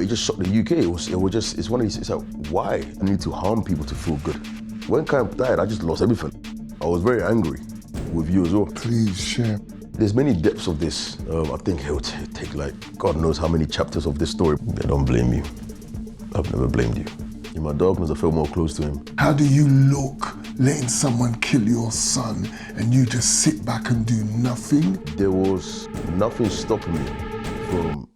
it just shocked the UK. It's one of these, it's like, why? I need to harm people to feel good. When Kiyan died, I just lost everything. I was very angry with you as well. Please share. There's many depths of this. I think it would take like, God knows how many chapters of this story. I don't blame you. I've never blamed you. In my darkness, I felt more close to him. How do you look letting someone kill your son and you just sit back and do nothing? There was nothing stopping me from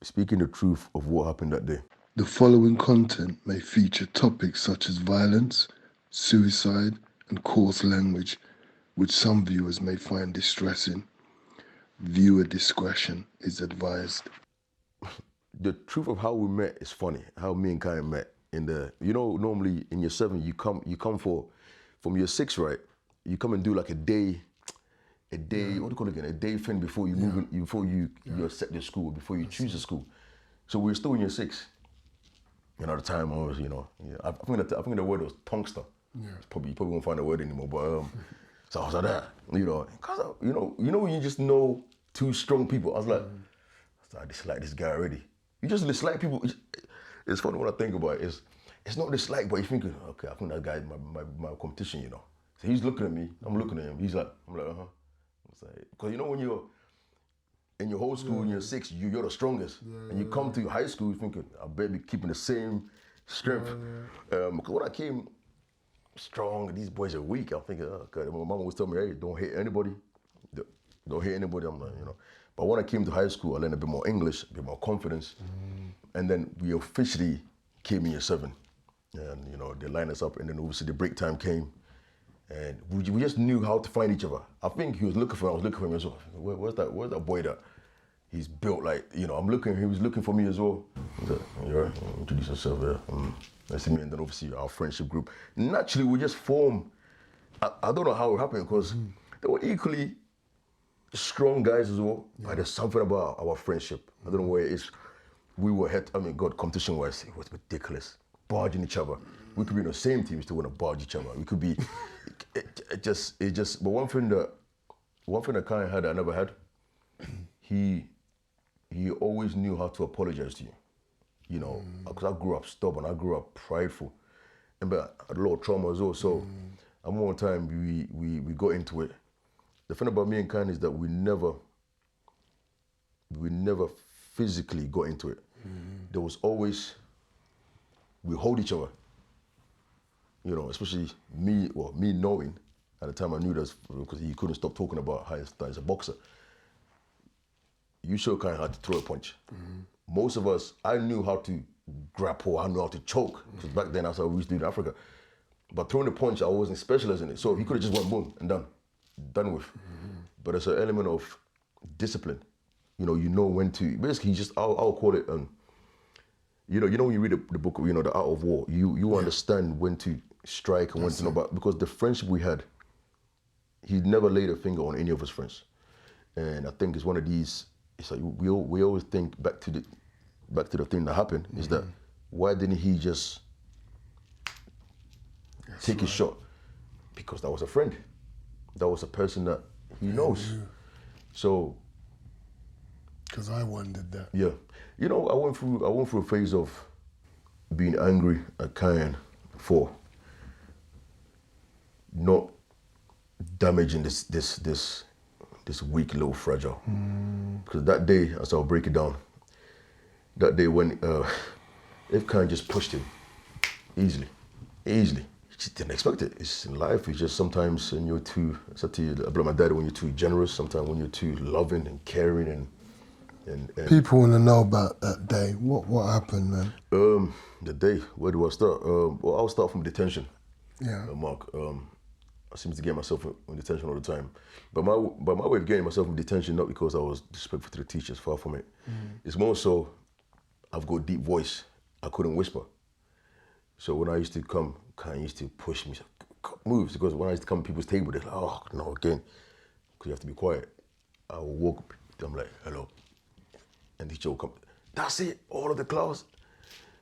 speaking the truth of what happened that day. The following content may feature topics such as violence, suicide, and coarse language, which some viewers may find distressing. Viewer discretion is advised. The truth of how we met is funny. How me and Kiyan met normally in year 7 you come from year 6, right? You come and do like a day, what do you call it again? A day thing before you move in, before you accept your school, before you choose a school. So we were still in year 6. At the time I was, I think the word was tongster. Yeah. You probably won't find the word anymore, but so I was like that, cause when you just know two strong people. I was like, I dislike this guy already. You just dislike people. It's funny when I think about it. It's not dislike, but you're thinking, okay, I think that guy is my competition, So he's looking at me, I'm looking at him. I'm like, It's like, because when you're in your whole school in year 6, you're the strongest, and you come to high school thinking, I better be keeping the same strength. Because when I came strong, these boys are weak. I'm thinking, oh God. My mom always tell me, hey, don't hit anybody. Don't hit anybody. I'm like, But when I came to high school, I learned a bit more English, a bit more confidence. And then we officially came in year 7. And, they lined us up, and then obviously the break time came. And we just knew how to find each other. I think he was looking for him, I was looking for him as well. Where's that boy that he's built like, he was looking for me as well. He's like, you right? Introduce yourself there. Nice to meet you. And then obviously our friendship group. Naturally, we just formed, I don't know how it happened, because they were equally strong guys as well. But there's something about our friendship. I don't know where it is. We were competition-wise, it was ridiculous. Barging each other. We could be in the same team, still want to barge each other. We could be, but one thing that Kiyan had that I never had, he always knew how to apologize to you. Because I grew up stubborn, I grew up prideful, but I had a lot of trauma as well. So, at one time we got into it. The thing about me and Kiyan is that we never physically got into it. There was always, we hold each other. Especially me knowing, at the time I knew that because he couldn't stop talking about how he's a boxer. You sure kind of had to throw a punch. Most of us, I knew how to grapple, I knew how to choke, because back then that's how we used to do in Africa. But throwing a punch, I wasn't specialist in it. So he could have just went boom and done with. But it's an element of discipline. You know when to, basically I'll call it, when you read the book, The Art of War, you understand when to strike and when to know about, because the friendship we had, he never laid a finger on any of his friends. And I think it's one of these, it's like we always think back to the thing that happened, is that why didn't he just take his shot? Because that was a friend. That was a person that he knows. So, because I wondered that. Yeah. I went through a phase of being angry at Kiyan for not damaging this weak little fragile. Because that day, as I'll break it down, that day when if Kiyan just pushed him easily, he just didn't expect it. It's in life. It's just sometimes when you're too, it's up to you. I blame my dad when you're too generous. Sometimes when you're too loving and caring and people want to know about that day. What happened, man? The day. Where do I start? Well, I'll start from detention. Yeah. Mark. I seem to get myself in detention all the time, but my way of getting myself in detention, not because I was disrespectful to the teachers, far from it. It's more so, I've got a deep voice. I couldn't whisper. So when I used to come, Kiyan used to push me, moves, because when I used to come to people's table, they're like, oh no, again, because you have to be quiet. I will walk up, I'm like, hello. And the teacher will come, that's it, all of the class.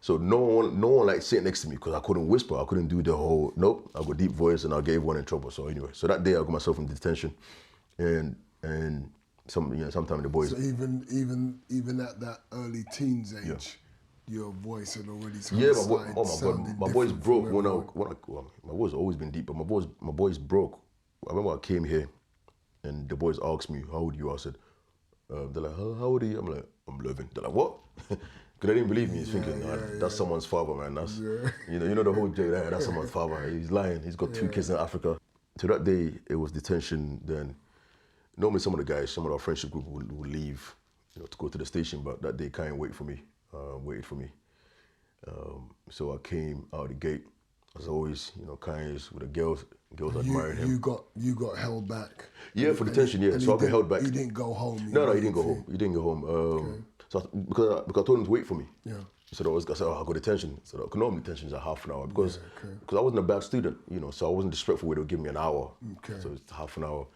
So no one like sitting next to me, because I couldn't whisper, I couldn't do the whole, nope, I got deep voice and I gave one in trouble. So anyway, so that day I got myself in detention, and sometime the boys. So even at that early teens age, your voice had already Yeah, started oh my sounding God, my voice different broke from everyone. well, my voice always been deep, but my voice broke. I remember I came here, and the boys asked me, "How old are you?" I said, "They're like, how old are you?" I'm like, "I'm 11." They're like, "What?" Because they didn't believe me. He's thinking, nah, that's someone's father, man. That's you know the whole joke. That's someone's father. He's lying. He's got two kids in Africa. To that day, it was detention. Then normally some of the guys, some of our friendship group would leave, to go to the station. But that day, Kiyan waited for me. So I came out the gate. As always, Kiyan is with the girls. Girls admiring him. You got held back. Yeah, for detention. Yeah, so I got held back. He didn't go home. No, he didn't go home. He didn't go home. So because I told him to wait for me. Yeah. So I said, I got detention. So normally detention is a half an hour because I wasn't a bad student, so I wasn't disrespectful where they would give me an hour. Okay. So it's half an hour.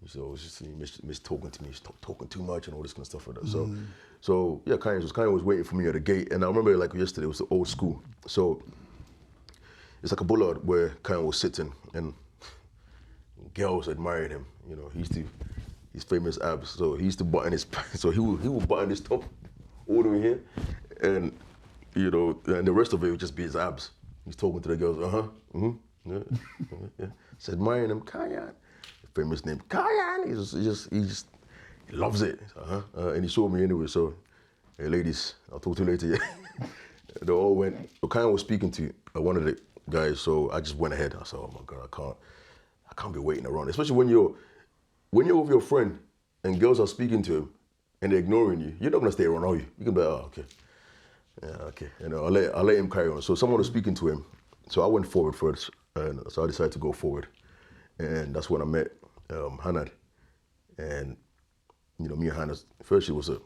So it was just miss talking to me, talking too much and all this kind of stuff like that. So yeah, Kiyan was waiting for me at the gate, and I remember like yesterday, it was the old school. So it's like a boulevard where Kiyan was sitting, and girls admired him. He used to his famous abs. So he used to button his so he would button his top all the way here, and and the rest of it would just be his abs. He's talking to the girls, yeah. Said admiring him, Kiyan, famous name, Kiyan. He loves it. And he saw me anyway. So, hey ladies, I'll talk to you later. Yeah. They all went. So Kiyan was speaking to one of the guys. So I just went ahead. I said, oh my God, I can't be waiting around, especially when you're with your friend and girls are speaking to him and they're ignoring you. You're not gonna stay around, are you? You can be like, oh, okay. Yeah, okay. I'll let him carry on. So someone was speaking to him. So I went forward first, and so I decided to go forward, and that's when I met Hanad, and me and Hanad. First, it was a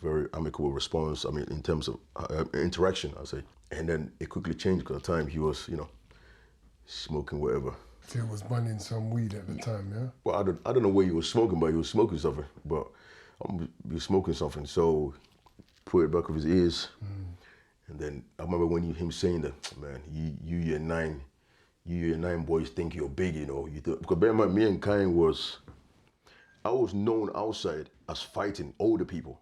very amicable response. I mean, in terms of interaction, I say, and then it quickly changed because at the time he was, smoking whatever. So he was burning some weed at the time, yeah. Well, I don't know where he was smoking, but he was smoking something. But he was smoking something, so put it back of his ears. And then I remember him saying that, man, you year nine boys think you're big, Because bear in mind, me and Kiyan I was known outside as fighting older people.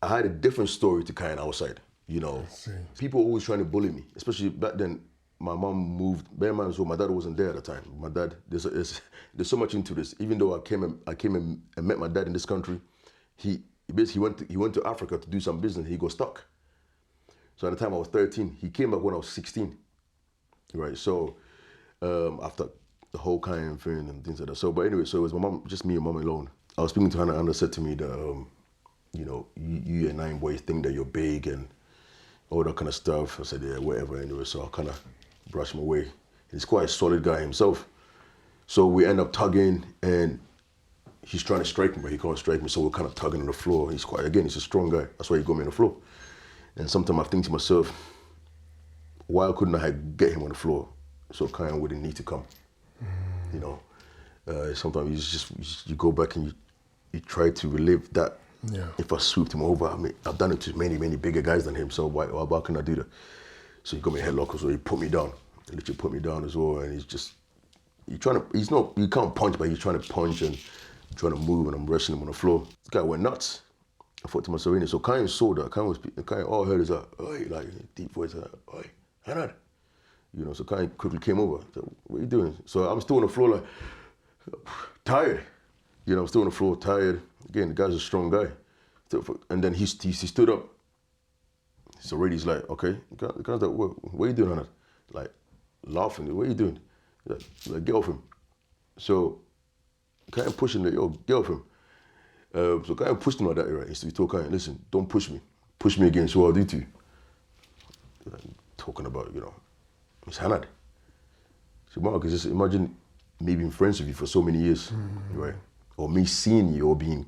I had a different story to Kiyan outside, People always trying to bully me, especially back then. My mom moved. Bear in mind, so my dad wasn't there at the time. My dad, there's so much into this. Even though I came and met my dad in this country, he basically went to Africa to do some business. He got stuck. So at the time I was 13, he came back when I was 16, right? So after the whole Kiyan thing and things like that. So, but anyway, so it was my mom, just me and mom alone. I was speaking to Hannah, and Hannah said to me that, you and 9 boys think that you're big and all that kind of stuff. I said, yeah, whatever. Anyway, so I kind of brushed him away. He's quite a solid guy himself. So we end up tugging, and he's trying to strike me, but he can't strike me. So we're kind of tugging on the floor. He's a strong guy. That's why he got me on the floor. And sometimes I think to myself, why couldn't I get him on the floor so Kiyan wouldn't need to come? Sometimes you go back and you try to relive that. Yeah. If I swooped him over, I mean, I've done it to many, many bigger guys than him, so why can I do that? So he got me a headlock, so he put me down. He literally put me down as well, and you can't punch, but he's trying to punch and trying to move, and I'm wrestling him on the floor. This guy went nuts. I thought to myself, so Kiyan saw that. Kiyan all I heard is that, oi, like, deep voice, oi, Hanad. So Kiyan quickly came over. So, what are you doing? So I'm still on the floor, like, tired. I'm still on the floor, tired. Again, the guy's a strong guy. And then he stood up. So Rady's like, okay. The guy's like, what are you doing, Hanad? Like, laughing. What are you doing? Like, get off him. So Kiyan pushing, like, yo, get off him. So Kiyan pushed him like that, right? He told Kiyan, listen, don't push me. Push me again, so what I'll do to you. Like, talking about, it's Hanad. So Marcus, just imagine me being friends with you for so many years, right? Or me seeing you or being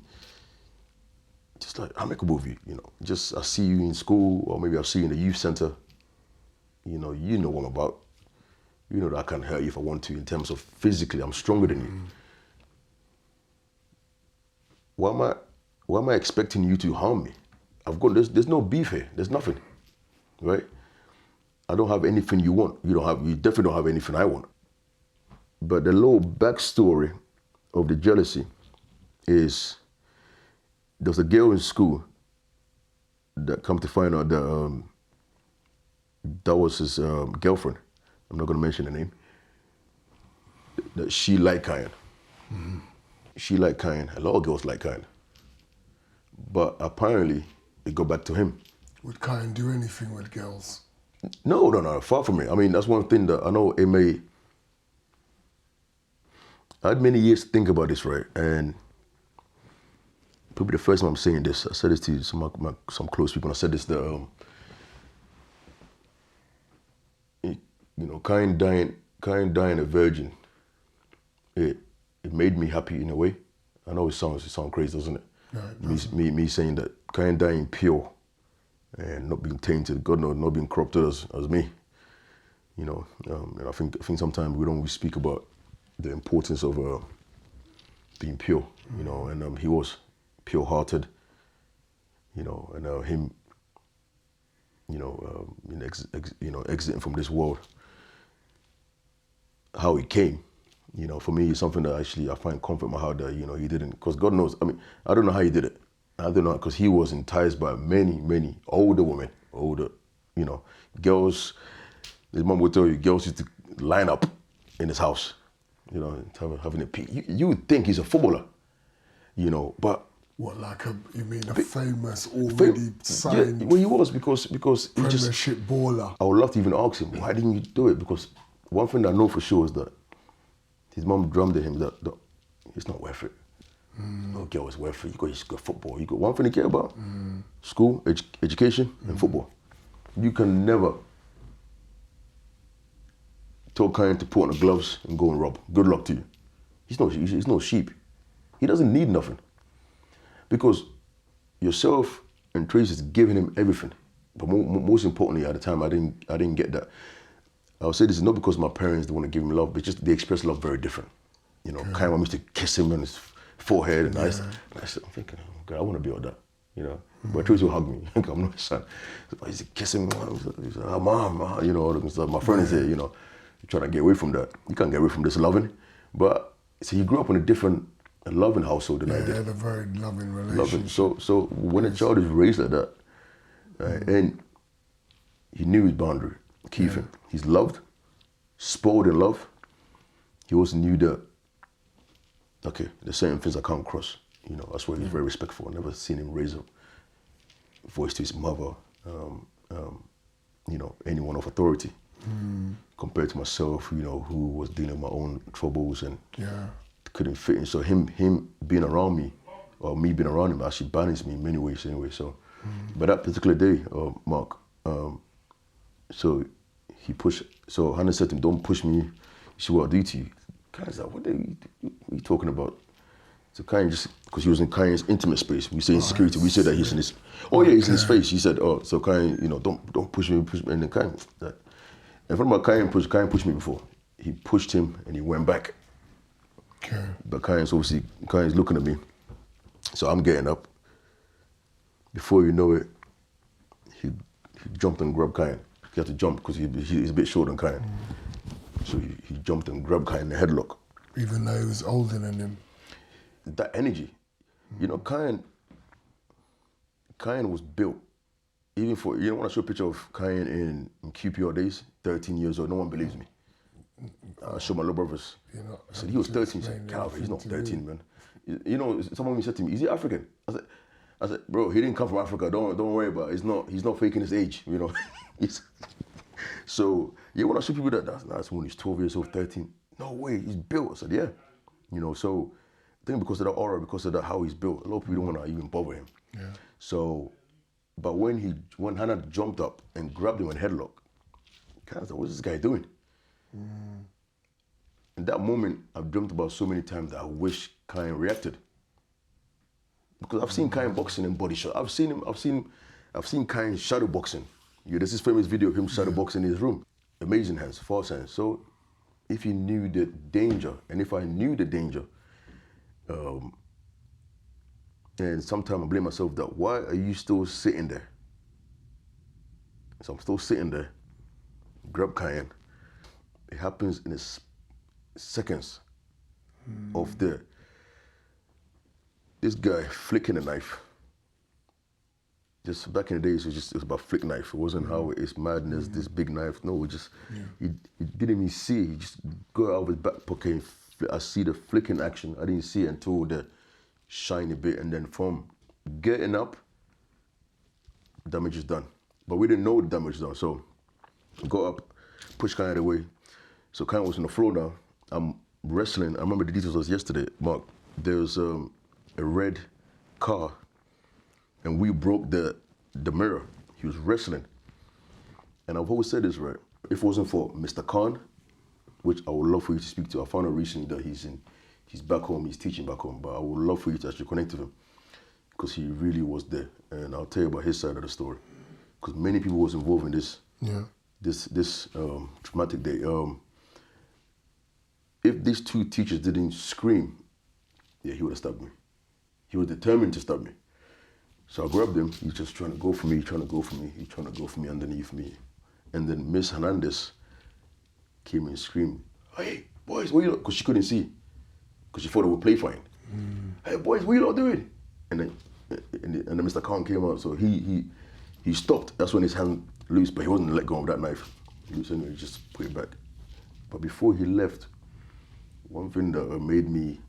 just like amicable with you, Just I see you in school, or maybe I see you in the youth center. You know what I'm about. You know that I can hurt you if I want to in terms of physically, I'm stronger than you. Why am I expecting you to harm me? There's no beef here. There's nothing, right? I don't have anything you want. You definitely don't have anything I want. But the little backstory of the jealousy is there was a girl in school that come to find out that that was his girlfriend. I'm not gonna mention the name. That she liked Kiyan. She liked Kiyan. A lot of girls like Kiyan. But apparently, it got back to him. Would Kiyan do anything with girls? No, far from it. I mean, that's one thing that I know it may. I had many years to think about this, right? And probably the first time I'm saying this, I said this to some close people. And I said this that Kiyan dying a virgin. It made me happy in a way. I know it sounds crazy, doesn't it? No, it doesn't. Me saying that Kiyan dying pure and not being tainted, God knows, not being corrupted as me. And I think sometimes we don't really speak about the importance of being pure. And he was pure-hearted. And him, exiting from this world, how he came. For me, it's something that actually I find comfort in my heart that, he didn't, because God knows, I mean, I don't know how he did it. I don't know, because he was enticed by many older women, girls. His mom would tell you, girls used to line up in his house, having a pee. You would think he's a footballer, but. What, you mean a famous, already signed Yeah, well, he was because he just. Premiership baller? I would love to even ask him, why didn't you do it? Because one thing I know for sure is that his mom drummed at him that it's not worth it. No girl is worth it. You got football. You got one thing to care about: school, education, and football. You can never tell Kiyan to put on the gloves and go and rob. Good luck to you. He's no sheep. He doesn't need nothing. Because yourself and Trace is giving him everything. But most importantly, at the time, I didn't get that. I'll say this is not because my parents don't want to give him love, but just they express love very different. Kiyan want me to kiss him on his forehead, and I said, I'm thinking, oh God, I want to be all that. But Trace will hug me. I'm not his son. So he's kissing me. He's like, oh, mom, all that kind of stuff. My friend is here, trying to get away from that. You can't get away from this loving. But see, he grew up in a different loving household than I did. They had a very loving relationship. So when a child is raised like that, and he knew his boundary, key thing. He's loved, spoiled in love. He also knew that, okay, there's certain things I can't cross. That's why he's very respectful. I've never seen him raise a voice to his mother, anyone of authority. Compared to myself, who was dealing with my own troubles and couldn't fit in. So him being around me, or me being around him, actually balanced me in many ways anyway. So, but that particular day, Mark, so he pushed. So Hannah said to him, "Don't push me. You see what I'll do to you." Kiyan's like, what are you talking about? So Kiyan just, because he was in Kiyan's intimate space. We say insecurity. We said that he's in his. Oh yeah, he's in his face. He said, "Oh, so Kiyan, don't push me, And then Kiyan, in front of Kiyan pushed me before. He pushed him and he went back. Okay. But Kiyan's looking at me. So I'm getting up. Before you know it, he jumped and grabbed Kiyan. He had to jump because he's a bit short than Kiyan. So he jumped and grabbed Kiyan in the headlock. Even though he was older than him. That energy. Kiyan was built. Even for, when I show a picture of Kiyan in QPR days, 13 years old, no one believes me. I showed my little brothers. I said, he was 13. He said, Calvin, he's not 13, man. Someone said to me, is he African? I said, bro, he didn't come from Africa. Don't worry about it. He's not faking his age, So, when I show people that's when he's 12 years old, 13. No way, he's built. I said, yeah. So I think because of that aura, because of that how he's built, a lot of people don't want to even bother him. Yeah. So, but when Hannah jumped up and grabbed him in headlock, I was like, what's this guy doing? In that moment, I've dreamt about so many times that I wish Kiyan reacted. Because I've seen Kiyan boxing and body shot. I've seen Kiyan shadow boxing. There's this famous video of him shadow boxing in his room. Amazing hands, false hands. So if he knew the danger, and if I knew the danger, and sometimes I blame myself that why are you still sitting there? So I'm still sitting there, grab Kiyan. It happens in seconds of this guy flicking a knife. just back in the days, it was about flick knife. It wasn't how it's madness, this big knife. No, it just, he didn't even see it. He just go out of his back pocket and I see the flicking action. I didn't see it until the shiny bit. And then from getting up, damage is done. But we didn't know the damage is done. So go up, push Kiyan away. So Kiyan was on the floor now. I'm wrestling. I remember the details was yesterday, Mark. There's a red car and we broke the mirror. He was wrestling. And I've always said this, right? If it wasn't for Mr. Khan, which I would love for you to speak to. I found out recently that he's back home, he's teaching back home, but I would love for you to actually connect with him because he really was there. And I'll tell you about his side of the story. Because many people was involved in this traumatic day. If these two teachers didn't scream, yeah, he would have stabbed me. He was determined to stab me. So I grabbed him, he's just trying to go for me, he's trying to go for me underneath me. And then Miss Hernandez came and screamed, "Hey, boys, what you lot?" Because she couldn't see, because she thought it would play fine. "Hey, boys, what you lot doing?" And then Mr. Khan came out, so he stopped. That's when his hand loose, but he wasn't let go of that knife. Loose anyway, he just put it back. But before he left, one thing that made me,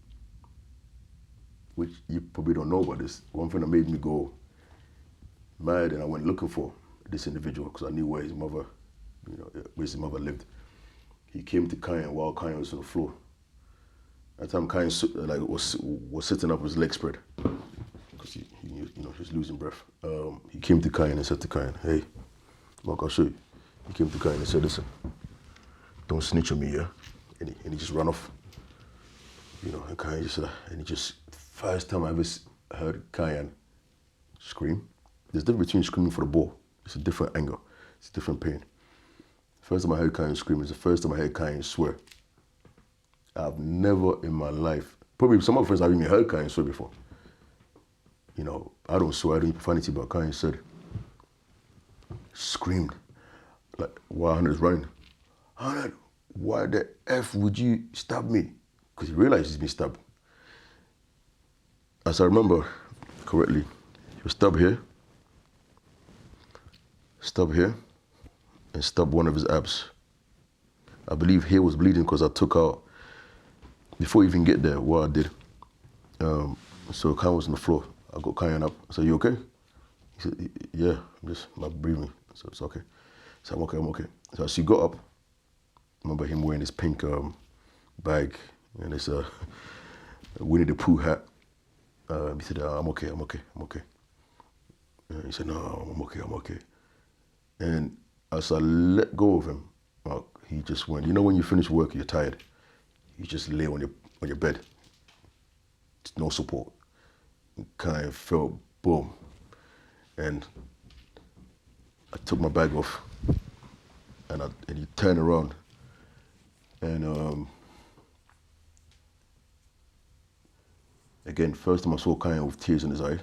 which you probably don't know about this, one thing that made me go mad, and I went looking for this individual because I knew where his mother, lived. He came to Kiyan while Kiyan was on the floor. At the time, Kiyan was sitting up with his legs spread because he was losing breath. He came to Kiyan and said to Kiyan, "Hey, Mark, I'll show you." He came to Kiyan and said, "Listen, don't snitch on me, yeah?" And he just ran off. And Kiyan just, first time I ever heard Kiyan scream. There's a difference between screaming for the ball. It's a different anger. It's a different pain. First time I heard Kiyan scream is the first time I heard Kiyan swear. I've never in my life, probably some of my friends have even heard Kiyan swear before. I don't swear, I don't use profanity, but Kiyan said, screamed, like while Hannah's running. "Hannah, why the F would you stab me?" Because he realized he's been stabbed. As I remember correctly, he was stabbed here, and stabbed one of his abs. I believe here was bleeding because I took out, before you even get there, what I did. So Kiyan was on the floor. I got Kiyan up. I said, "You okay?" He said, "Yeah, I'm just not breathing." So it's okay. So I'm okay. So as he got up, I remember him wearing this pink bag and this Winnie the Pooh hat. He said, I'm okay. And he said, "No, I'm okay. And as I let go of him, he just went, when you finish work, you're tired. You just lay on your bed. No support. Kind of felt boom. And I took my bag off and he turned around and again, first time I saw Kiyan with tears in his eye.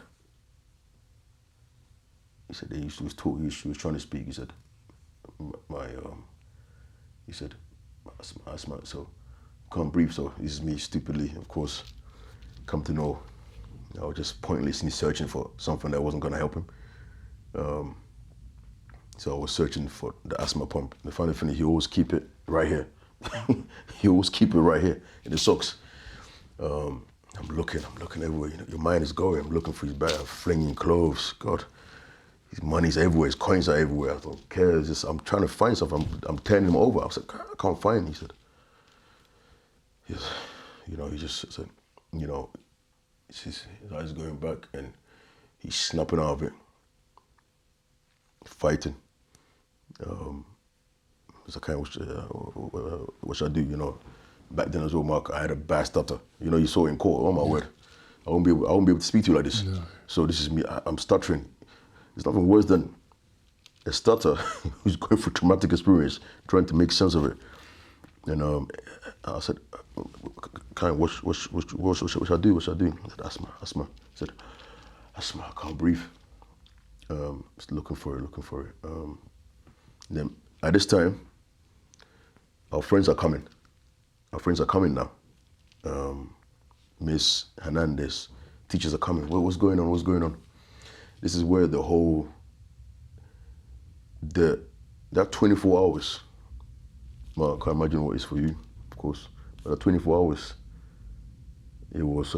He said he was trying to speak. He said, asthma, so can't breathe. So this is me stupidly, of course, come to know I was just pointlessly searching for something that wasn't going to help him. So I was searching for the asthma pump. The funny thing is he always keep it right here. He always keep it right here in the socks. I'm looking everywhere. Your mind is going. I'm looking for his bag, flinging clothes. God, his money's everywhere. His coins are everywhere. I don't care. It's just, I'm trying to find something. I'm turning him over. I was like, I can't find him. He said, yes. He just said, his eyes going back and he's snapping out of it, fighting. So kind of, what should I do? Back then as well, Mark, I had a bad stutter. You saw it in court. Oh my word, I won't be able to speak to you like this. No. So this is me. I'm stuttering. There's nothing worse than a stutter who's going through traumatic experience, trying to make sense of it. And I said, "Kind of, what should I do? What should I do?" I said, asthma. He said, "Asthma, I can't breathe." Just looking for it. Then at this time, our friends are coming. Now. Miss Hernandez, teachers are coming. What's going on? this is where the whole, that 24 hours, well, I can't imagine what it's for you, of course, but that 24 hours, it was,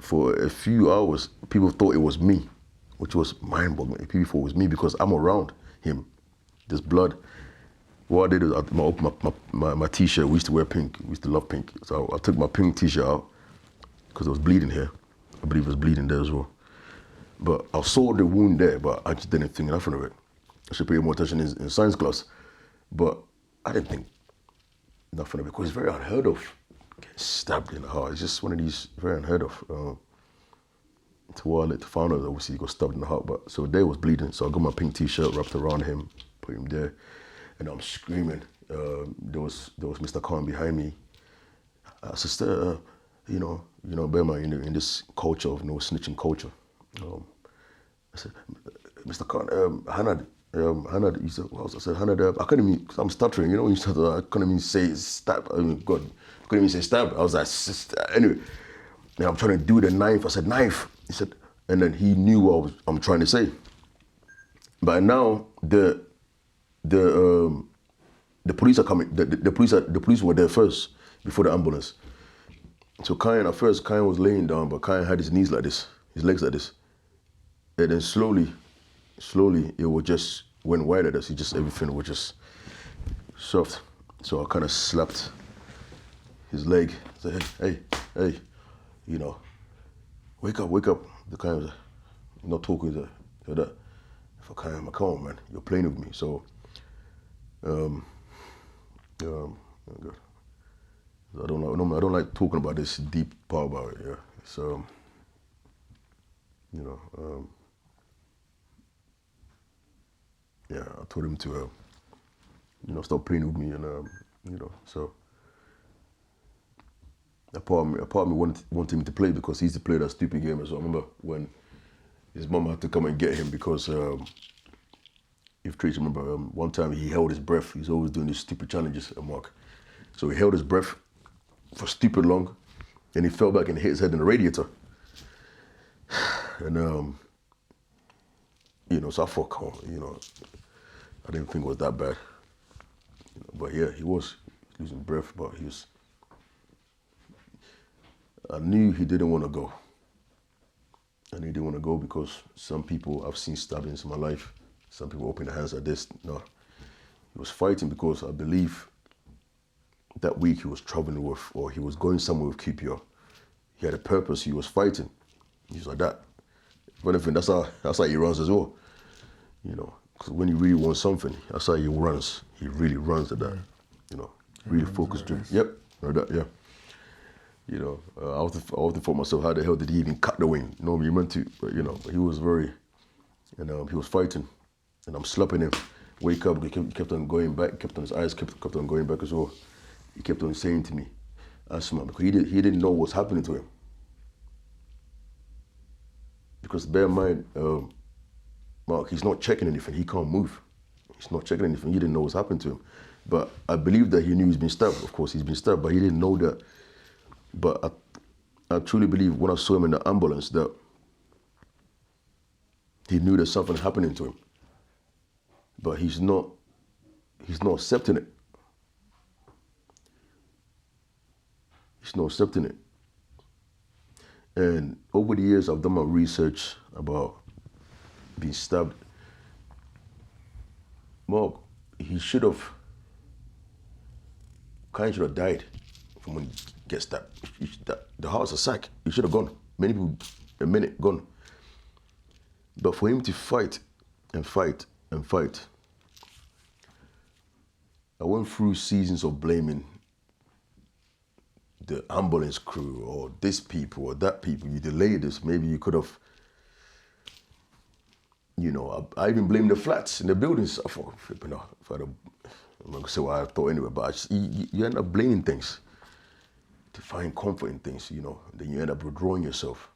for a few hours, people thought it was me, which was mind-boggling. People thought it was me because I'm around him. There's blood. What I did is I opened my t-shirt. We used to wear pink. We used to love pink. So I took my pink t-shirt out because it was bleeding here. I believe it was bleeding there as well. But I saw the wound there, but I just didn't think nothing of it. I should pay more attention in science class. But I didn't think nothing of it because it's very unheard of. Getting stabbed in the heart. It's just one of these very unheard of. To find out, obviously, he got stabbed in the heart. But so there was bleeding. So I got my pink t-shirt wrapped around him, put him there, and I'm screaming. There was Mr. Khan behind me. Sister, Burma in this culture of no snitching culture. I said, Mr. Khan, Hanad, he said, well, I said, Hanad, I couldn't even, cause I'm stuttering, when you stutter, I couldn't even say stab, God, I couldn't even say stab. I was like, sister, anyway, and I'm trying to do the knife. I said, knife. He said, and then he knew what I'm trying to say. But now the police are coming. The police were there first before the ambulance. So Kiyan was laying down, but Kiyan had his knees like this, his legs like this. And then slowly, it would just went wide at us. Everything was just soft. So I kind of slapped his leg. I said, hey, wake up. The Kiyan was not talking to that. For Kiyan, come on, man, you're playing with me. So, good. I don't like talking about this deep part about it. Yeah. So, I told him to, stop playing with me, and so. A part of me wanted him to play because he used to play that stupid game as well. I remember when his mom had to come and get him because if Tracy remember, one time he held his breath. He's always doing these stupid challenges at Mark. So he held his breath for stupid long, and he fell back and hit his head in the radiator. And so I thought, come on, I didn't think it was that bad. But yeah, he was losing breath, but I knew he didn't want to go. I knew he didn't want to go because some people, I've seen stabbings in my life. Some people open their hands like this. No, he was fighting because I believe that week he was traveling with, or he was going somewhere with QPR. He had a purpose. He was fighting. He was like that. If anything, that's how he runs as well. Because when he really wants something, that's how he runs. He really runs at that. Really focused. Yep, like that. Yeah. I often thought myself, how the hell did he even cut the wing? Normally he meant to, but he was he was fighting, and I'm slapping him. Wake up! He kept on going back. His eyes kept on going back as well. He kept on saying to me, Asma, because he didn't know what's happening to him. Because bear in mind, Mark, he's not checking anything. He can't move. He's not checking anything. He didn't know what's happening to him. But I believe that he knew he's been stabbed. Of course, he's been stabbed, but he didn't know that. But I truly believe when I saw him in the ambulance that he knew there's something happening to him. But he's not accepting it. He's not accepting it. And over the years, I've done my research about being stabbed. Mark, Kiyan should have died from when he gets stabbed. The heart's a sack. He should have gone. Many people, a minute, gone. But for him to fight and fight and fight, I went through seasons of blaming the ambulance crew or this people or that people. You delayed this. Maybe you could have, I even blamed the flats in the buildings. I thought, I'm not going to say what I thought anyway, but you end up blaming things to find comfort in things, then you end up withdrawing yourself.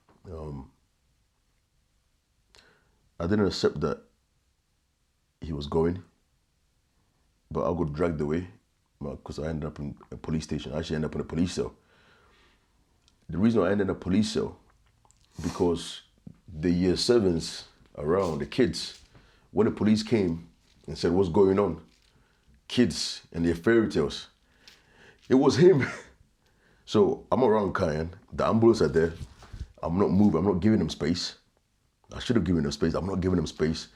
I didn't accept that he was going, but I got dragged away because I ended up in a police station. I actually ended up in a police cell. The reason I ended up in a police cell, because the year sevens around, the kids, when the police came and said, what's going on? Kids and their fairy tales. It was him. So I'm around Kiyan. The ambulance are there. I'm not moving. I'm not giving him space. I should have given him space. I'm not giving him space.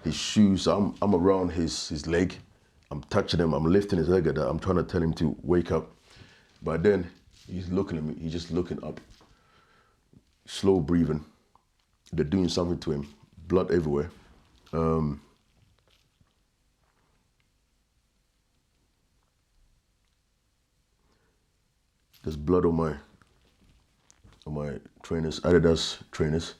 His shoes, I'm around his leg. I'm touching him. I'm lifting his leg at that. I'm trying to tell him to wake up. But then he's looking at me. He's just looking up. Slow breathing. They're doing something to him. Blood everywhere. There's blood on my trainers, Adidas trainers.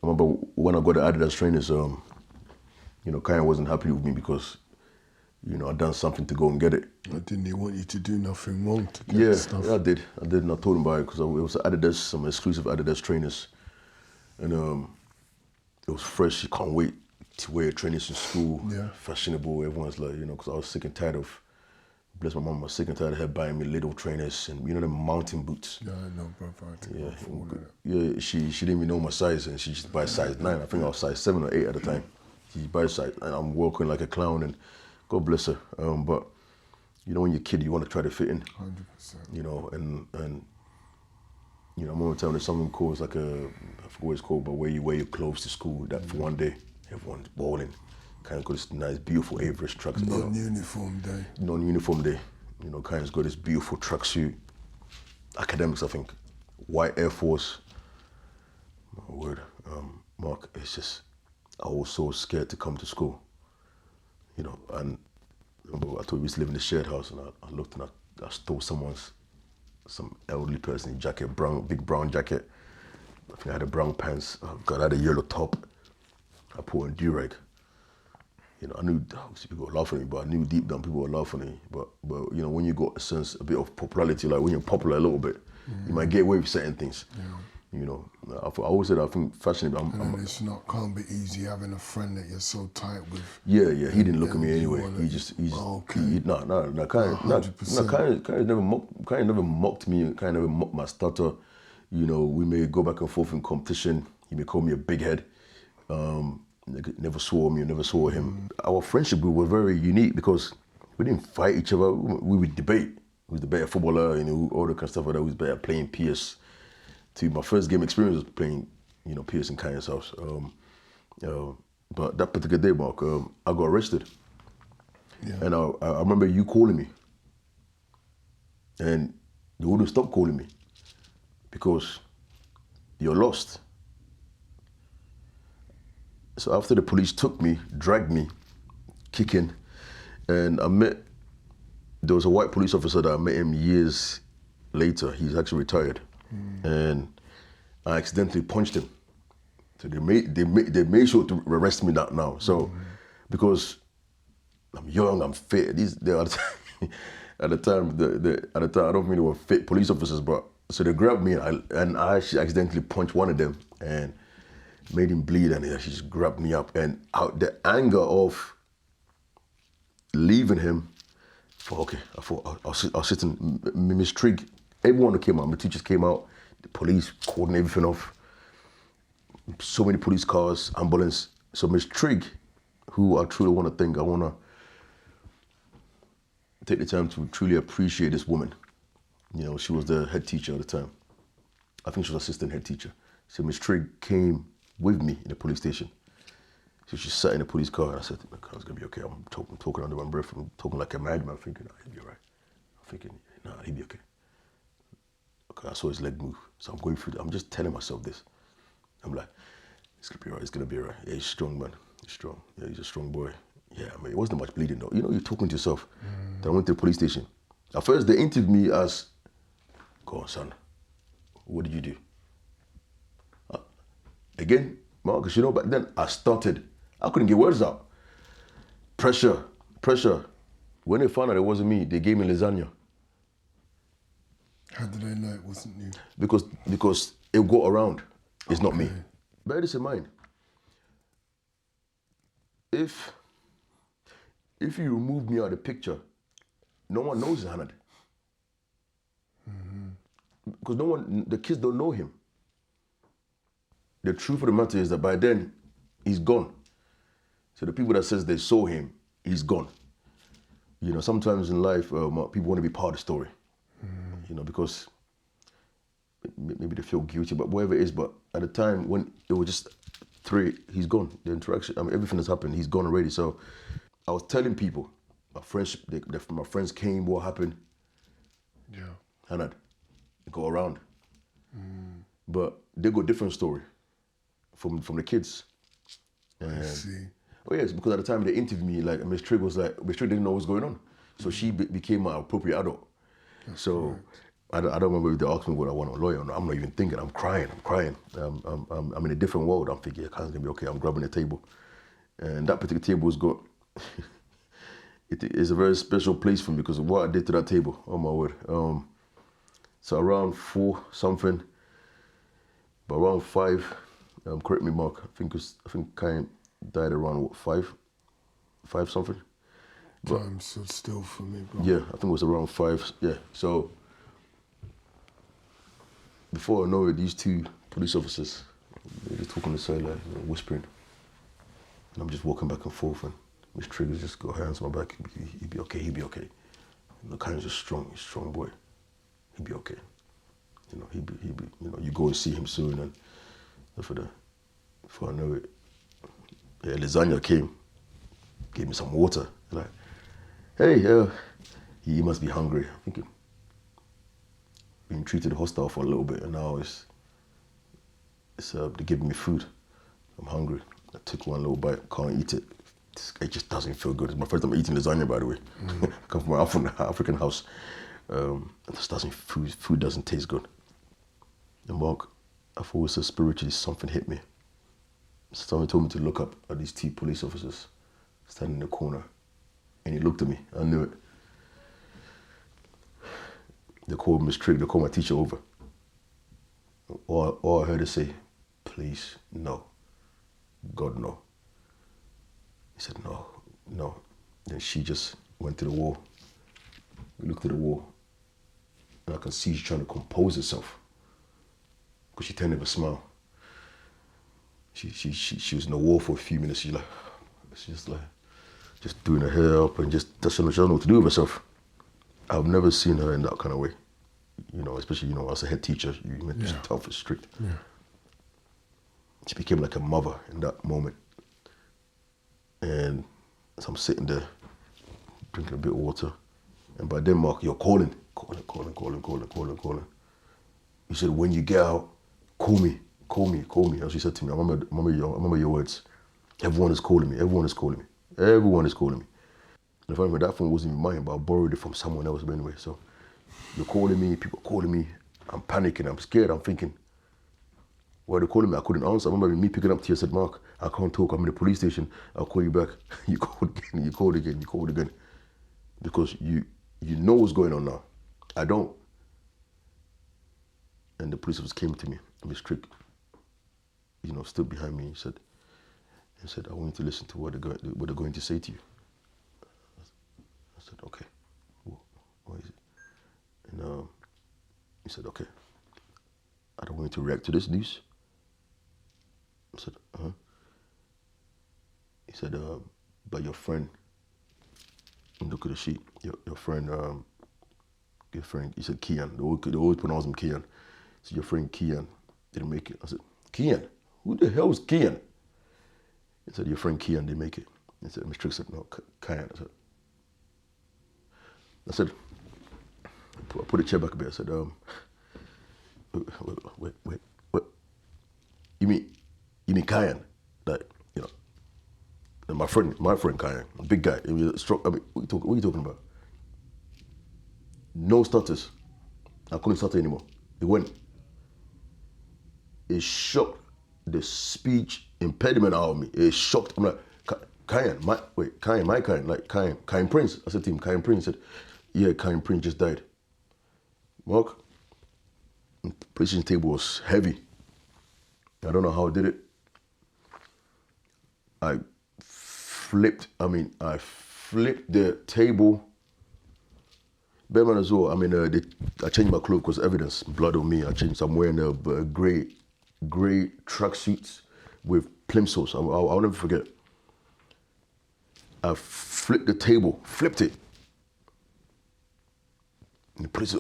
I remember when I got the Adidas trainers, Kiyan wasn't happy with me because, I'd done something to go and get it. But didn't he want you to do nothing wrong to get stuff? Yeah, I did, and I told him about it because it was Adidas, some exclusive Adidas trainers. And it was fresh, you can't wait to wear trainers in school, fashionable, everyone's like, because I was sick and tired of, bless my mom, I was sick and tired of her buying me little trainers and, them mountain boots. Yeah, I know, brother, I think I fall in it. Yeah, she didn't even know my size and she just buy size 9. I think I was size 7 or 8 at the time. She buys size, and I'm walking like a clown and God bless her. But, when you're a kid, you want to try to fit in. 100%. And I remember telling her something called, it's like I forget what it's called, but where you wear your clothes to school, that for one day, everyone's balling. Kind of got this nice, beautiful Average trucks. Non-uniform day. Non-uniform day. Kiyan's got this beautiful tracksuit. Academics, I think. White Air Force. My word. Mark, it's just, I was so scared to come to school. And I remember I told you we used to live in the shared house, and I looked and I stole some elderly person's jacket, big brown jacket. I think I had a brown pants. I had a yellow top. I put on do-rag. I knew obviously people were laughing at me, but I knew deep down people were laughing at me. But when you got a bit of popularity, like when you're popular a little bit, you might get away with certain things. I always said I think fashion. It's can't be easy having a friend that you're so tight with. Yeah. He didn't look at me anyway. Okay. Kind never mocked me. Kind never mocked my stutter. We may go back and forth in competition. He may call me a big head. Never swore me, never swore him. Our friendship group was very unique because we didn't fight each other. We would debate. Who's the better footballer, all the kind of stuff like that. Who's better playing PS. My first game experience was playing, PS in Kiyan's house. But that particular day, Mark, I got arrested. Yeah. And I remember you calling me. And you wouldn't stop calling me because you're lost. So after the police took me, dragged me, kicking, and there was a white police officer that I met him years later. He's actually retired. And I accidentally punched him. So they made sure to arrest me now. So because I'm young, I'm fit. At the time, I don't mean they were fit police officers, but so they grabbed me and I actually accidentally punched one of them and made him bleed, and he just grabbed me up. And the anger of leaving him, I thought I'll sit in Miss Trigg. Everyone who came out, my teachers came out, the police cordoned everything off. So many police cars, ambulance. So Miss Trigg, who I truly want to thank, I want to take the time to truly appreciate this woman. She was the head teacher at the time. I think she was assistant head teacher. So Miss Trigg came with me in the police station. So she sat in the police car and I said, my car's gonna be okay. I'm talking under my breath. I'm talking like a madman. I'm thinking, nah, he'll be all right. I'm thinking, nah, he'll be okay. Okay, I saw his leg move. So I'm going through I'm just telling myself this. I'm like, it's gonna be all right, it's gonna be all right. Yeah, he's strong, man. He's strong. Yeah, he's a strong boy. Yeah, I mean, it wasn't much bleeding though. You're talking to yourself. Then I went to the police station. At first, they interviewed me as, go on, son, what did you do? Again, Marcus, back then I couldn't get words out. Pressure. When they found out it wasn't me, they gave me lasagna. How did they know it wasn't you? Because it got around. It's not me. Bear this in mind. If you remove me out of the picture, no one knows Hanad. Because the kids don't know him. the truth of the matter is that by then, he's gone. So the people that says they saw him, he's gone. You know, sometimes in life, people want to be part of the story. You know, because maybe they feel guilty, but whatever it is. But at the time when it was just three, he's gone. The interaction, I mean, everything that's happened, he's gone already. So I was telling people, my friends came, what happened? Yeah. Hanad, go around. But they got different story from the kids. I see. Oh yes, because at the time they interviewed me, like Miss Trigg was like, Miss Trigg didn't know what was going on. So she became an appropriate adult. So I don't remember if they asked me what I want a lawyer or not. I'm not even thinking, I'm crying. I'm in a different world. I'm thinking, it's gonna be okay. I'm grabbing the table. And that particular table has got, it is a very special place for me because of what I did to that table, oh my word. So around 4 something, but around 5, correct me Mark, I think Kiyan died around what, 5 something? Time stood still for me, bro. Yeah, I think it was around 5, yeah. So before I know it, these 2 police officers, they're just talking on the side, like, whispering. And I'm just walking back and forth, and Miss Triggers just got her hands on my back. He'd be okay, he'd be okay. And the Kiyan's just strong, he's a strong boy. He'd be okay. You know, he'd be, you know, you go and see him soon, and before I know it, yeah, lasagna came, gave me some water. Like, hey, he must be hungry. I'm thinking, being treated hostile for a little bit, and now they're giving me food. I'm hungry. I took one little bite, can't eat it. It just doesn't feel good. It's my first time eating lasagna, by the way. I come from an African house. It just doesn't, food doesn't taste good. And Mark, I thought it was so spiritually, something hit me. Someone told me to look up at these 2 police officers standing in the corner. And he looked at me, I knew it. They called Miss Trigg, they called my teacher over. All I heard her say, please, no. God, no. He said, no, no. Then she just went to the wall. We looked at the wall, and I can see she's trying to compose herself. Because she turned to smile. She was in the wall for a few minutes. She's just doing her hair up and just doesn't know what to do with herself. I've never seen her in that kind of way. You know, especially, you know, as a head teacher, you're meant to be tough and strict. Yeah. She became like a mother in that moment. And as I'm sitting there, drinking a bit of water, and by then, Mark, you're calling. He said, when you get out, call me. As she said to me, I remember your words. Everyone is calling me. And if I remember, that phone wasn't even mine, but I borrowed it from someone else anyway. So you're calling me, people are calling me. I'm panicking, I'm scared, I'm thinking, why are they calling me? I couldn't answer. I remember me picking up to you, I said, Mark, I can't talk, I'm in the police station. I'll call you back. You called again. Because you know what's going on now. I don't. And the police officer came to me, Miss Trick, you know, stood behind me. He said, I want you to listen to what they're going to say to you. I said, okay. What is it? And he said, okay. I don't want you to react to this news. I said, uh-huh. He said, but your friend, look at the sheet, your friend, he said Kiyan, they always pronounce him Kiyan. So your friend Kiyan didn't make it. I said, Kiyan? Who the hell is Kiyan? He said, your friend Kiyan didn't make it. He said, Mr. Trick said, no, Kiyan. I said, I put the chair back a bit. I said, wait. You mean Kiyan? Like, you know, and my friend Kiyan, a big guy. He was strong. I mean, what are you talking about? No stutters. I couldn't stutter anymore. It went. It shocked the speech impediment out of me. It shocked. I'm like, Kiyan, my Kiyan, like Kiyan Prince. I said to him, Kiyan Prince. He said, yeah, Kiyan Prince just died. Mark, the police station table was heavy. I don't know how I did it. I flipped the table. Bearman as well. I mean, I changed my clothes because evidence, blood on me. I'm wearing a grey grey tracksuits with plimsolls. I'll never forget. I flipped the table, flipped it. And the police,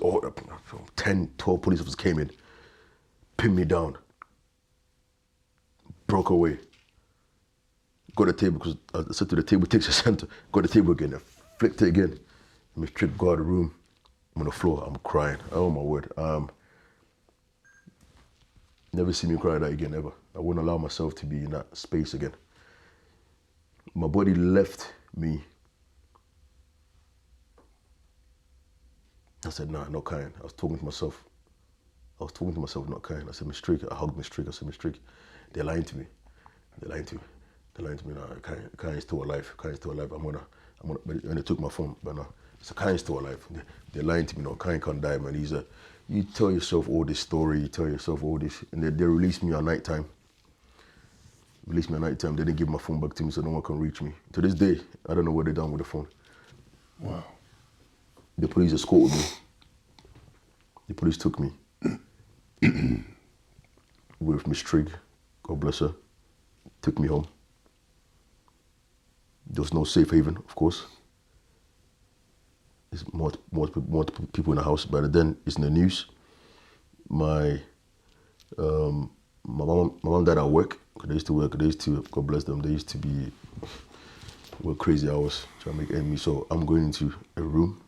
10, 12 police officers came in, pinned me down, broke away. Got the table, because I said to the table, takes the center. Got the table again, I flipped it again. Miss Trick go out of the room. I'm on the floor, I'm crying. Oh my word. Never see me cry like that again, ever. I wouldn't allow myself to be in that space again. My body left me. I said, nah, not crying. I was talking to myself. Not crying. I said, Miss Trick. I hugged Miss Trick. I said, Miss Trick, they're lying to me. They're lying to me. Nah, Kiyan's still alive. Kiyan's still alive. I'm gonna, and they took my phone, but no. So Kiyan's still alive. They're lying to me. No, Kiyan can't die, man. You tell yourself all this story, you tell yourself all this, and they released me at night time. They didn't give my phone back to me, so no one can reach me. To this day, I don't know what they done with the phone. Wow. The police escorted me. The police took me with Miss Trigg, God bless her, took me home. There was no safe haven, of course. There's more people in the house. By then, it's in the news. My mom and dad at work. They used to work. God bless them. They used to work crazy hours trying to make ends meet. So I'm going into a room.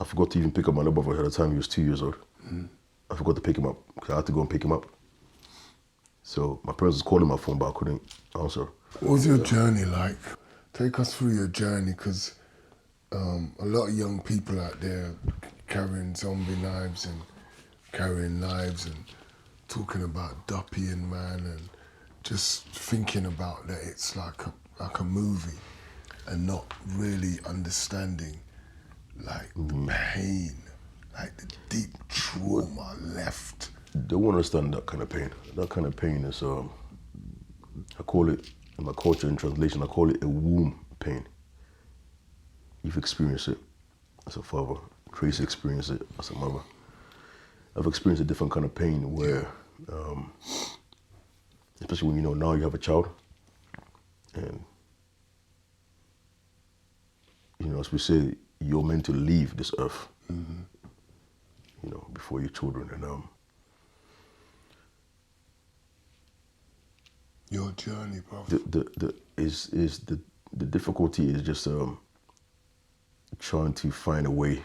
I forgot to even pick up my little brother at the time. He was 2 years old. I forgot to pick him up because I had to go and pick him up. So my parents was calling my phone, but I couldn't answer. What was your journey like? Take us through your journey, because a lot of young people out there carrying zombie knives and carrying knives and talking about duppying, man, and just thinking about that it's like a movie and not really understanding like the pain, like the deep trauma left. They won't understand that kind of pain. That kind of pain is, I call it, in my culture, in translation, I call it a womb pain. You've experienced it as a father. Tracy experienced it as a mother. I've experienced a different kind of pain where, especially when you know now you have a child, and you know, as we say, you're meant to leave this earth, you know, before your children. And your journey, bro. The difficulty is just trying to find a way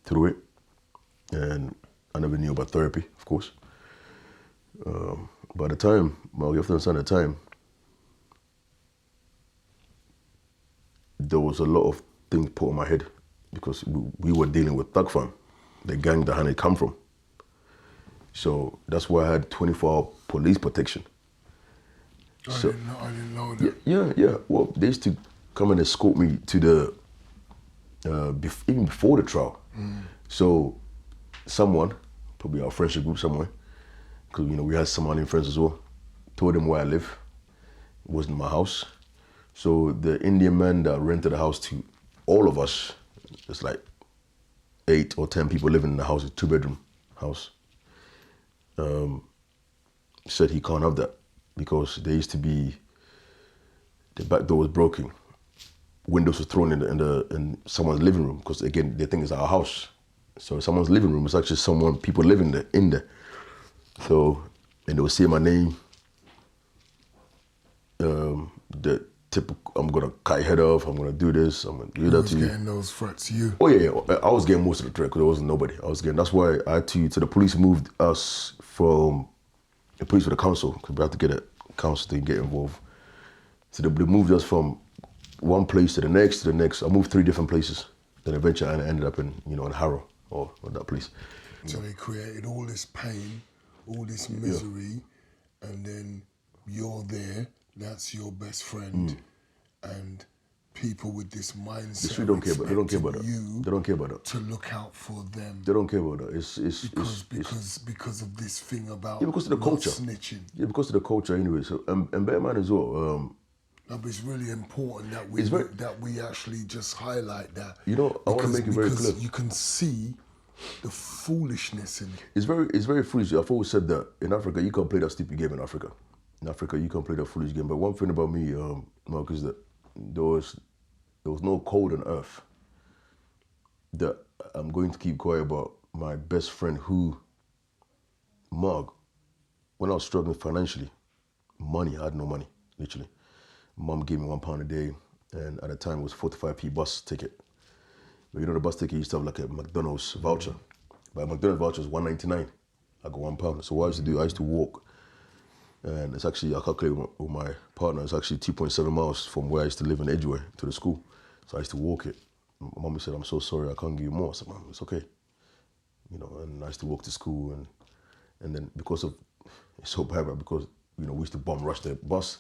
through it. And I never knew about therapy, of course. By the time, well, you have to understand the time, there was a lot of things put on my head because we were dealing with Thug Fam, the gang that Hannah come from. So that's why I had 24-hour police protection. I didn't know that. Yeah. Well, they used to come and escort me to the, even before the trial. So someone, probably our friendship group somewhere, because you know we had Somalian friends as well, told them where I live. It wasn't my house. So the Indian man that rented the house to all of us, it's like 8 or 10 people living in the house, a 2-bedroom house, said he can't have that because there used to be, the back door was broken. Windows were thrown in someone's living room because again, they think it's our house. So someone's living room is actually people living there, in there. So, and they would say my name, the typical, I'm gonna cut your head off, I'm gonna do this, I'm gonna do that to you. Who was getting those threats, you? Oh yeah, I was getting most of the threat because there wasn't nobody. That's why I had to the police moved us from, the police for the council, because we had to get a council to get involved. So they moved us from one place to the next. I moved 3 different places. Then eventually I ended up in Harrow or that place. So they created all this pain, all this misery, and then you're there, that's your best friend, and people with this mindset. The street don't care, but they don't care about that. They don't care about that. To look out for them. They don't care about that. Because of this thing about because of the culture. Snitching. Yeah, because of the culture anyway. So and bear in mind as well. No, but it's really important that we actually just highlight that. You know, I want to make it very clear. You can see the foolishness in it. It's very foolish. I've always said that in Africa you can't play that stupid game in Africa. In Africa you can't play that foolish game. But one thing about me, Mark, is that there was no code on earth that I'm going to keep quiet about my best friend who, Mark, when I was struggling financially, money, I had no money, literally. Mom gave me £1 a day, and at the time it was 45p bus ticket. But you know the bus ticket used to have like a McDonald's voucher. But a McDonald's voucher was £1.99. I got £1. So what I used to do, I used to walk. And it's actually, I calculated with my partner, it's actually 2.7 miles from where I used to live in Edgeware to the school. So I used to walk it. My mom said, I'm so sorry, I can't give you more. I said, Mom, it's okay. You know, and I used to walk to school, and then because of, it's so bad, but because, you know, we used to bomb rush the bus,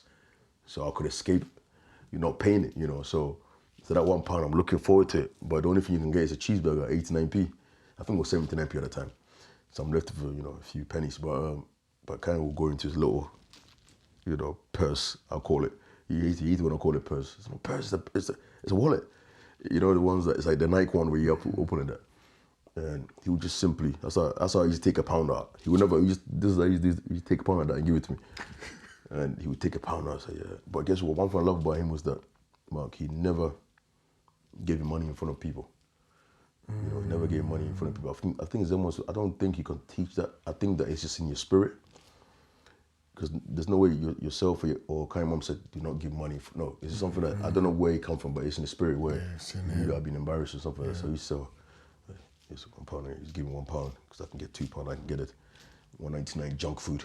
so I could escape, you know, paying it, you know. So that £1, I'm looking forward to it. But the only thing you can get is a cheeseburger, 89p. I think it was 79p at the time. So I'm left with, you know, a few pennies. But kind of will go into his little, you know, purse, I'll call it. He hates when I call it purse. It's not purse, it's a wallet. You know, the ones that, it's like the Nike one where you open it. And he would just simply, that's how I used to take £1 out. He would never, he'd take £1 out and give it to me. And he would take £1 out, I say, yeah. But guess what, one thing I love about him was that, Mark, he never gave me money in front of people. You know, he never gave money in front of people. I think it's almost, I don't think you can teach that. I think that it's just in your spirit. Because there's no way yourself or kind of mom said, do not give money. No, it's something that, I don't know where it come from, but it's in the spirit where you have been embarrassed or something like that. So he said, here's £1, he's giving £1 because I can get £2, I can get it. £1.99 junk food.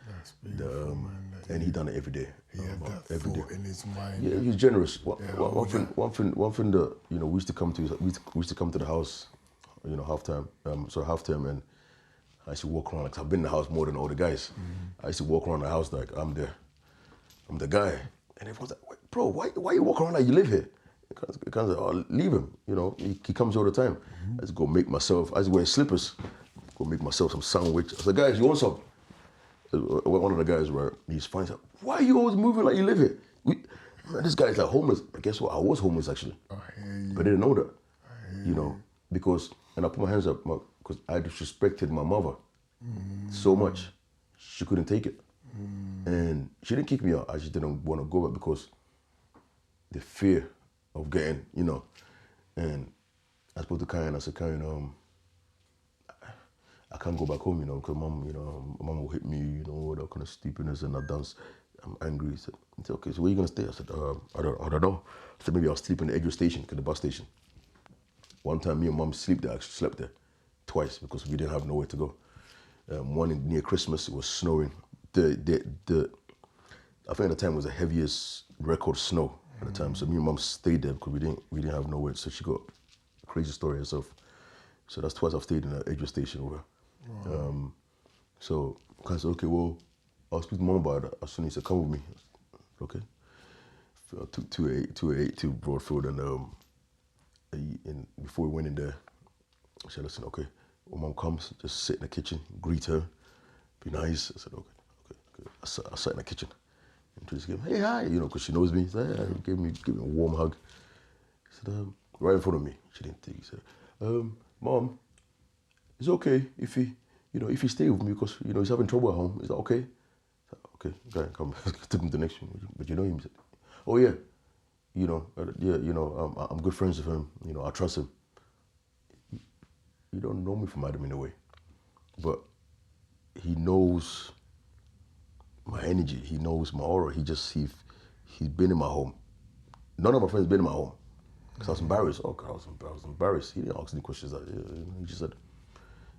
That's beautiful, man. And he done it every day. He had that thought in his mind. Yeah, he was generous. One thing that, you know, we used to come to the house, you know, half-term, and I used to walk around, like, I've been in the house more than all the guys. I used to walk around the house like I'm the guy. And everyone's like, wait, bro, why you walk around like you live here? It kind of like, oh, leave him, you know, he comes all the time. I used to go make myself, I used to wear slippers, go make myself some sandwich. I said, guys, you want some? One of the guys, right, he's fine. He's like, why are you always moving like you live here? Man, this guy's like homeless. But guess what? I was homeless actually. I hear you. But I didn't know that. You know, because, and I put my hands up because I disrespected my mother so much. She couldn't take it. And she didn't kick me out. I just didn't want to go back because the fear of getting, you know. And I spoke to Kiyan. I said, Kiyan, I can't go back home, you know, because mom, you know, mom will hit me, you know, all that kind of stupidness, and I'm angry. He said, okay, so where are you gonna stay? I said, I don't know. I said, maybe I'll sleep in the Edgeware station, the bus station. One time, me and mom slept there twice because we didn't have nowhere to go. One near Christmas, it was snowing. I think at the time it was the heaviest record snow at the time. So me and mom stayed there because we didn't have nowhere. So she got a crazy story herself. So that's twice I've stayed in the Edgeware station with her. Wow. So I said, okay, well, I'll speak to mom about it. As soon as he said, come with me. I said, okay. So I took 288 to Broadfield, and before we went in there, I said, listen, okay, when mom comes, just sit in the kitchen, greet her, be nice. I said, okay. I sat in the kitchen and just gave him, hey, hi, you know, because she knows me. He said, hey, give me a warm hug. He said, right in front of me. She didn't think. He said, Mom, it's okay if he stay with me because, you know, he's having trouble at home. Is that okay? I said, okay, go come. Took him to the next room. But you know him? He said, oh yeah, you know, I'm good friends with him. You know, I trust him. You don't know me from Adam in a way, but he knows my energy. He knows my aura. He's been in my home. None of my friends been in my home. Because I was embarrassed. Oh God, I was embarrassed. He didn't ask any questions. He just said,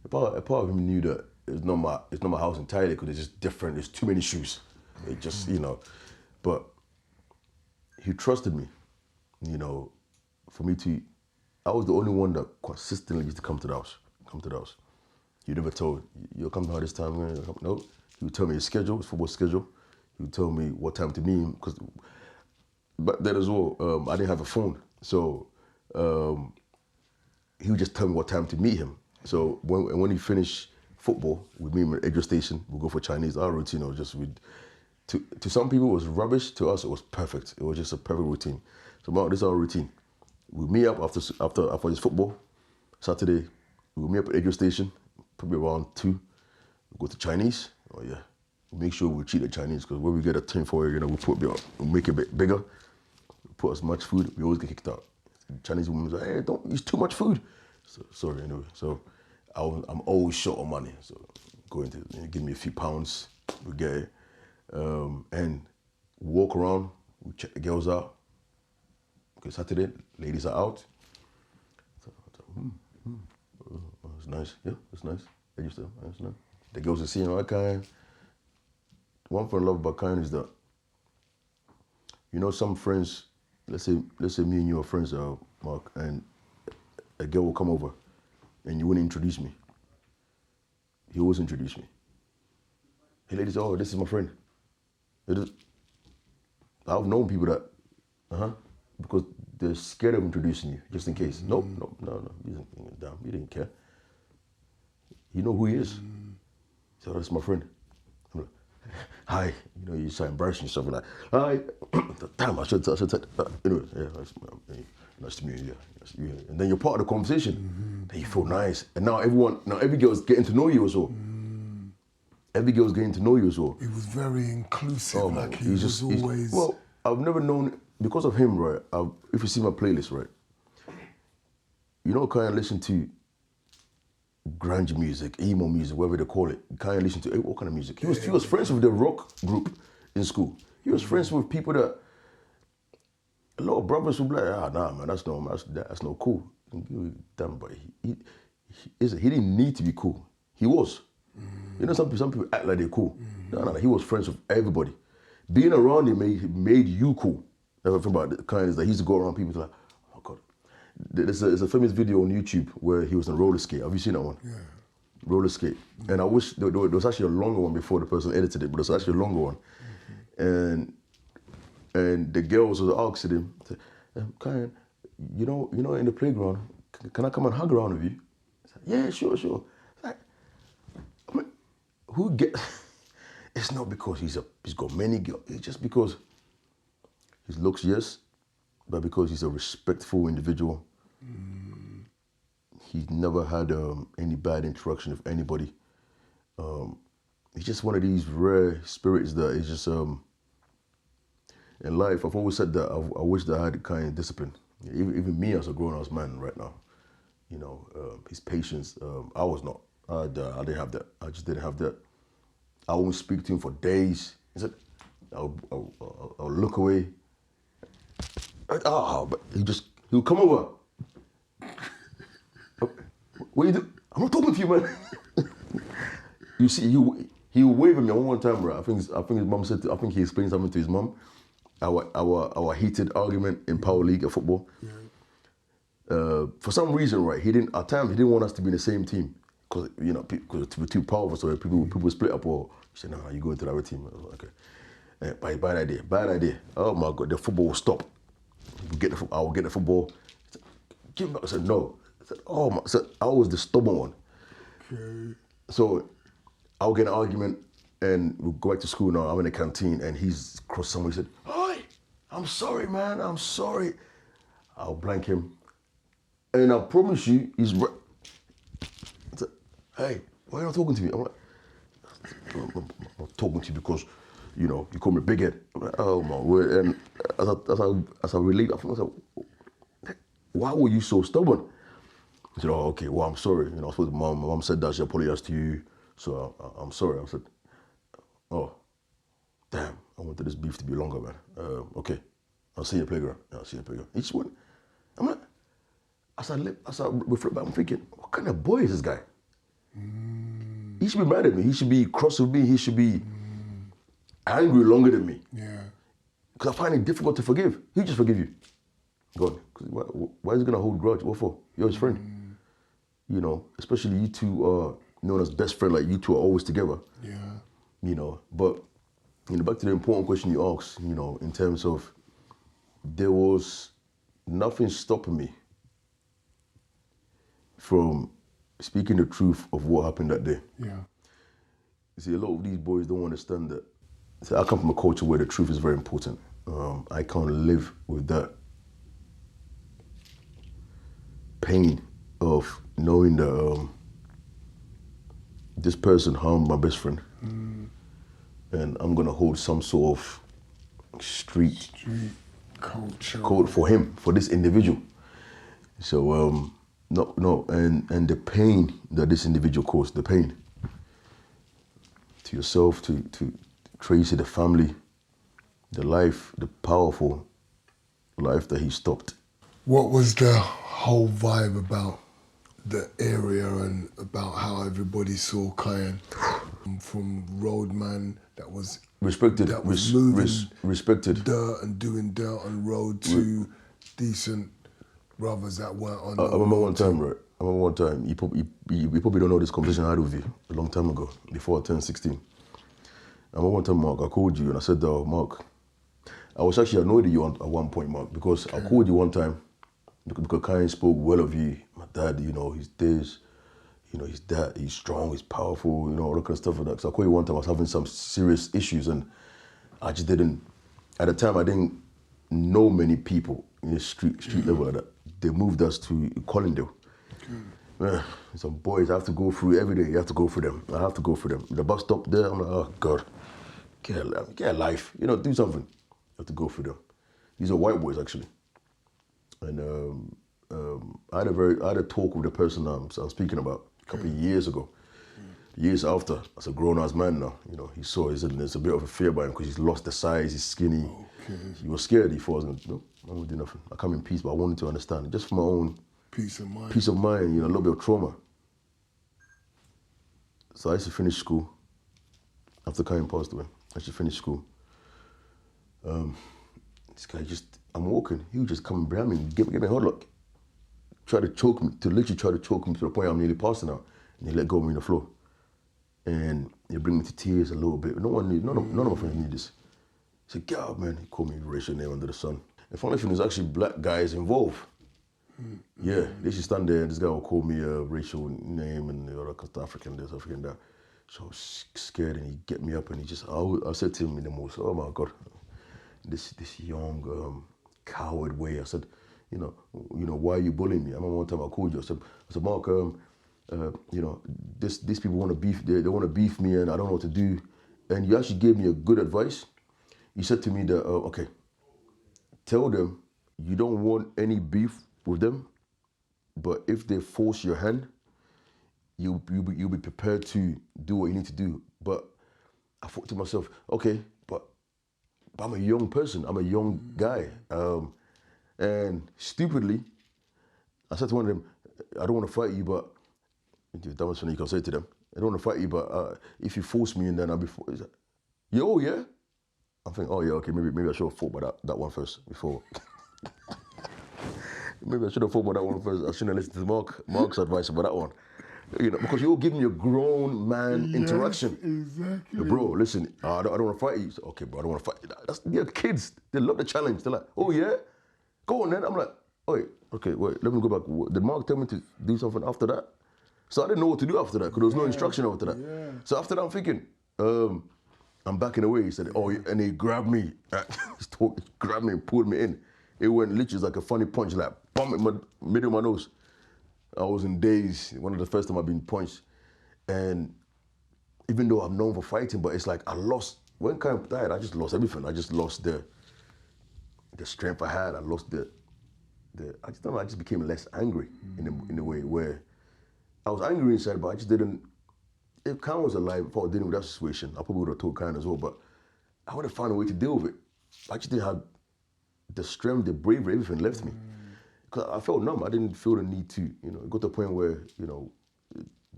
a part of him knew that it's not my house entirely because it's just different. There's too many shoes. It just, you know, but he trusted me, you know, for me to, I was the only one that consistently used to come to the house. He never told, you'll come to this time. No, he would tell me his schedule, his football schedule. He would tell me what time to meet him because, but then as well, I didn't have a phone. So he would just tell me what time to meet him. So when he finished football, we'd meet him at Edgeware Station, we'd go for Chinese. Our routine was just, to some people it was rubbish, to us it was perfect. It was just a perfect routine. So this is our routine. We meet up after his football, Saturday, we'll meet up at the radio station, probably around 2. We'll go to Chinese. Oh yeah. We'll make sure we treat the Chinese because when we get a tin foil, we'll make it a bit bigger. We'll put as much food, we always get kicked out. The Chinese woman's like, hey, don't use too much food. So, sorry, anyway. So I'm always short on money. So going to give me a few pounds, we get it. And walk around, we check the girls out. Okay, Saturday, ladies are out. So, it's nice. Yeah, it's nice. It's nice. The girls are seeing all kind. One thing I love about kind is that, you know, some friends, let's say me and you are friends, Mark, and a girl will come over and you wouldn't introduce me. He always introduced me. Hey ladies, oh, this is my friend. I've known people that, because they're scared of introducing you, just in case. No, you didn't care. You know who he is. So that's my friend. I'm like, hi, you know, you start embarrassing yourself. Like, hi, damn, I should say. Anyway, yeah, nice to meet you. Yeah. And then you're part of the conversation. Then you feel nice. And now every girl's getting to know you as well. Every girl's getting to know you as well. He was very inclusive. Oh, like man, he was always. Well, I've never known, because of him, right? If you see my playlist, right? You know, kind of listen to grunge music, emo music, whatever they call it. Kind of listen to what kind of music? He was friends with the rock group in school. He was friends with people that a lot of brothers would be like, nah, man, that's not cool. Damn, but he didn't need to be cool. He was. You know, some people act like they're cool. No, he was friends with everybody. Being around him made you cool. That's what I think about the kind is that he used to go around people like, oh my God. There's a famous video on YouTube where he was on roller skate. Have you seen that one? Yeah. Roller skate. And I wish there was actually a longer one before the person edited it, but there's actually a longer one. And the girls was asking him, Kiyan, you know, in the playground, can I come and hug around with you? He said, yeah, sure. Like, I mean, it's not because he's got many girls, it's just because his looks, yes, but because he's a respectful individual. He's never had any bad interaction with anybody. He's just one of these rare spirits that is just, in life, I've always said that I wish that I had kind of discipline. Even me as a grown-ass man right now, you know, his patience, I was not. I didn't have that. I just didn't have that. I won't speak to him for days. He said, I'll look away. But he'll come over. What you do? I'm not talking to you, man. You see, he waved at me one time, bro. I think his mom said. I think he explained something to his mom. Our heated argument in Power League of football. Yeah. For some reason, right? At times he didn't want us to be in the same team because we're too powerful. So people split up. Or he said, "No, you go into the other team." I was like, okay. Bad idea. Oh my God, the football will stop. I will get the football. Said, give it back. I said no. I said, oh my. So I was the stubborn one. Okay. So I'll get an argument and we'll go back to school now. I'm in the canteen and he's crossed somewhere. He said, "Hi, I'm sorry, man. I'm sorry." I'll blank him. And I promise you, he's right. I said, "Hey, why are you not talking to me?" I'm like, I'm not talking to you because, you know, you call me big head. I'm like, oh my word. And as I relieved, I was like, why were you so stubborn? He said, oh, okay, well, I'm sorry. You know, I spoke to my mom said that she apologized to you. So I'm sorry. I said, oh, damn, I wanted this beef to be longer, man. Okay, I'll see you in the playground. I'll see you in the playground. Each one. I'm like, as I reflect back, I'm thinking, what kind of boy is this guy? He should be mad at me. He should be cross with me. He should be angry longer than me. Yeah. Because I find it difficult to forgive. He'll just forgive you. God, why is he gonna hold grudge? What for? You're his friend. You know, especially you two are known as best friend. Like you two are always together. Yeah. You know, but back to the important question you asked. You know, in terms of there was nothing stopping me from speaking the truth of what happened that day. Yeah. You see, a lot of these boys don't understand that. See, I come from a culture where the truth is very important. I can't live with that pain of knowing that this person harmed my best friend, and I'm gonna hold some sort of street culture code for him, for this individual. So no, and the pain that this individual caused, the pain to yourself, to Tracy, the family, the life, the powerful life that he stopped. What was the whole vibe about the area and about how everybody saw Kiyan? From roadman that was Respected, moving respected. dirt and doing dirt on road to decent brothers that weren't on. I remember one time, right? I remember one time. You probably don't know this conversation I had with you a long time ago, before I turned 16. I remember one time, Mark, I called you and I said, Mark, I was actually annoyed at you at one point, Mark, because I called you one time because Kiyan spoke well of you. My dad, he's this, he's that, he's strong, he's powerful, all that kind of stuff like that. So I called you one time, I was having some serious issues and I just didn't, at the time I didn't know many people in the street level like that. They moved us to Collindale. Man, some boys I have to go through every day. You have to go through them. I have to go through them. The bus stop there, I'm like, oh God, get a life. Do something. You have to go through them. These are white boys actually. And I had a talk with the person I'm speaking about a couple of years ago. Years after, as a grown-ass man now, he saw there's a bit of a fear by him because he's lost the size, he's skinny. He was scared. He thought, no, I'm gonna do nothing. I come in peace, but I wanted to understand, just for my own peace of mind. Peace of mind, a little bit of trauma. So I used to finish school. After Kiyan passed away, I used to finish school. This guy I'm walking, he would just come behind me and give me a hard look. Literally try to choke me to the point I'm nearly passing out. And he let go of me on the floor. And he bring me to tears a little bit. None of my friends need this. He said, get out, man. He called me racial name under the sun. The funny thing is actually black guys involved. Yeah, they should stand there and this guy will call me a racial name and African this, African that. So I was scared and he get me up and I said to him in the most, oh my God, this young coward way. I said, why are you bullying me? I remember one time I called you. I said, Mark, these people want to beef. They want to beef me, and I don't know what to do. And you actually gave me a good advice. You said to me that, okay, tell them you don't want any beef with them, but if they force your hand, you'll be prepared to do what you need to do. But I thought to myself, okay, but I'm a young person. I'm a young guy. And stupidly, I said to one of them, I don't want to fight you, but that was funny you can say to them. I don't want to fight you, but if you force me, and then I'll be. Yo, yeah. I'm thinking, oh yeah, okay, maybe I should have fought by that one first before. Maybe I should have thought about that one first. I shouldn't have listened to Mark's advice about that one. Because you're giving me a grown man interaction. Exactly. Bro, listen, I don't want to fight you. So, okay, bro, I don't want to fight you. They're kids. They love the challenge. They're like, oh yeah? Go on then. I'm like, wait, let me go back. Did Mark tell me to do something after that? So I didn't know what to do after that because there was no instruction after that. Yeah. So after that, I'm thinking, I'm backing away. He said, oh, and he grabbed me. He grabbed me and pulled me in. It went literally like a funny punch, like bump in my middle of my nose. I was in daze. One of the first time I've been punched. And even though I'm known for fighting, but it's like I lost, when Kiyan died, I just lost everything. I just lost the strength I had. I lost I just don't know, I just became less angry in a way where I was angry inside, but I just didn't, if Kiyan was alive, if I was dealing with that situation, I probably would have told Kiyan as well, but I would have found a way to deal with it. I just didn't have the strength, the bravery, everything left me. Because I felt numb. I didn't feel the need to, it got to a point where, don't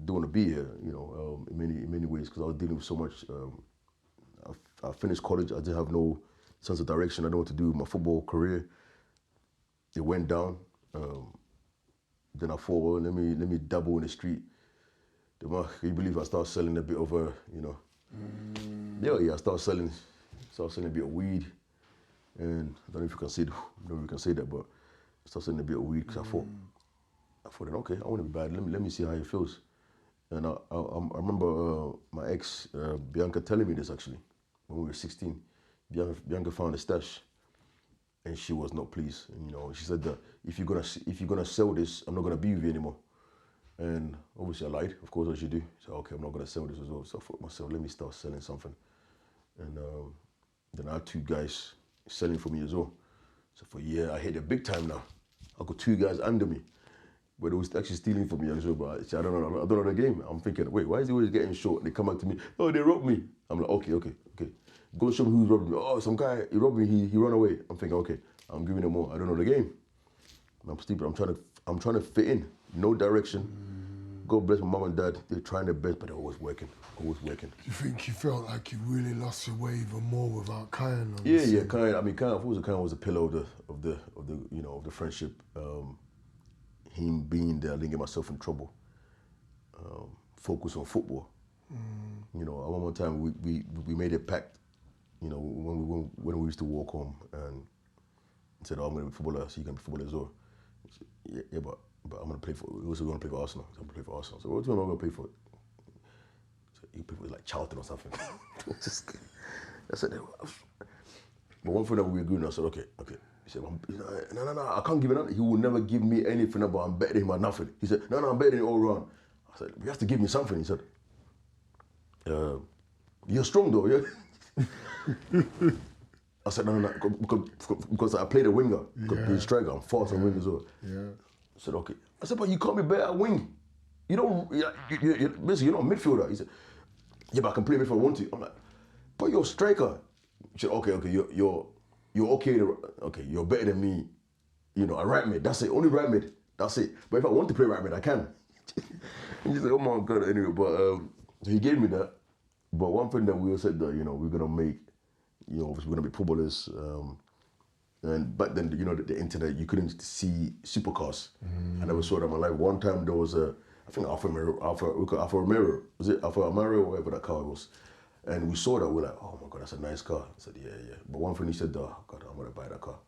want to be here, in many ways, because I was dealing with so much. I finished college. I didn't have no sense of direction. I didn't know what to do with my football career. It went down. Then I thought, well, let me dabble in the street. Can you believe I started selling a bit of I started selling a bit of weed. And I don't know if you can say that, but I started selling a bit of weed because I thought then, okay, I want to be bad. Let me see how it feels. And I remember my ex, Bianca, telling me this actually, when we were 16. Bianca found a stash and she was not pleased. And, she said that if you're gonna sell this, I'm not gonna be with you anymore. And obviously I lied, of course, as you do. So, okay, I'm not going to sell this as well. So I thought to myself, let me start selling something. And then I had 2 guys selling for me as well. So for a year, I hit it big time now. I got 2 guys under me. But they was actually stealing from me as well. But I don't know the game. I'm thinking, wait, why is he always getting short? They come up to me, oh, they robbed me. I'm like, okay. Go show me who's robbing me. Oh, some guy, he robbed me, he ran away. I'm thinking, okay, I'm giving them more. I don't know the game. I'm stupid. I'm trying to fit in. No direction. God bless my mom and dad. They're trying their best, but they're always working. Always working. Do you think you felt like you really lost your way even more without Kiyan on Yeah, the scene? Kiyan. I mean, Kiyan was a pillar of the friendship. Him being there, I didn't get myself in trouble. Focus on football. You know, at one time we made a pact. You know, when we used to walk home and said, "Oh, I'm going to be a footballer, so you can be a footballer as well." Yeah, but I'm going to play for. We're also going to play for Arsenal. So I'm going to play for Arsenal. So what team am I going to play for? So you play for like Charlton or something. I said, but one thing that we agreed on, I said, okay. He said, no, I can't give it up. He will never give me anything, but I'm better than him at nothing. He said, no, I'm better than him all around. I said, you have to give me something. He said, you're strong though, yeah? I said, no, because I played a winger. Because being striker, I'm fast on wing as well. Yeah. I said, okay. I said, but you can't be better at wing. You don't, basically, you're not a midfielder. He said, yeah, but I can play midfielder if I want to. I'm like, but you're a striker. He said, okay, you're okay. Okay, you're better than me. You know, a right mid. That's it. Only right mid. That's it. But if I want to play right mid, I can. And he's like, oh my God. Anyway, but so he gave me that. But one thing that we all said that we're gonna make, obviously we're gonna be footballers. And back then, the internet, you couldn't see supercars. I never saw that in my life. One time there was I think Alfa Romeo. Was it Alfa Romeo or whatever that car was? And we saw that, we're like, oh my God, that's a nice car. I said, yeah. But one thing he said, oh God, I'm gonna buy that car.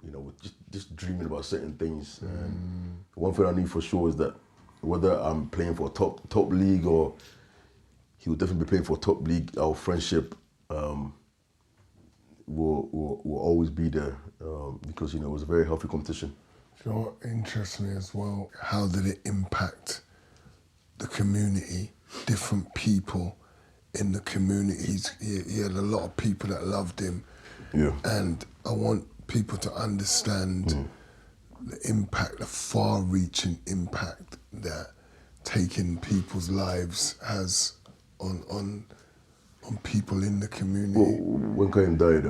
We're just dreaming about certain things. And one thing I knew for sure is that whether I'm playing for a top league or he would definitely be playing for a top league, our friendship will always be there because it was a very healthy competition. You know what interests me as well? How did it impact the community, different people in the communities? He had a lot of people that loved him. Yeah. And I want people to understand the impact, the far-reaching impact that taking people's lives has on people in the community. Well, when Kiyan died,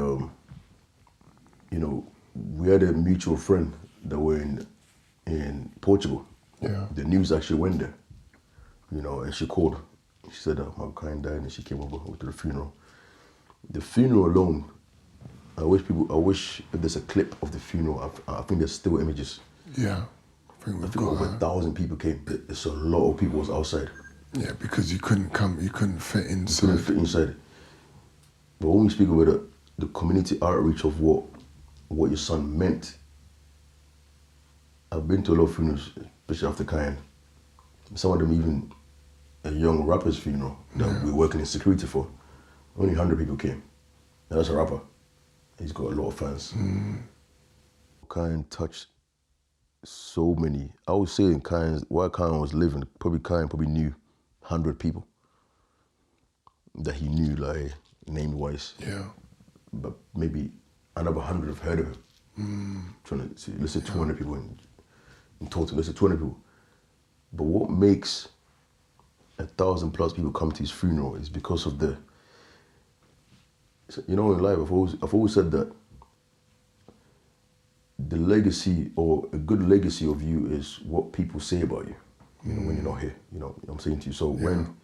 we had a mutual friend that were in Portugal. Yeah. The news actually went there, and she called. She said my Kiyan died, and she came over to the funeral. The funeral alone, I wish if there's a clip of the funeral, I think there's still images. Yeah. I think over 1,000 people came. There's a lot of people was outside. Yeah, because you couldn't fit inside. You couldn't fit inside. But when we speak about the community outreach of what your son meant, I've been to a lot of funerals, especially after Kiyan. Some of them even a young rapper's funeral that we're working in security for. Only 100 people came. And that's a rapper. He's got a lot of fans. Kiyan touched so many. I would say while Kiyan was living, Kiyan probably knew 100 people that he knew, like name-wise. Yeah. But maybe another 100 have heard of him. Let's say 200 people in total. Let's say 200 people. But what makes 1,000+ people come to his funeral is because of in life, I've always said that the legacy, or a good legacy of you, is what people say about you, when you're not here. I'm saying to you. So when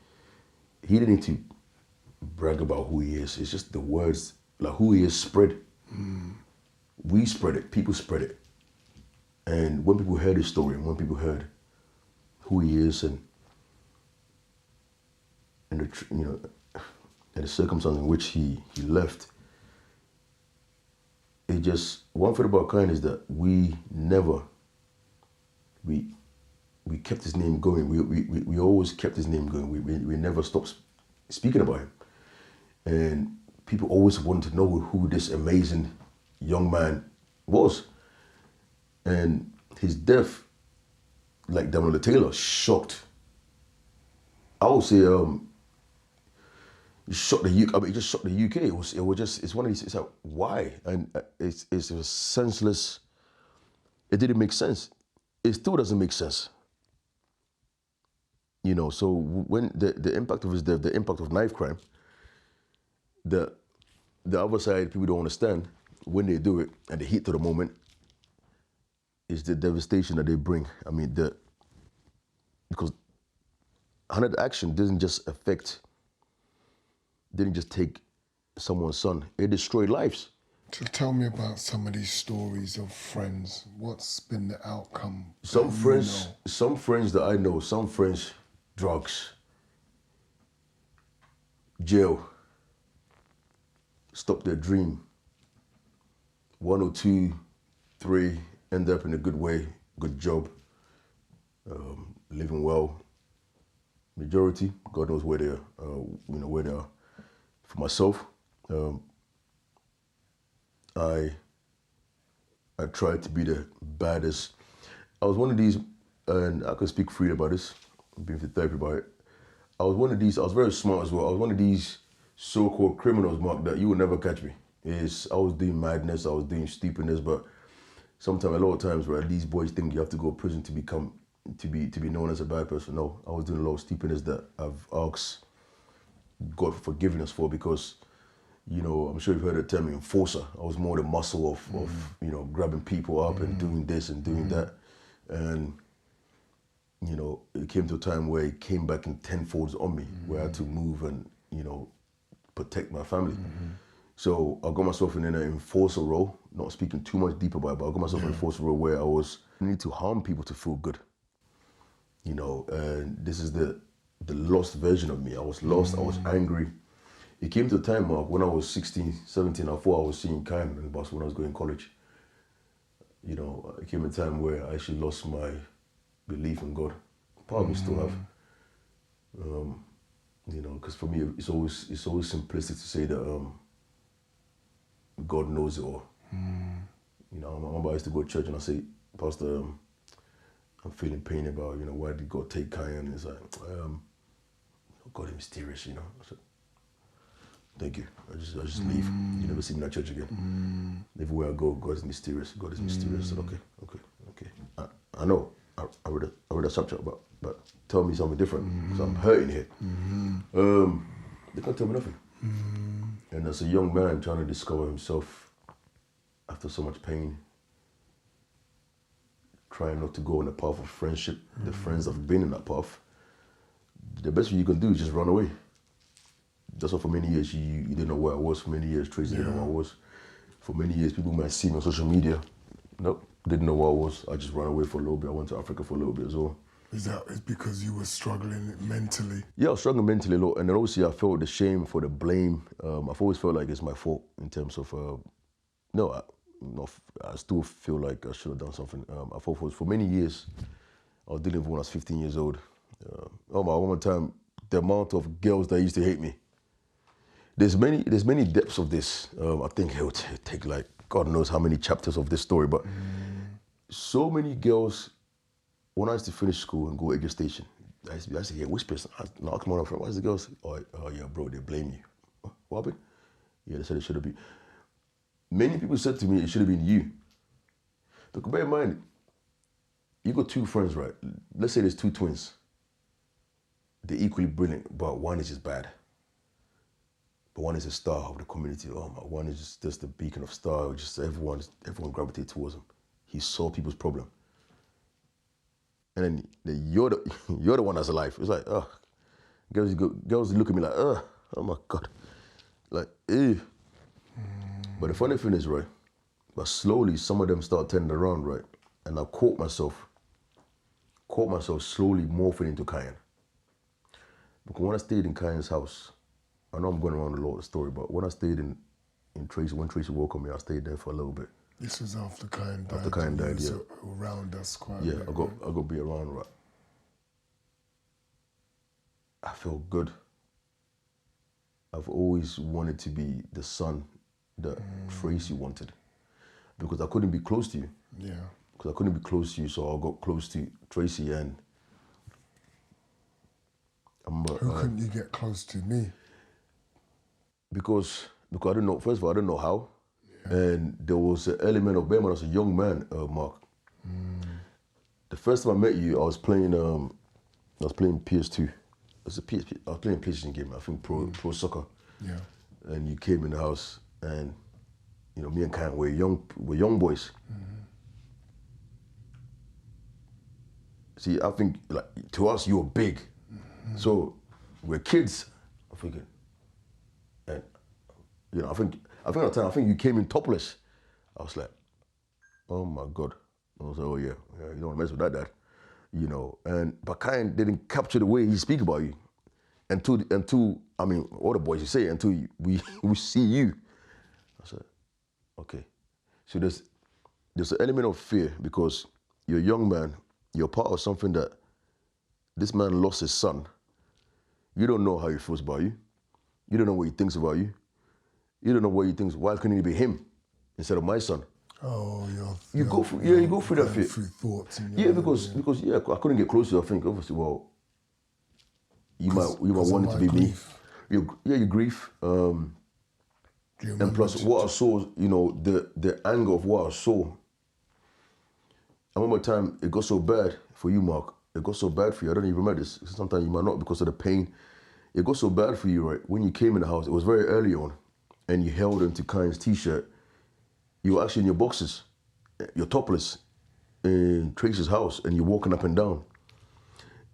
he didn't need to brag about who he is, it's just the words, like who he is spread. We spread it, people spread it. And when people heard his story, and when people heard who he is and the circumstances in which he left, it just, one thing about Kiyan is that we kept his name going. We always kept his name going. We never stopped speaking about him. And people always wanted to know who this amazing young man was. And his death like Damian Taylor, shocked. I would say it shocked the UK. I mean, it just shocked the UK. It was just, it's one of these. It's like, why? And it was senseless. It didn't make sense. It still doesn't make sense. You know, so when the impact of his death, the impact of knife crime, the other side people don't understand when they do it and the heat of the moment is the devastation that they bring. I mean, because Hunted action didn't just take someone's son. It destroyed lives. So tell me about some of these stories of friends. What's been the outcome? Some friends that I know, some friends, drugs, jail, stop their dream. 1 or 2, 3 end up in a good way, good job, living well. Majority, God knows where they are, where they are. For myself, I tried to be the baddest. I was one of these, and I can speak freely about this, being for therapy about it. I was one of these, I was very smart as well. I was one of these so-called criminals, Mark, that you would never catch me. I was doing madness, I was doing stupidness, but a lot of times, where these boys think you have to go to prison to be known as a bad person. No, I was doing a lot of stupidness that I've asked God for forgiveness for, because, I'm sure you've heard the term enforcer. I was more the muscle of grabbing people up and doing this and doing that. And, it came to a time where it came back in tenfolds on me, where I had to move and, protect my family. So I got myself in an enforcer role, not speaking too much deep about it, but I got myself in an enforcer role where I need to harm people to feel good. And this is the lost version of me. I was lost, I was angry. It came to a time, Mark, when I was 16, 17, I thought I was seeing Kiyan in the bus when I was going to college. It came a time where I actually lost my belief in God. Probably still have. Because for me, it's always simplistic to say that God knows it all. I remember I used to go to church and I say, Pastor, I'm feeling pain about, why did God take Kiyan? And it's like, God is mysterious, I said, thank you. I just leave. You never see me in that church again. Everywhere I go, God is mysterious. God is mysterious. I said, okay. I know. I read a subject, but tell me something different, because I'm hurting here. They can't tell me nothing. And as a young man trying to discover himself after so much pain, trying not to go on the path of friendship, the friends that have been in that path, the best thing you can do is just run away. That's why for many years you didn't know where I was. For many years, Tracy didn't know where I was. For many years, people might see me on social media. Nope, didn't know where I was. I just ran away for a little bit. I went to Africa for a little bit as well. Is that because you were struggling mentally? Yeah, I was struggling mentally a lot. And then obviously I felt the shame for the blame. I've always felt like it's my fault in terms of, I still feel like I should have done something. I thought for many years, I was dealing with when I was 15 years old. One more time, the amount of girls that used to hate me. There's many depths of this. I think it would take like, God knows how many chapters of this story, but so many girls, when I used to finish school and go to Edge Station, I used to hear whispers. I knocked one of them. Why's the girls? Oh yeah, bro, they blame you. What happened? Yeah, they said it should have been. Many people said to me, it should have been you. But bear in mind, you got 2 friends, right? Let's say there's 2 twins. They're equally brilliant, but one is just bad. But one is a star of the community. Oh my, one is just the beacon of star. Just everyone gravitates towards him. He solved people's problem. And then you're the one that's alive. It's like, girls look at me like, oh my God. Like, ew. But the funny thing is, right, but slowly some of them start turning around, right? And I caught myself slowly morphing into Kiyan. Because when I stayed in Kiyan's house, I know I'm going around a lot of the story, but when I stayed in Tracy, when Tracy welcomed me, I stayed there for a little bit. This was after Kiyan died. After Kiyan died, yeah. Around us quite yeah, a bit. I got to be around, right? I felt good. I've always wanted to be the son that Tracy wanted, because I couldn't be close to you. Yeah. because I couldn't be close to you, so I got close to Tracy, and Who couldn't you get close to? Me? because I didn't know. First of all, I didn't know how, and there was an element of when I was a young man, Mark. The first time I met you, I was playing PS2. It was a PS. I was playing a PlayStation game. I think pro soccer. Yeah. And you came in the house, and you know me and Kiyan were young boys. See, I think like to us you were big, so we're kids. I'm thinking, and you know I think at the time I think you came in topless. I was like, oh my God. I was like, oh yeah, you don't want to mess with that, Dad. You know, but Kiyan didn't capture the way he speak about you until I mean all the boys you say until we see you. I said, okay. So there's an element of fear because you're a young man, you're part of something that this man lost his son. You don't know how he feels about you. You don't know what he thinks about you. You don't know what he thinks. Why couldn't it be him instead of my son? Oh, you go through that fear. Through thoughts. Because I couldn't get close to you. I think obviously, well, you might want it to be grief. me. Your grief. And plus, what I saw, you know, the anger of what I saw. I remember a time it got so bad for you, Mark. It got so bad for you. I don't even remember this. Sometimes you might not because of the pain. It got so bad for you, right? When you came in the house, it was very early on, and you held into Kiyan's t-shirt. You were actually in your boxes, you're topless, in Tracy's house, and you're walking up and down.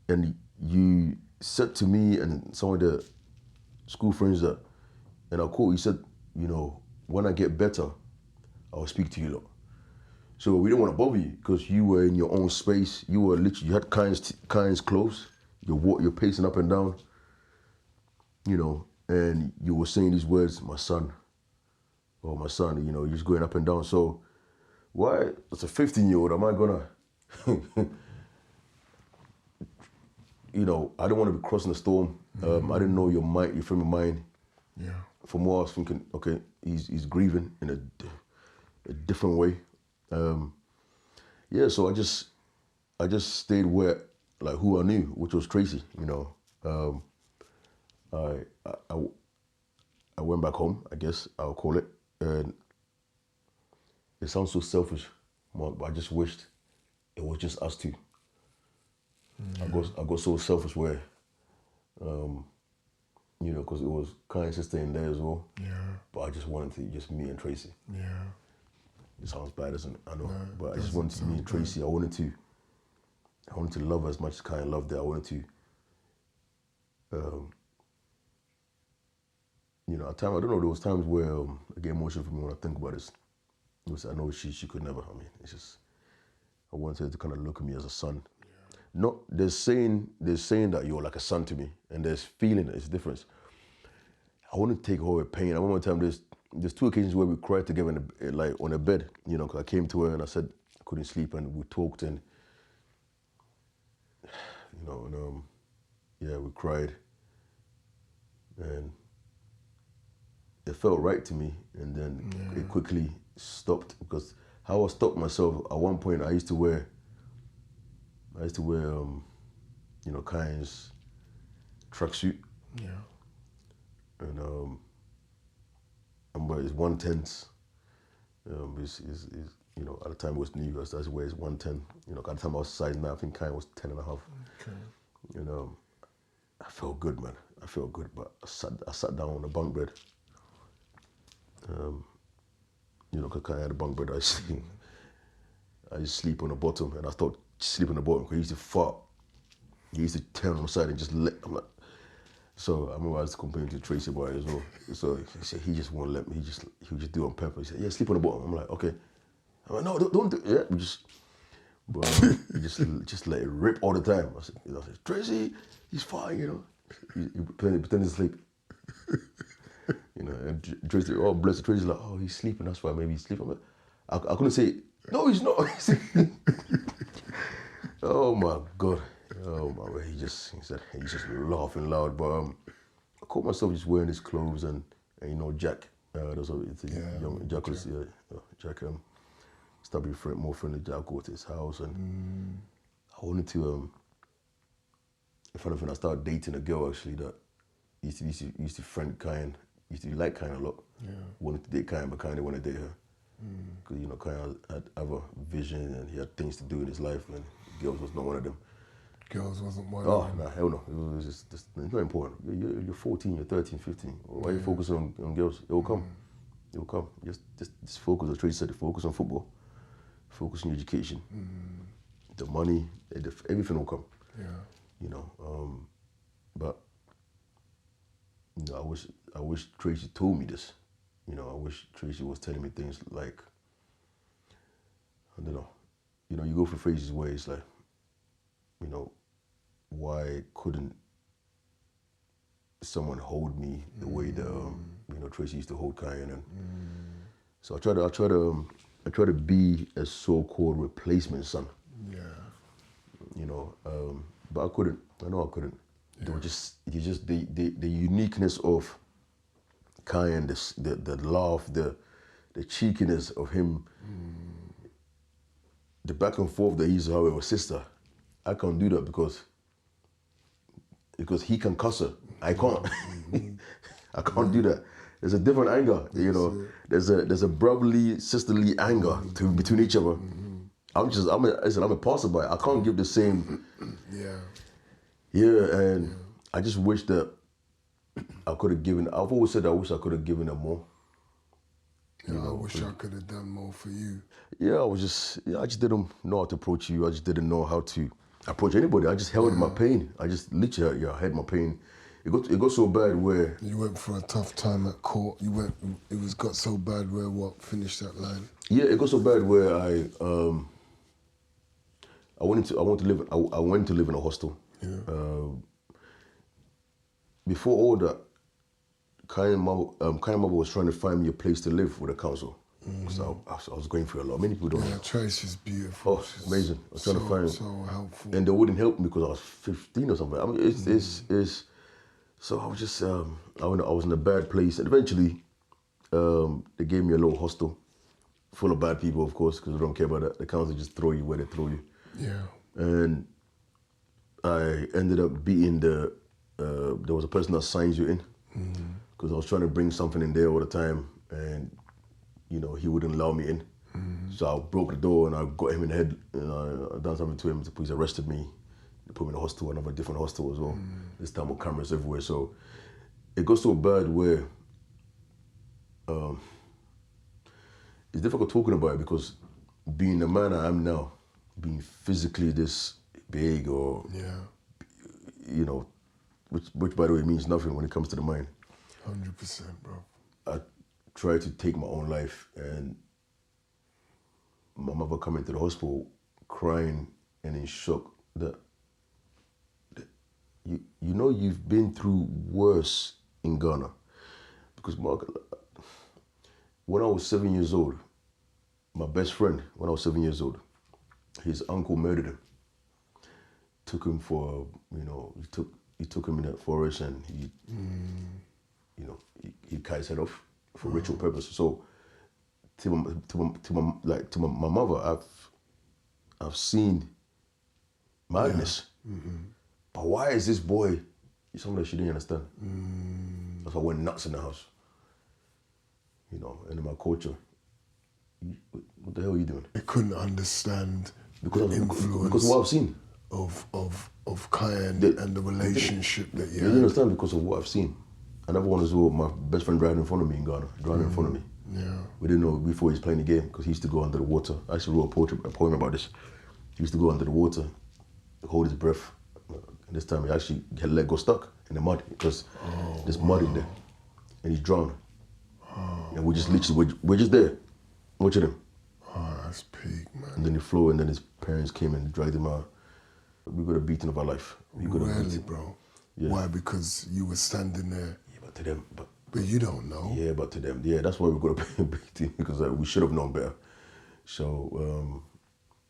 And you said to me and some of the school friends that, and I'll quote, you said, you know, when I get better, I'll speak to you lot. So we didn't want to bother you because you were in your own space. You were literally, you had Kiyan's clothes. You're pacing up and down, you know, and you were saying these words, my son, you know, you're just going up and down. So why, as a 15-year-old, am I gonna, you know, I don't want to be crossing the storm. I didn't know your mind, your frame of mind. Yeah. From what I was thinking, okay, he's grieving in a different way. Yeah, so I just stayed where, like, who I knew, which was Tracy, you know. I went back home, I guess I'll call it, and it sounds so selfish, but I just wished it was just us two. I got so selfish where, you know, because it was Kiyan's sister in there as well. Yeah. But I just wanted to just me and Tracy. Yeah. It sounds bad, doesn't it? I know, No, but I just wanted to me and Tracy. I wanted to love her as much as Kiyan loved her. I wanted to, you know, at times I don't know. There was times where I get emotional for me when I think about this. I know she could never. I mean, it's just I wanted her to kind of look at me as a son. Yeah. Not there's saying that you're like a son to me, and there's feeling it's different. I want to take her with pain. I remember one time there's two occasions where we cried together like on a bed, you know, because I came to her and I said I couldn't sleep, and we talked, and you know, and yeah, we cried, and it felt right to me, and then it quickly stopped because how I stopped myself. At one point, I used to wear, you know, Kiyan's tracksuit, and but it's 110s. Is you know, at the time it was new. That's where it's 110. You know, at the time I was size 9. I think Kiyan was 10 and a half. Okay. You know, I felt good, man. I felt good, but I sat down on the bunk bed. You know, because Kiyan had a bunk bed. I just sleep on the bottom, and I thought sleep on the bottom because he used to fart. He used to turn on the side and just let. I'm like, so I remember I was complaining to Tracy about it as well. So he said he just won't let me. He would just do it on purpose. He said, yeah, sleep on the bottom. I'm like, okay. I'm like, no, don't do it. Yeah, but he just let it rip all the time. I said, Tracy, he's fine, you know. He pretended to sleep. You know, and Tracy, oh, bless it, Tracy's like, oh, he's sleeping, that's why maybe he's sleeping. Like, I couldn't say, no, he's not. Oh my God. Oh my God. He said he's just laughing loud. But I caught myself just wearing his clothes and you know, Jack, it's a young Jack was Jack Start being more friendly. I go to his house, and I wanted to. In front of him, I started dating a girl actually that used to friend Kiyan, used to like Kiyan a lot. Yeah. Wanted to date Kiyan, but Kiyan didn't want to date her. Because Kiyan had other vision and he had things to do in his life, and girls was not one of them. Girls wasn't one Oh, of them. nah, hell no. It was just it's not important. You're 14, you're 13, 15. Why are you focusing on girls? It will come. It will come. Just focus, as Tracy said, focus on football. Focus on your education. The money, everything will come. Yeah. But I wish Tracy told me this. I wish Tracy was telling me things like, I don't know. You go through phases where it's like, why couldn't someone hold me the way that Tracy used to hold Kiyan, and so I try to be a so-called replacement son. Yeah. But I couldn't. I know I couldn't. They were just the uniqueness of Kiyan, the laugh, the cheekiness of him, the back and forth that he used to have with his sister. I can't do that because he can cuss her. I can't. I can't do that. There's a different anger, There's a brotherly, sisterly anger between each other. I'm a passerby. I can't give the same. And I just wish that I could have given. I've always said I wish I could have given her more. I wish I could have done more for you. I just didn't know how to approach you. I just didn't know how to approach anybody. I just held my pain. I just literally, held my pain. It got so bad where you went for a tough time at court. It got so bad where finished that line. Yeah, it got so bad where I went to live in a hostel. Yeah. Before all that, Kiyan mother was trying to find me a place to live with the council. So I was going through a lot. Many people don't know. Yeah, Tracy's beautiful. Oh, she's amazing. I was trying to find so helpful. And they wouldn't help me because I was 15 or something. I mean, it's so I was just I was in a bad place, and eventually they gave me a little hostel full of bad people, of course, because they don't care about that. The council just throw you where they throw you. Yeah. And I ended up being there was a person that signs you in, because I was trying to bring something in there all the time, and he wouldn't allow me in. So I broke the door and I got him in the head, and I done something to him. The police arrested me. They put me in a hostel, another different hostel as well. This time with cameras everywhere. So it got so bad where it's difficult talking about it, because being the man I am now, being physically this big, or which by the way means nothing when it comes to the mind. 100%, bro. I tried to take my own life, and my mother coming to the hospital crying and in shock that you've been through worse in Ghana. Because Mark, when I was 7 years old, my best friend, when I was 7 years old, his uncle murdered him. Took him for, he took him in the forest, and he cut his head off for ritual purposes. So to my mother, I've seen madness. But why is this boy something that she didn't understand? That's why I went nuts in the house. And in my culture, what the hell are you doing? I couldn't understand because the influence because of what I've seen of Kiyan and the relationship that you had. You understand, because of what I've seen. Another one as well, my best friend driving in front of me in Ghana, in front of me. Yeah. We didn't know before he was playing the game, because he used to go under the water. I actually wrote a poem about this. He used to go under the water, hold his breath. And this time he actually had leg got stuck in the mud, because there's mud in there. And he drowned. And we just literally, we're just there, watching him. Oh, that's peak, man. And then he flew, and then his parents came and dragged him out. We got a beating of our life. Really, bro? Yeah. Why? Because you were standing there. Yeah, but to them, but you don't know. Yeah, but to them, that's why we got a beating, because we should have known better. So,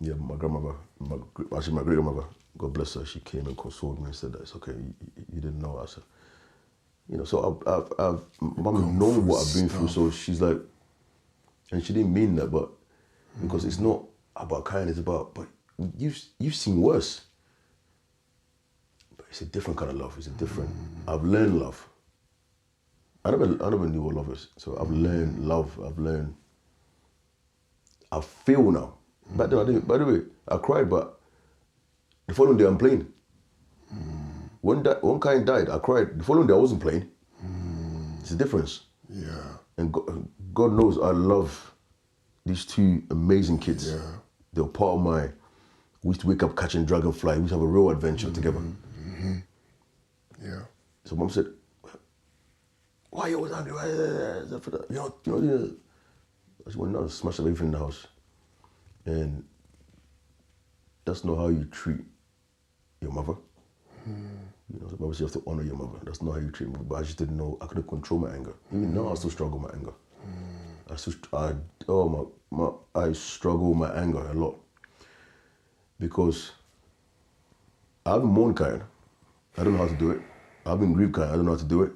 my grandmother, my great grandmother, God bless her, she came and consoled me and said that it's okay. You didn't know. I said, so I've known what I've been through. So she's like, and she didn't mean that, but because it's not about kind, it's about, but you've seen worse. But it's a different kind of love. It's a different, I've learned love. I never knew what love is. So I've learned love. I feel now. Back then I didn't, by the way, I cried, but the following day I'm playing. When Kiyan died, I cried. The following day I wasn't playing. It's a difference. Yeah. And God knows I love these two amazing kids. Yeah. They were part of we used to wake up catching dragonfly. We used to have a real adventure together. Yeah. So Mom said, why are you always angry? Why is that for that? You know, I just went down and smashed up everything in the house. And that's not how you treat your mother. You know, obviously you have to honor your mother. That's not how you treat me. But I just didn't know I couldn't control my anger. Even now I still struggle with my anger. I struggle with my anger a lot. Because I haven't mourned Kiyan. I don't know how to do it. I haven't grieved Kiyan. I don't know how to do it.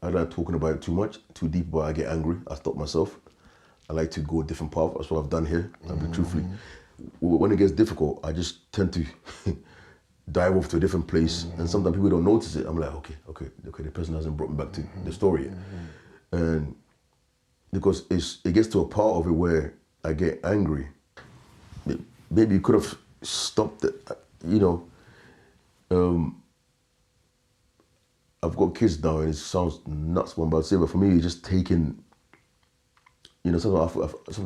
I like talking about it too much, too deep, but I get angry. I stop myself. I like to go a different path. That's what I've done here. I'll be truthfully. When it gets difficult, I just tend to dive off to a different place, and sometimes people don't notice it. I'm like, okay, the person hasn't brought me back to the story yet. And because it gets to a part of it where I get angry. Maybe you could have stopped it, you know. I've got kids now, and it sounds nuts what I'm about to say, but for me, it's just taking, you know, sometimes I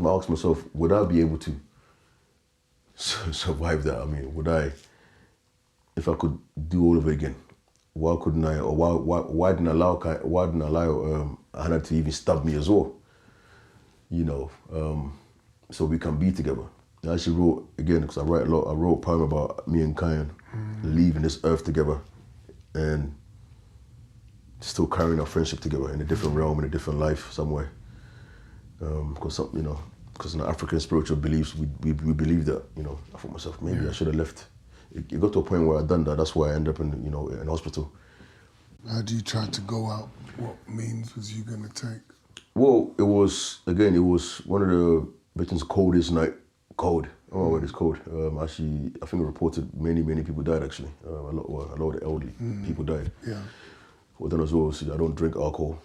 ask myself, would I be able to survive that? I mean, would I, if I could do all of it again, why couldn't I, or why didn't I allow Hannah to even stab me as well? You know, so we can be together. I actually wrote, again, because I write a lot, I wrote a poem about me and Kiyan leaving this earth together and still carrying our friendship together in a different realm, in a different life somewhere. Because in our African spiritual beliefs, we believe that, you know, I thought myself, maybe I should have left. It got to a point where I'd done that. That's why I ended up in hospital. How do you try to go out? What means was you going to take? Well, it was one of the Britain's coldest night. Cold. Oh, it is cold. Actually, I think it reported many people died actually. A lot of the elderly people died. Yeah. What I've done as well is I don't drink alcohol.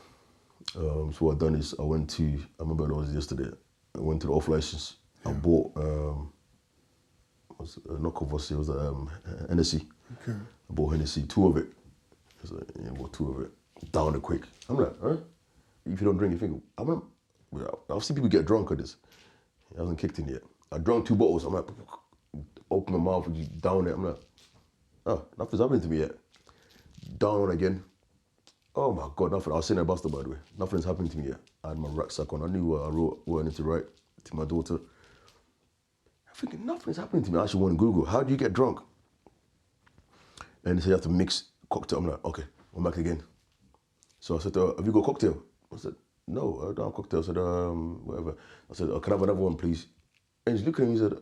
So what I've done is I remember it was yesterday, I went to the off license. I bought, not Courvoisier, it was Hennessy. Okay. I bought Hennessy, 2 of it. I bought 2 of it, down it quick. I'm like, huh? If you don't drink, you think, I've seen people get drunk at this. It hasn't kicked in yet. I drank 2 bottles, I'm like, open my mouth and just down it. I'm like, oh, nothing's happening to me yet. Down one again. Oh my God, nothing. I was sitting at Buster, by the way. Nothing's happened to me yet. I had my rucksack on. I knew what I wrote, what I needed to write to my daughter. I'm thinking, nothing's happening to me. I actually went to Google, how do you get drunk? And they said you have to mix cocktail. I'm like, okay, I'm back again. So I said, have you got a cocktail? I said, no, I don't have a cocktail. I said, whatever. I said, can I have another one, please? And she looked at me and said,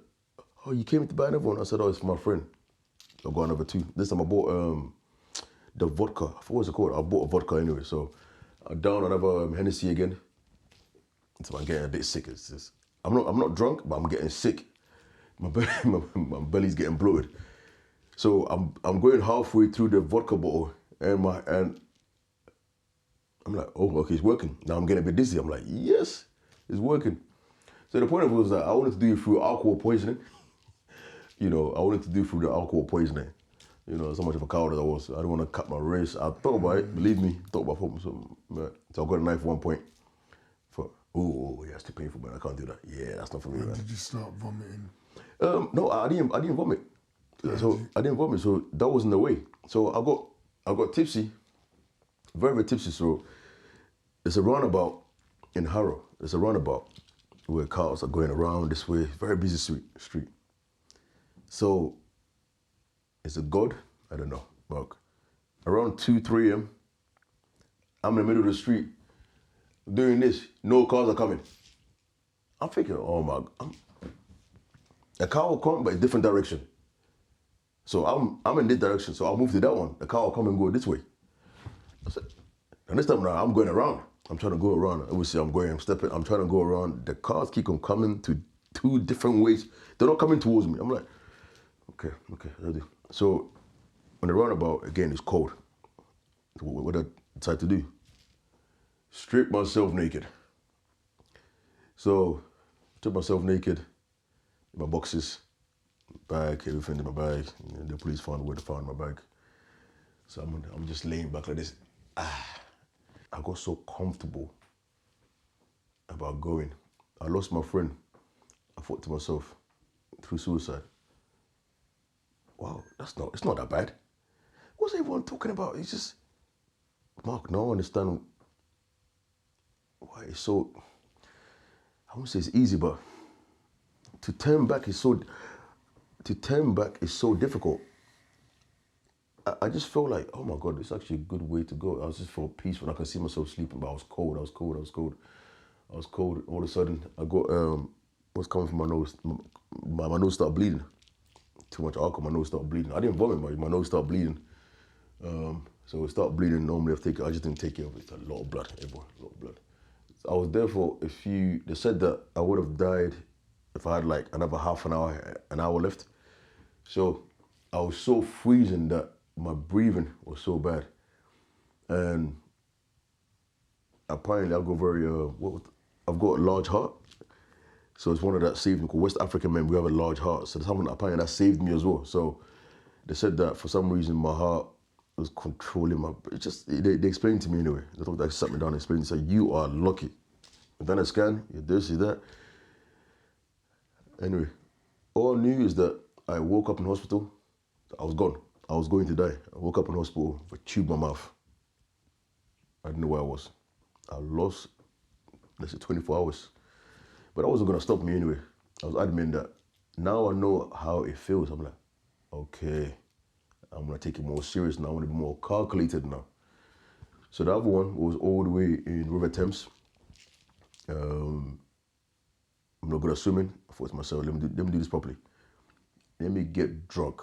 oh, you came to buy another one? I said, oh, it's for my friend. I got another 2. This time I bought the vodka. I forgot what it's called. I bought a vodka anyway. So I down another Hennessy again. So I'm getting a bit sick. It's just, I'm not drunk, but I'm getting sick. My belly's getting bloated. So I'm going halfway through the vodka bottle, and I'm like, oh, okay, it's working. Now I'm getting a bit dizzy. I'm like, yes, it's working. So the point of it was that I wanted to do it through alcohol poisoning. You know, I wanted to do it through the alcohol poisoning. You know, so much of a coward as I was. I didn't want to cut my wrist. I thought about it, believe me, thought about something. So I got a knife at one point. Oh, yeah, it's too painful, man. I can't do that. Yeah, that's not for me, man. Did you start vomiting? No, I didn't vomit. So I didn't vomit. So that wasn't the way. So I got tipsy, very, very tipsy. So there's a roundabout in Harrow. There's a roundabout where cars are going around this way. Very busy street. So is it God? I don't know. But around 2, 3 a.m., I'm in the middle of the street doing this. No cars are coming. I'm thinking, oh my God. A car will come, but a different direction. So I'm in this direction, so I'll move to that one. The car will come and go this way. I said, and this time around, I'm going around. I'm trying to go around. Obviously, I'm stepping. I'm trying to go around. The cars keep on coming to 2 different ways. They're not coming towards me. I'm like, okay, ready. So on the roundabout, again, it's cold. So what I decide to do? Strip myself naked. So strip myself naked, my boxes, bag, everything in my bag. And the police found where to find my bag. So I'm just laying back like this. I got so comfortable about going. I lost my friend. I thought to myself, through suicide, wow, it's not that bad. What's everyone talking about? It's just, Mark, now I understand why it's so, I won't say it's easy, but to turn back is so difficult. I just felt like, oh my God, it's actually a good way to go. I was just felt peaceful. I could see myself sleeping, but I was cold. All of a sudden, I got what's coming from my nose. My nose started bleeding. Too much alcohol, my nose started bleeding. I didn't vomit, but my nose started bleeding. So it started bleeding. Normally, I just didn't take care of it. It's a lot of blood, everyone, a lot of blood. So I was there for a few. They said that I would have died if I had like another half an hour left. So I was so freezing that my breathing was so bad, and apparently I've got a large heart. So it's one of that saved me. Because West African men, we have a large heart. So something apparently that saved me as well. So they said that for some reason my heart was controlling my. It's just they explained to me anyway. They sat me down and explained. They said you are lucky. You've done a scan. You're this, you're that. Anyway, all I knew is that I woke up in hospital. I was gone. I was going to die. I woke up in hospital with a tube in my mouth. I didn't know where I was. I lost, let's say, 24 hours. But that wasn't going to stop me anyway. I was admitting that now I know how it feels. I'm like, okay, I'm going to take it more serious now. I want to be more calculated now. So the other one was all the way in River Thames. I'm not good at swimming. I thought to myself, let me do this properly. Let me get drunk.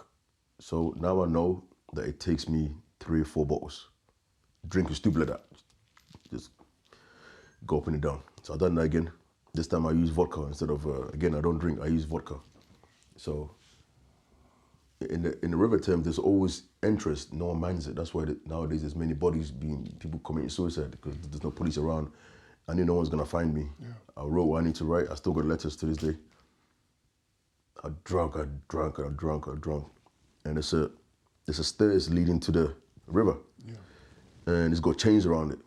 So now I know that it takes me 3 or 4 bottles. Drink is stupid like that. Just go up and down. So I done that again. This time I use vodka instead of, again, I don't drink, I use vodka. So in the River Thames, there's always interest. No one minds it. That's why nowadays there's many bodies people committing suicide because there's no police around. I knew no one's gonna find me. Yeah. I wrote what I need to write. I still got letters to this day. I drunk. And there's a stairs leading to the river. Yeah. And it's got chains around it.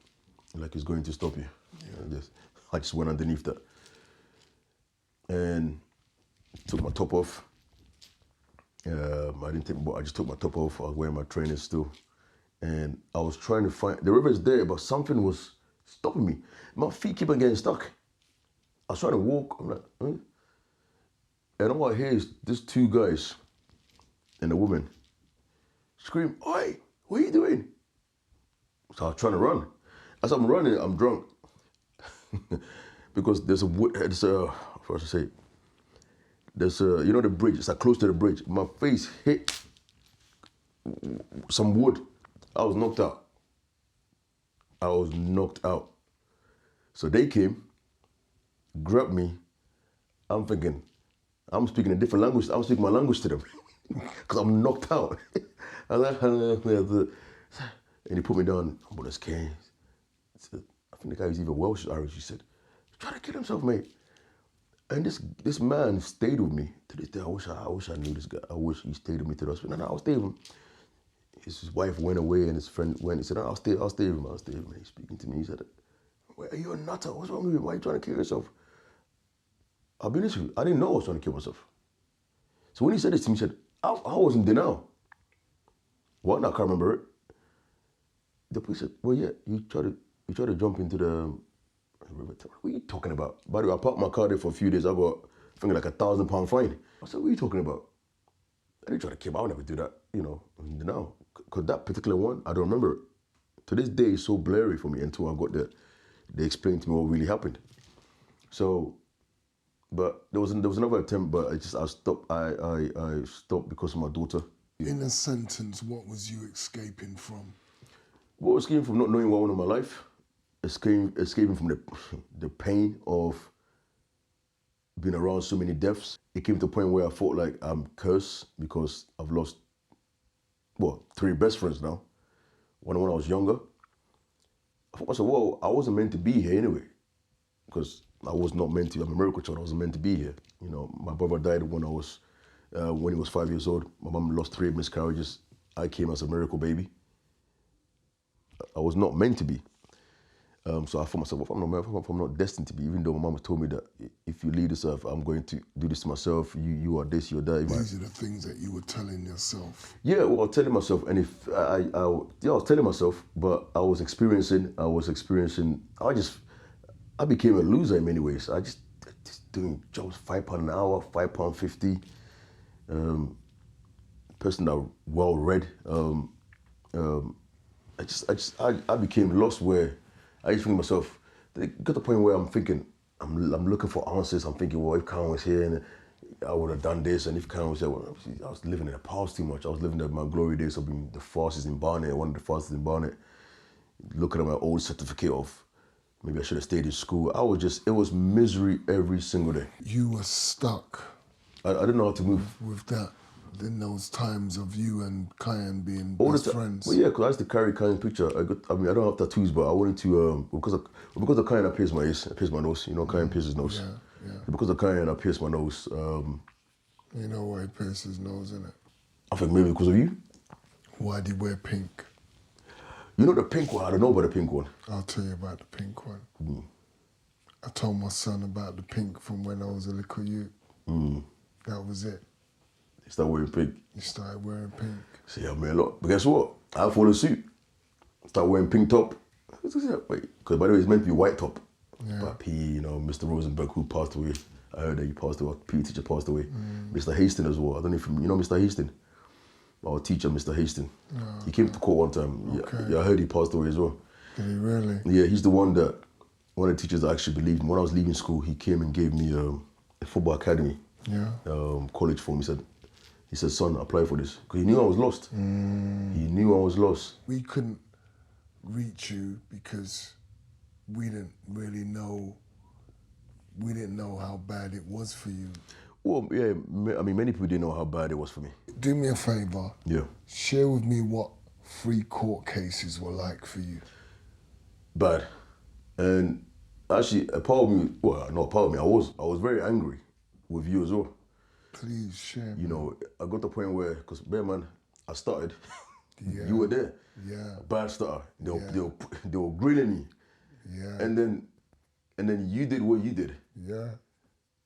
Like it's going to stop you. Yeah. I just went underneath that. And took my top off. I just took my top off. I was wearing my trainers still. And I was trying to find, the river's there, but something was stopping me. My feet keep on getting stuck. I was trying to walk. I'm like, huh? And all I hear is these 2 guys and a woman scream, "Oi, what are you doing?" So I was trying to run. As I'm running, I'm drunk. Because there's first to say, there's the bridge, it's like close to the bridge. My face hit some wood. I was knocked out. So they came, grabbed me. I'm thinking, I'm speaking a different language. I'm speaking my language to them because I'm knocked out. And he put me down. I think the guy was either Welsh or Irish. He said, "He's trying to kill himself, mate." And this man stayed with me to this day. I wish I knew this guy. I wish he stayed with me to the hospital. No, I'll stay with him. His wife went away and his friend went. He said, "No, I'll stay with him. He's speaking to me. He said, "Well, are you a nutter? What's wrong with you? Why are you trying to kill yourself?" I'll be honest with you, I didn't know I was trying to kill myself. So when he said this to me, he said, I was in denial. What? I can't remember it. The police said, "Well, yeah, you try to jump into the river." What are you talking about? By the way, I parked my car there for a few days. I got, I think, like £1,000 fine. I said, "What are you talking about?" I didn't try to kill him. I would never do that, in denial. Because that particular one, I don't remember it. To this day, it's so blurry for me until I got there. They explained to me what really happened. So, but there was another attempt, but I stopped. I stopped because of my daughter. In a sentence, what was you escaping from? What was escaping from? Not knowing what I wanted in my life, escaping from the pain of being around so many deaths. It came to a point where I felt like I'm cursed because I've lost, well, 3 best friends now. One when I was younger. I thought myself, well, I wasn't meant to be here anyway, because I was not meant to. I'm a miracle child. I wasn't meant to be here. You know, my brother died when he was 5 years old. My mom lost 3 miscarriages. I came as a miracle baby. I was not meant to be. So I thought myself, if I'm not destined to be, even though my mom told me that if you leave this earth, I'm going to do this to myself. You are this, you're that. These are the things that you were telling yourself. Yeah, well, I was telling myself, and if I was telling myself, but I became a loser in many ways. I just doing jobs, £5 an hour, £5.50. Person that well read. I became lost where I just think to myself, it got to the point where I'm thinking, I'm looking for answers. I'm thinking, well, if Karen was here, and I would have done this, and if Karen was here, well, I was living in the past too much. I was living in my glory days of being the fastest in Barnet, one of the fastest in Barnet. Looking at my old certificate of maybe I should have stayed in school. It was misery every single day. You were stuck. I didn't know how to move. With that, in those times of you and Kiyan being best friends. Well, yeah, because I used to carry Kiyan's picture. I don't have tattoos, but I wanted to, because of Kiyan, I pierced my nose. You know, Kiyan pierced his nose. Yeah. Because of Kiyan, I pierced my nose. You know why he pierced his nose, innit? I think maybe because of you. Why did he wear pink? You know the pink one? I don't know about the pink one. I'll tell you about the pink one. I told my son about the pink from when I was a little youth. That was it. He started wearing pink. He started wearing pink. See, I made a lot. But guess what? I followed suit. Started wearing pink top. Because by the way, it's meant to be white top. Yeah. But Mr. Rosenberg, who passed away, I heard that he passed away, our PE teacher passed away. Mr. Hastings as well. I don't know if you know Mr. Hastings. Our teacher, Mr. Hastings. He came to court one time. Okay. Yeah, I heard he passed away as well. Did he really? Yeah, he's the one of the teachers that actually believed me. When I was leaving school, he came and gave me a football academy. Yeah. College form. He said, son, apply for this. Because he knew I was lost. He knew I was lost. We couldn't reach you because we didn't really know, how bad it was for you. Well, yeah, I mean, many people didn't know how bad it was for me. Do me a favor. Yeah. Share with me what 3 court cases were like for you. Bad. And actually, a part of me, well, not a part of me, I was very angry with you as well. Please share. You know, I got to the point where, because, man, I started, Yeah. you were there. Yeah. Bad starter. They were grilling me. Yeah. And then you did what you did. Yeah.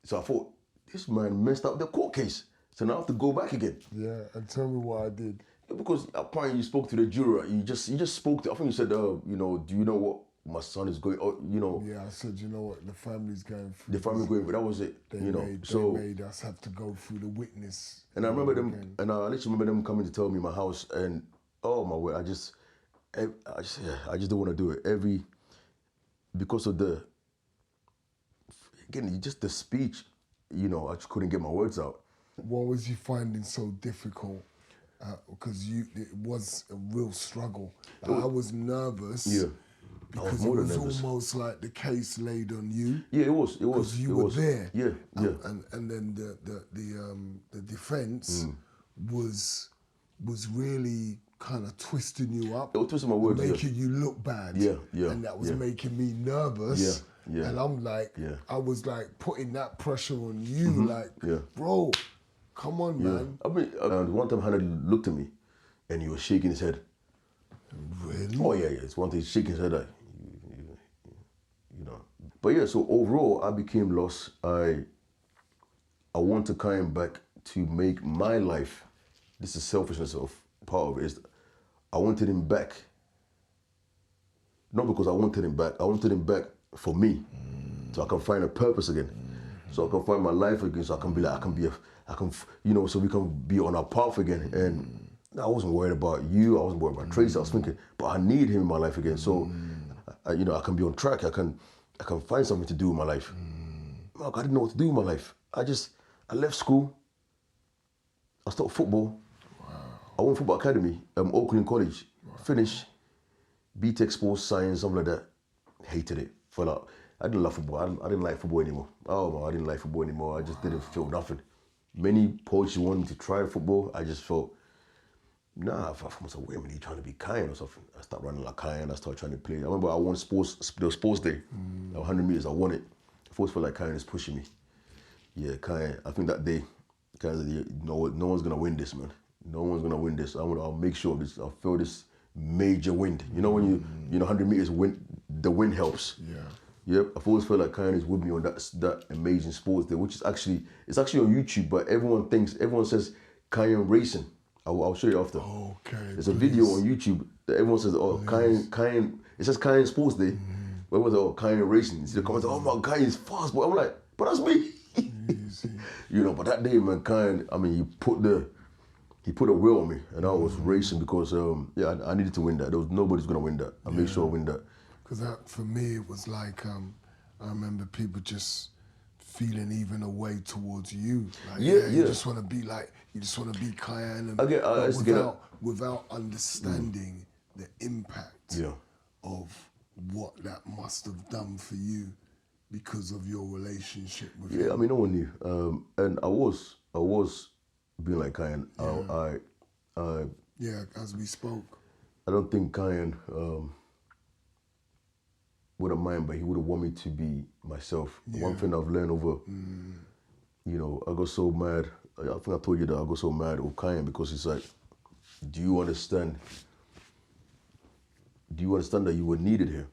So I thought, this man messed up the court case. So now I have to go back again. Yeah, and tell me what I did. Because apparently you spoke to the juror. You just spoke to, I think you said, do you know what my son is going, Yeah, I said, you know what, the family's going through. The family's going through, that was it. They made us have to go through the witness. And I remember them, again. And I literally remember them coming to tell me my house, and oh my word, I just don't want to do it. Because of just the speech, I just couldn't get my words out. What was you finding so difficult? Because it was a real struggle. I was nervous. Yeah. Because it was almost like the case laid on you. Yeah, it was. Because you were there. Yeah, yeah. And then the defense was really kind of twisting you up. It was twisting my words, making you look bad. Yeah, yeah. And that was making me nervous. Yeah, yeah. And I'm like, I was like putting that pressure on you, bro, come on, man. I mean, one time Hannah looked at me, and he was shaking his head. Really? Oh yeah. It's one thing, shaking his head, like, But yeah, so overall, I became lost. I want to come back to make my life. This is selfishness of part of it. Is I wanted him back. Not because I wanted him back. I wanted him back for me, so I can find a purpose again, so I can find my life again. So I can so we can be on our path again. And I wasn't worried about you. I wasn't worried about Tracy. I was thinking, but I need him in my life again. So, I can be on track. I can find something to do in my life. I didn't know what to do in my life. I left school. I started football. Wow. I went football academy, Oakland College. Finished, BTech Sports Science, something like that. hated it. Fell out. I didn't love football. I didn't like football anymore. Oh man, I didn't like football anymore. I just didn't feel nothing. Many coaches wanted to try football. I just felt, nah, I thought myself, wait a minute, you trying to be Kiyan or something. I started running like Kiyan. I started trying to play. I remember I won the sports day. 100 meters, I won it. I first felt like Kiyan is pushing me. Yeah, Kiyan. I think that day, Kiyan said, no one's gonna win this, man. No one's gonna win this. I'll make sure of this. I'll feel this major wind. You know when you know 100 meters wind, the wind helps. Yeah. Yep, I've always felt like Kiyan is with me on that amazing sports day, which is actually on YouTube, but everyone says Kiyan racing. I'll show you after. Okay. There's a video on YouTube that everyone says, oh, Kiyan, it says Kiyan sports day. But everyone says, oh, Kiyan racing. You see the comments, oh my God, he's fast, but I'm like, but that's me. You know, but that day, man, Kiyan, I mean, he put a wheel on me, and I was racing because, I needed to win that. There was nobody's gonna win that. I made sure I win that. Because that, for me, it was like, I remember people just feeling even a way towards you. Like, you just want to be like, you just want to be Kiyan, and without understanding the impact of what that must have done for you because of your relationship with him. I mean, no one knew, and I was being like Kiyan. As we spoke. I don't think Kiyan wouldn't mind, but he wouldn't want me to be myself. One thing I've learned over, you know, I got so mad. I think I told you that I got so mad with Kiyan because it's like, do you understand that you were needed here?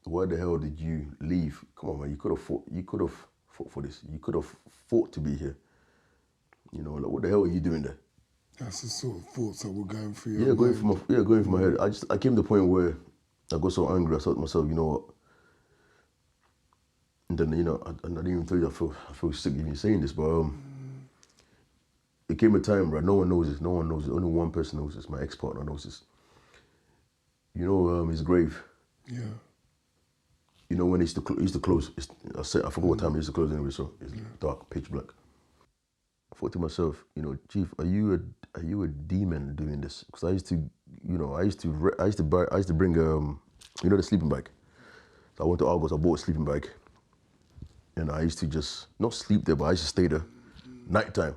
Why the hell did you leave? Come on, man, you could have fought for this. You could have fought to be here. You know, like, what the hell are you doing there? That's the sort of thoughts that were going through your mind. Going through my head. I came to the point where I got so angry. I thought to myself, you know what? And then, you know, I didn't even tell you I feel sick even saying this, but it came a time, right? No one knows this. No one knows this. Only one person knows this. My ex-partner knows this. You know, his grave. Yeah. You know when he used to close. I forgot what time he used to close anyway. So it's dark, pitch black. I thought to myself, you know, Chief, are you a demon doing this? Because I used to bring you know, the sleeping bag. So I went to Argos. I bought a sleeping bag, and I used to just not sleep there, but I used to stay there, nighttime.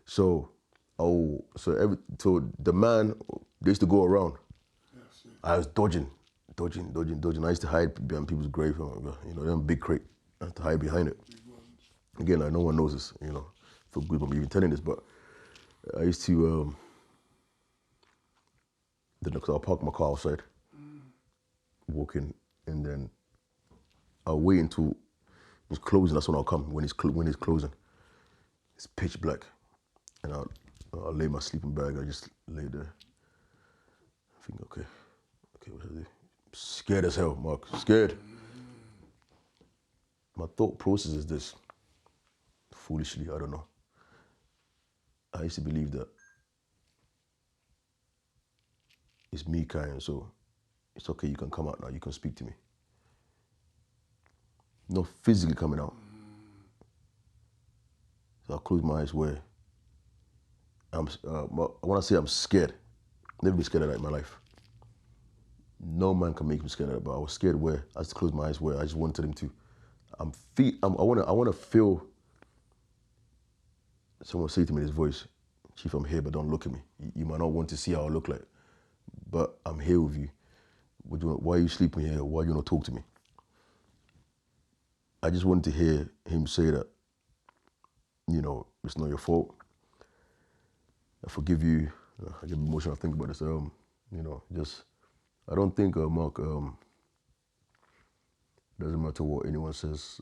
So the man, they used to go around. I was dodging. I used to hide behind people's grave. You know, them big crate. I had to hide behind it. Again, like, no one knows this. You know, I feel good about me even telling this, but I used to. Then I'll park my car outside, walk in, and then I'll wait until it's closing. That's when I'll come when it's closing. It's pitch black, and I'll lay my sleeping bag. I just lay there. I think, okay, what should I do? I'm scared as hell, Mark. Scared. My thought process is this. Foolishly, I don't know. I used to believe that it's me, Kiyan, so it's okay, you can come out now, you can speak to me. Not physically coming out. So I close my eyes where when I say I'm scared, never been scared of that in my life. No man can make me scared of that, but I was scared where I just closed my eyes where I just wanted him to. I want to feel someone say to me in his voice, Chief, I'm here, but don't look at me. You might not want to see how I look like, but I'm here with you. Why are you sleeping here? Why you not talk to me? I just wanted to hear him say that, you know, it's not your fault. I forgive you. I get emotional. I think about this. You know, I don't think, Mark, doesn't matter what anyone says,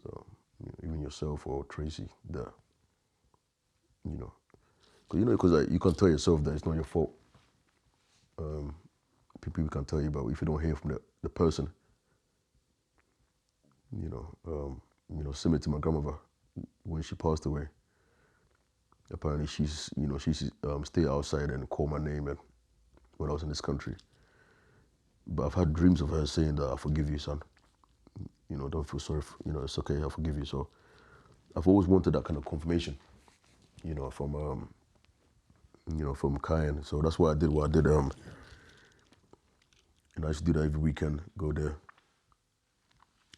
even yourself or Tracy, that, you know, because like, you can tell yourself that it's not your fault. People can tell you, but if you don't hear from the person, you know, similar to my grandmother, when she passed away, apparently she stay outside and call my name and when I was in this country. But I've had dreams of her saying that, I forgive you, son. You know, don't feel sorry. It's okay, I forgive you. So I've always wanted that kind of confirmation, you know, from Kiyan. So that's why I did what I did. And I used to do that every weekend, go there.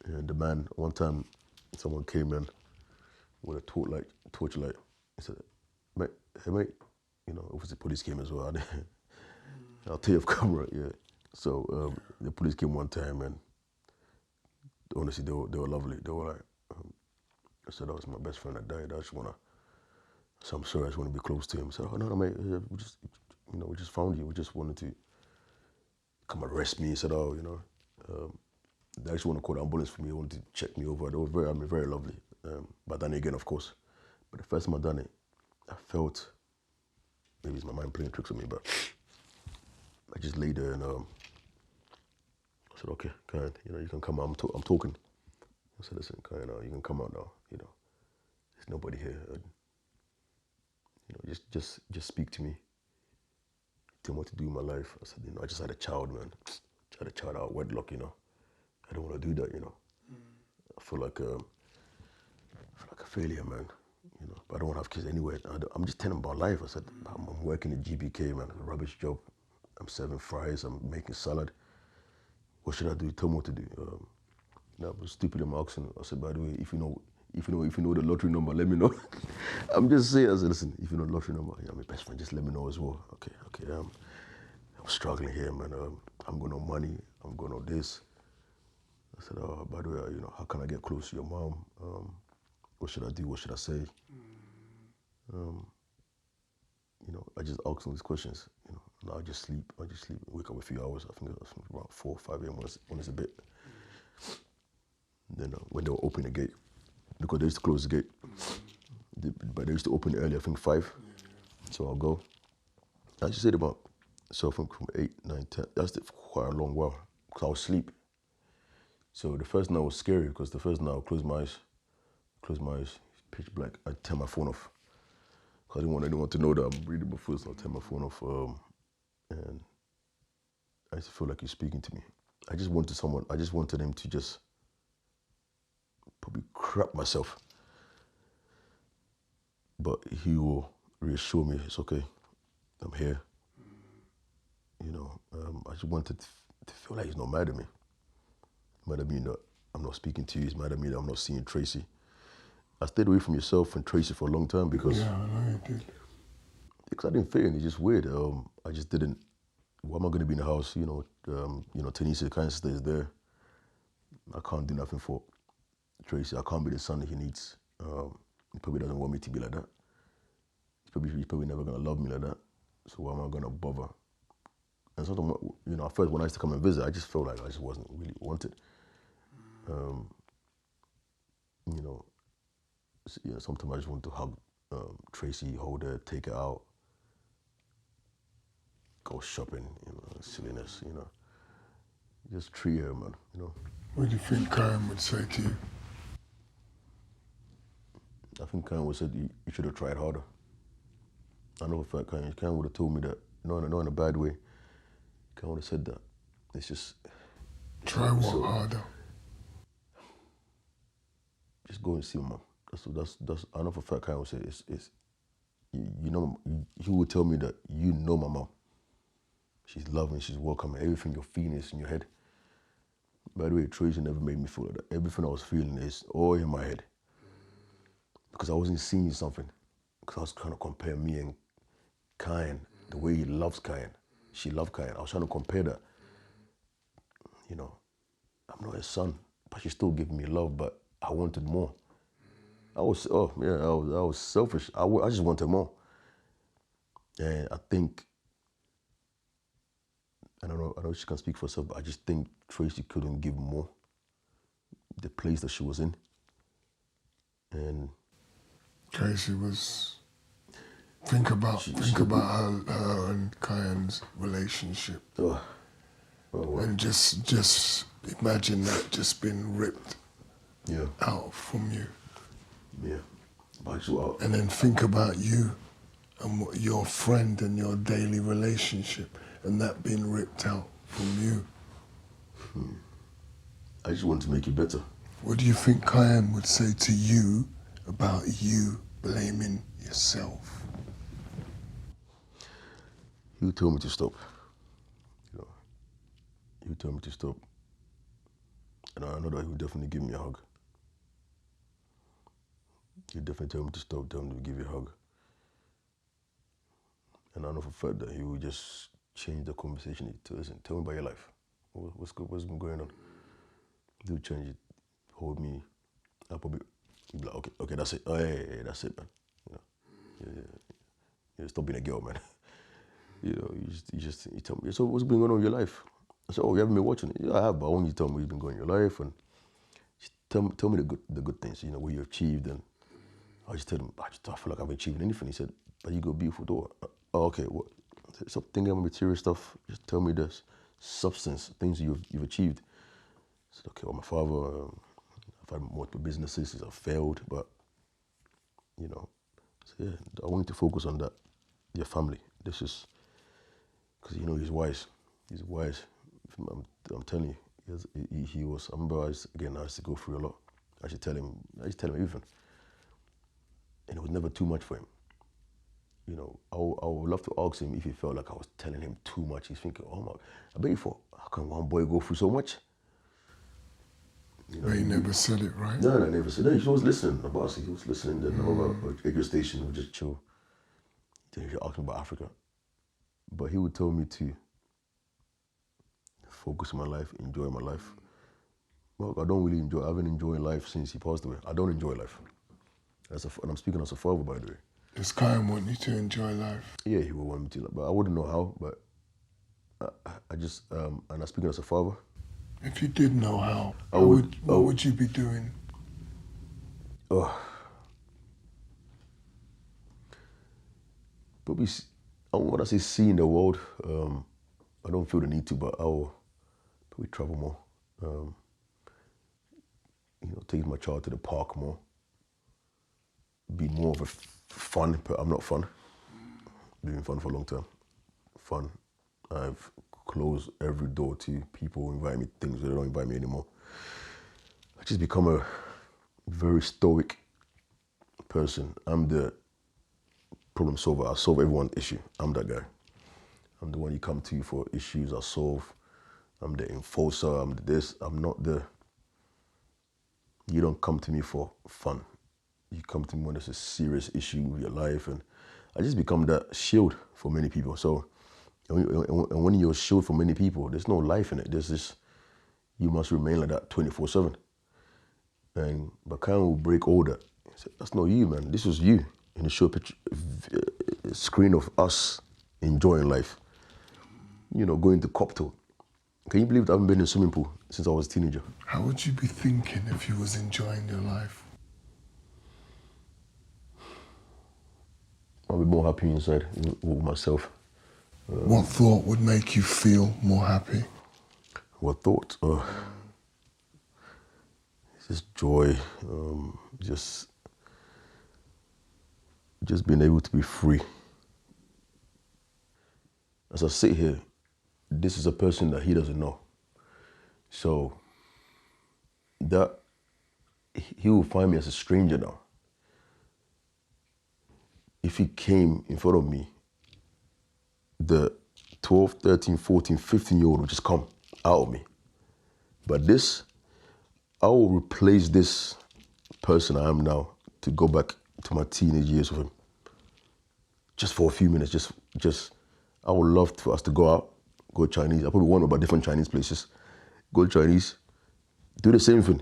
And the man, one time, someone came in with a torchlight. He said, mate, hey mate, obviously police came as well. I'll tell you off camera, yeah. So the police came one time and honestly, they were lovely. They were like, I said, oh, it's my best friend that died. I said, I'm sorry, I just want to be close to him. I said, oh, no, mate, we just found you. We just wanted to come arrest me. He said, oh, they actually want to call the ambulance for me. They wanted to check me over. They were very lovely. But then again, of course. But the first time I done it, I felt, maybe it's my mind playing tricks on me, but I just lay there and I said, okay, Kiyan, you can come out. I'm talking. I said, listen, Kiyan, you can come out now. There's nobody here. Just speak to me. Tell me what to do in my life. I said, I just had a child, man. I had a child out of wedlock, I don't want to do that, I feel like a failure, man. But I don't want to have kids anyway. I'm just telling them about life. I said, I'm working at GBK, man. It's a rubbish job. I'm serving fries. I'm making salad. What should I do? Tell me what to do. I was stupid in my accent. I said, by the way, if you know the lottery number, let me know. I'm just saying. I said, listen, if you know the lottery number, my best friend, just let me know as well. Okay. I'm struggling here, man. I'm going on money. I'm going on this. I said, by the way, how can I get close to your mom? What should I do? What should I say? I just asked them these questions. And I just sleep. Wake up a few hours. I think it was around 4 or 5 a.m. when it's a bit. Then when they were opening the gate, because they used to close the gate, but they used to open early, I think 5. So I'll go. I just said about, so from 8, 9, 10, that's quite a long while, because I was asleep. So the first night was scary, because the first night I'll close my eyes, pitch black. I turn my phone off, because I didn't want anyone to know that I'm reading before, so I turn my phone off, and I just feel like he's speaking to me. I just wanted him to just probably crap myself. But he will reassure me, it's okay, I'm here. I just wanted to feel like he's not mad at me. Mad at me that I'm not speaking to you, he's mad at me that I'm not seeing Tracy. I stayed away from yourself and Tracy for a long time because... Yeah, I know you did. Because I didn't fit in, it's just weird. I just didn't, why am I going to be in the house? Tanisha kind of stays there. I can't do nothing for Tracy. I can't be the son that he needs. He probably doesn't want me to be like that. He's probably never going to love me like that. So why am I going to bother? And sometimes, at first when I used to come and visit, I just felt like I just wasn't really wanted. Sometimes I just want to hug Tracy, hold her, take her out, go shopping, silliness, Just treat her, man, What do you think Kiyan would say to you? I think Kiyan would have said, you should have tried harder. I know for a fact Kiyan would have told me that, not in a bad way. Kiyan would have said that. It's just... Try what harder? Just go and see my mom. That's I know for a fact Kiyan would say, he would tell me that you know my mom. She's loving, she's welcoming. Everything you're feeling is in your head. By the way, Tracy never made me feel like that. Everything I was feeling is all in my head. Because I wasn't seeing something. Because I was trying to compare me and Kiyan, the way he loves Kiyan. She loved Kiyan. I was trying to compare that. I'm not his son, but she's still giving me love, but I wanted more. I was selfish. I just wanted more. And I think, I know she can speak for herself, but I just think Tracy couldn't give more. The place that she was in. And Tracy was... Think about her and Kiyan's relationship. And just imagine that just being ripped out from you. Yeah. And then think about you and your friend and your daily relationship and that being ripped out from you. I just want to make it better. What do you think Kiyan would say to you about you blaming yourself? He would tell me to stop. he would tell me to stop. And I know that he would definitely give me a hug. He'd definitely tell me to stop, tell me to give you a hug. And I know for a fact that he would just change the conversation. He'd listen, tell me about your life. What's been going on? He would change it, hold me. I'll probably be like, okay, that's it. Oh, yeah, that's it, man. You know, yeah, stop being a girl, man. You know, you tell me, so what's been going on in your life? I said, oh, you haven't been watching it? Yeah, I have, but I want you to tell me what's been going on in your life and just tell me the good things, you know, what you achieved. And I just tell him, I feel like I've achieved anything. He said, but you got a beautiful daughter. Oh, okay, what? Stop thinking about material stuff. Just tell me the substance, things you've achieved. I said, okay, well, my father, I've had multiple businesses, I've failed, but, you know, so yeah, I want you to focus on that, your family. This is, because, you know, he's wise. He's wise. I'm telling you, he was, I remember I used to go through a lot. I used to tell him everything. And it was never too much for him. You know, I would love to ask him if he felt like I was telling him too much. He's thinking, oh my, I bet you thought, how can one boy go through so much? You know, he never said it, right? No, I never said it. He was listening. The boss, he was listening. Then over radio station, would just chill. Then he asked me about Africa. But he would tell me to focus on my life, enjoy my life. Well, I haven't enjoyed life since he passed away. I don't enjoy life. And I'm speaking as a father, by the way. Does Kiyan want you to enjoy life? Yeah, he would want me to, but I wouldn't know how. But I just, and I'm speaking as a father. If you did know how, what would you be doing? Probably, when I say seeing the world, I don't feel the need to, but I will probably travel more. You know, taking my child to the park more. Be more of a fun, but I'm not fun. Been fun for a long time. Fun. I've closed every door to people who invite me things they don't invite me anymore. I just become a very stoic person. I'm the problem solver. I solve everyone's issue. I'm that guy. I'm the one you come to for issues I solve. I'm the enforcer. I'm the this. I'm not the. You don't come to me for fun. You come to me when there's a serious issue with your life, and I just become that shield for many people. So, and when you're a shield for many people, there's no life in it. There's this. You must remain like that 24/7. And but Kiyan will break all that. That's not you, man. This was you in the show picture, screen of us enjoying life. You know, going to cocktail. Can you believe that I haven't been in a swimming pool since I was a teenager? How would you be thinking if you was enjoying your life? I'll be more happy inside with myself. What thought would make you feel more happy? What thought? Just joy. Just being able to be free. As I sit here, this is a person that he doesn't know. So that he will find me as a stranger now. If he came in front of me, the 12, 13, 14, 15-year-old would just come out of me. But this, I will replace this person I am now to go back to my teenage years with him. Just for a few minutes, just I would love for us to go out, go Chinese. I probably wonder about different Chinese places. Go Chinese, do the same thing.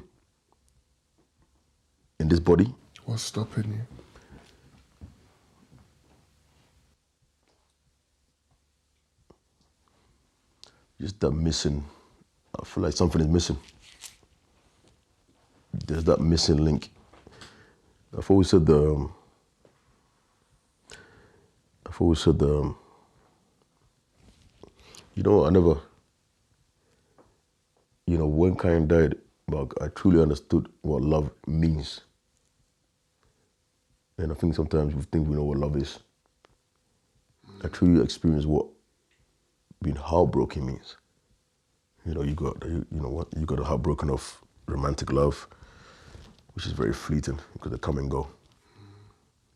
In this body. What's stopping you? Just that missing. I feel like something is missing. There's that missing link. I've always said you know, I never, you know, when Kiyan died, but I truly understood what love means. And I think sometimes we think we know what love is. I truly experienced what being heartbroken means. You know, you got a heartbroken of romantic love, which is very fleeting because they come and go.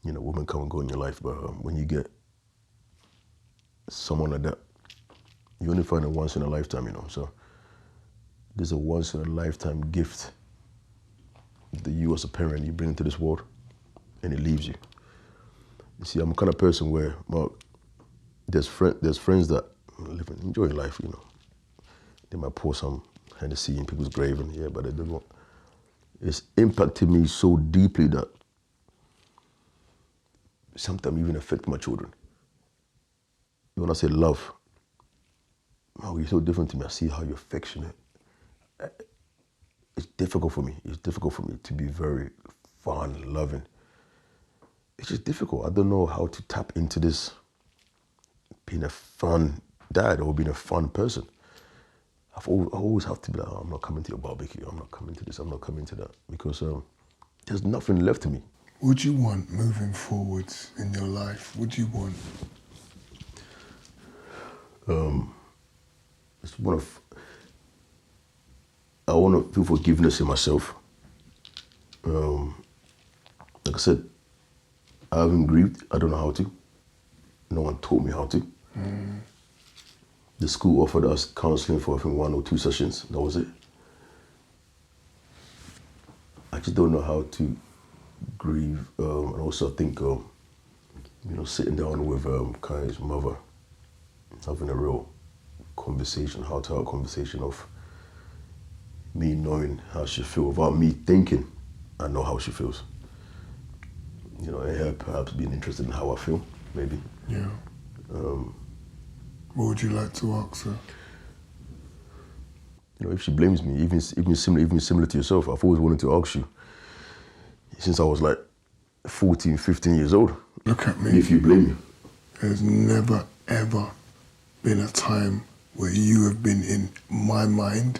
You know, women come and go in your life, but when you get someone like that, you only find it once in a lifetime, you know. So There's a once in a lifetime gift that you as a parent, you bring into this world and it leaves you. You see, I'm the kind of person where, Mark, there's friends that live enjoying life, you know. They might pour some Hennessy in people's grave and yeah, but they don't. It's impacted me so deeply that sometimes even affect my children. When I say love, oh, you're so different to me. I see how you're affectionate. It's difficult for me. It's difficult for me to be very fun, loving. It's just difficult. I don't know how to tap into this being a fun dad or being a fun person. I always have to be like, oh, I'm not coming to your barbecue. I'm not coming to this. I'm not coming to that. Because there's nothing left to me. What do you want moving forwards in your life? What do you want? I want to feel forgiveness in myself. Like I said, I haven't grieved. I don't know how to. No one taught me how to. The school offered us counseling for I think 1 or 2 sessions. That was it. I just don't know how to grieve. And also I think, sitting down with Kai's mother, having a real conversation, heart-to-heart conversation of me knowing how she feels, without me thinking I know how she feels. You know, and her perhaps being interested in how I feel, maybe. Yeah. What would you like to ask her? You know, if she blames me, even similar to yourself, I've always wanted to ask you, since I was like 14, 15 years old. Look at me. If you blame me. There's never, ever been a time where you have been in my mind.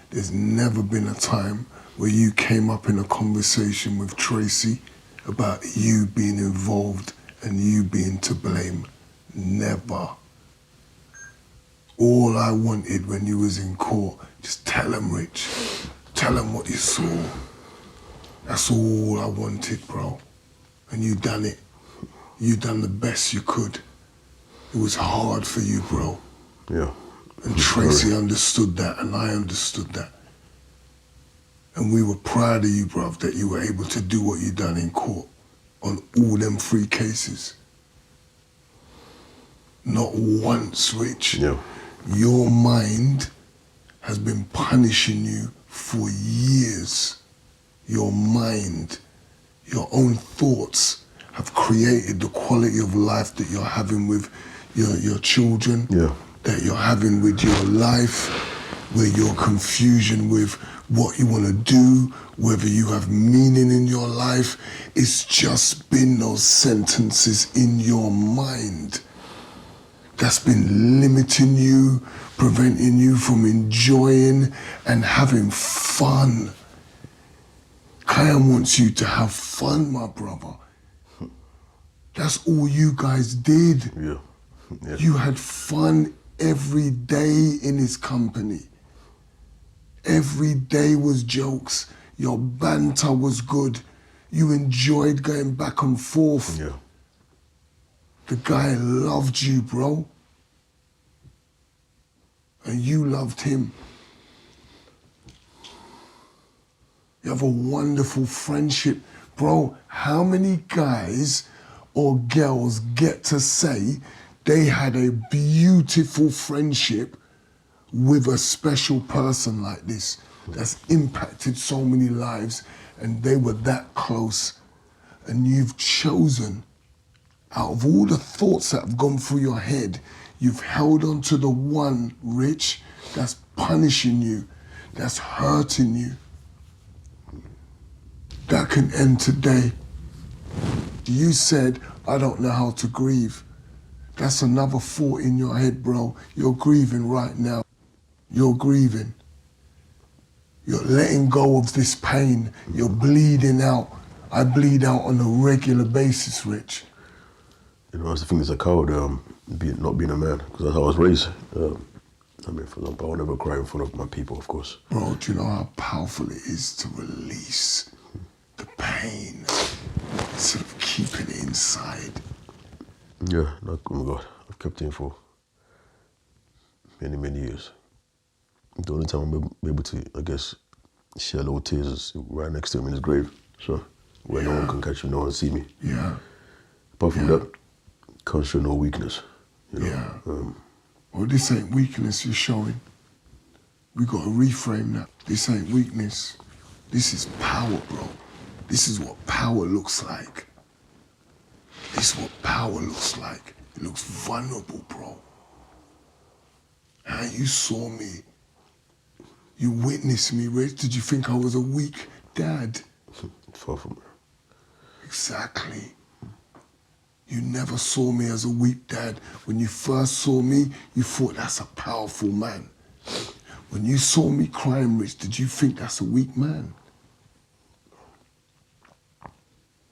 There's never been a time where you came up in a conversation with Tracy about you being involved and you being to blame. Never. All I wanted when you was in court, just tell him, Rich. Tell him what you saw. That's all I wanted, bro. And you done it. You done the best you could. It was hard for you, bro. Yeah. And Tracy understood that, and I understood that. And we were proud of you, bruv, that you were able to do what you done in court on all them 3 cases. Not once, Rich. Yeah. Your mind has been punishing you for years. Your mind, your own thoughts have created the quality of life that you're having with your children, that you're having with your life, where your confusion with what you want to do, whether you have meaning in your life. It's just been those sentences in your mind that's been limiting you, preventing you from enjoying and having fun. Kiyan wants you to have fun, my brother. That's all you guys did. Yeah. You had fun every day in his company. Every day was jokes. Your banter was good. You enjoyed going back and forth. Yeah. The guy loved you, bro. And you loved him. You have a wonderful friendship. Bro, how many guys or girls get to say they had a beautiful friendship with a special person like this that's impacted so many lives, and they were that close? And you've chosen, out of all the thoughts that have gone through your head, you've held on to the one, Rich, that's punishing you, that's hurting you. That can end today. You said, I don't know how to grieve. That's another thought in your head, bro. You're grieving right now. You're grieving. You're letting go of this pain. You're bleeding out. I bleed out on a regular basis, Rich. You know, that's the thing as a coward, not being a man, because that's how I was raised. I mean, for example, I'll never cry in front of my people, of course. Bro, do you know how powerful it is to release the pain instead of keeping it inside? Yeah, oh my God, I've kept it in for many, many years. The only time I'm able to, I guess, shed little tears is right next to him in his grave. So where no one can catch me, no one see me. Yeah. Apart from that, can't show no weakness. You know? Yeah. Well, this ain't weakness you're showing. We got to reframe that. This ain't weakness. This is power, bro. This is what power looks like. This is what power looks like. It looks vulnerable, bro. How you saw me. You witnessed me, Rich. Did you think I was a weak dad? Far from it. Exactly. You never saw me as a weak dad. When you first saw me, you thought that's a powerful man. When you saw me crying, Rich, did you think that's a weak man?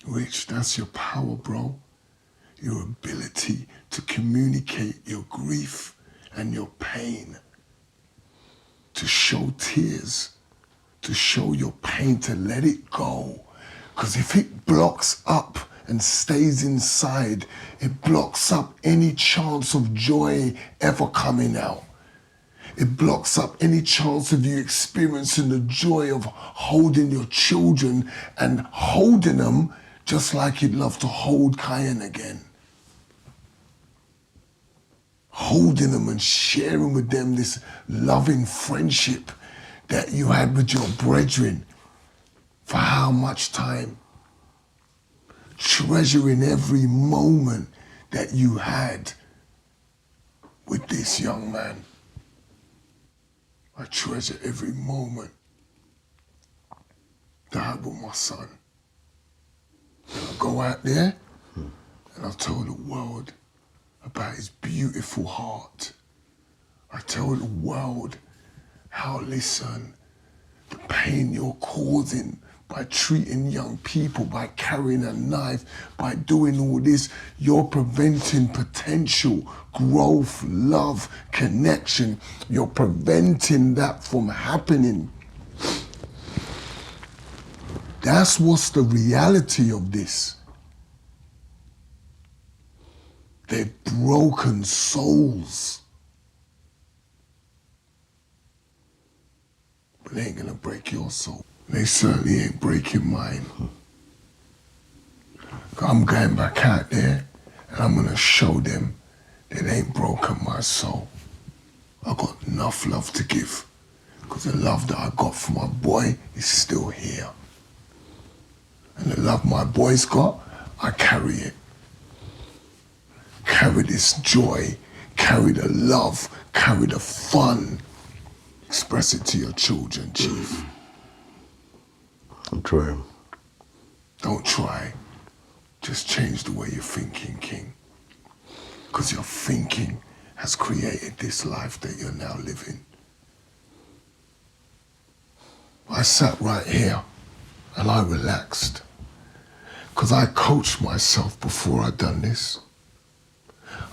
Rich, that's your power, bro. Your ability to communicate your grief and your pain. To show tears. To show your pain, to let it go. Because if it blocks up and stays inside, it blocks up any chance of joy ever coming out. It blocks up any chance of you experiencing the joy of holding your children and holding them just like you'd love to hold Kiyan again. Holding them and sharing with them this loving friendship that you had with your brethren for how much time? Treasuring every moment that you had with this young man. I treasure every moment that I had with my son. And I go out there and I tell the world about his beautiful heart. I tell the world how, listen, the pain you're causing by treating young people, by carrying a knife, by doing all this, you're preventing potential, growth, love, connection. You're preventing that from happening. That's what's the reality of this. They're broken souls. But they ain't gonna break your soul. They certainly ain't breaking mine. I'm going back out there and I'm gonna show them that they ain't broken my soul. I got enough love to give because the love that I got for my boy is still here. And the love my boy's got, I carry it. Carry this joy, carry the love, carry the fun. Express it to your children, Chief. I'm trying. Don't try. Just change the way you're thinking, King. Because your thinking has created this life that you're now living. I sat right here and I relaxed. Because I coached myself before I done this.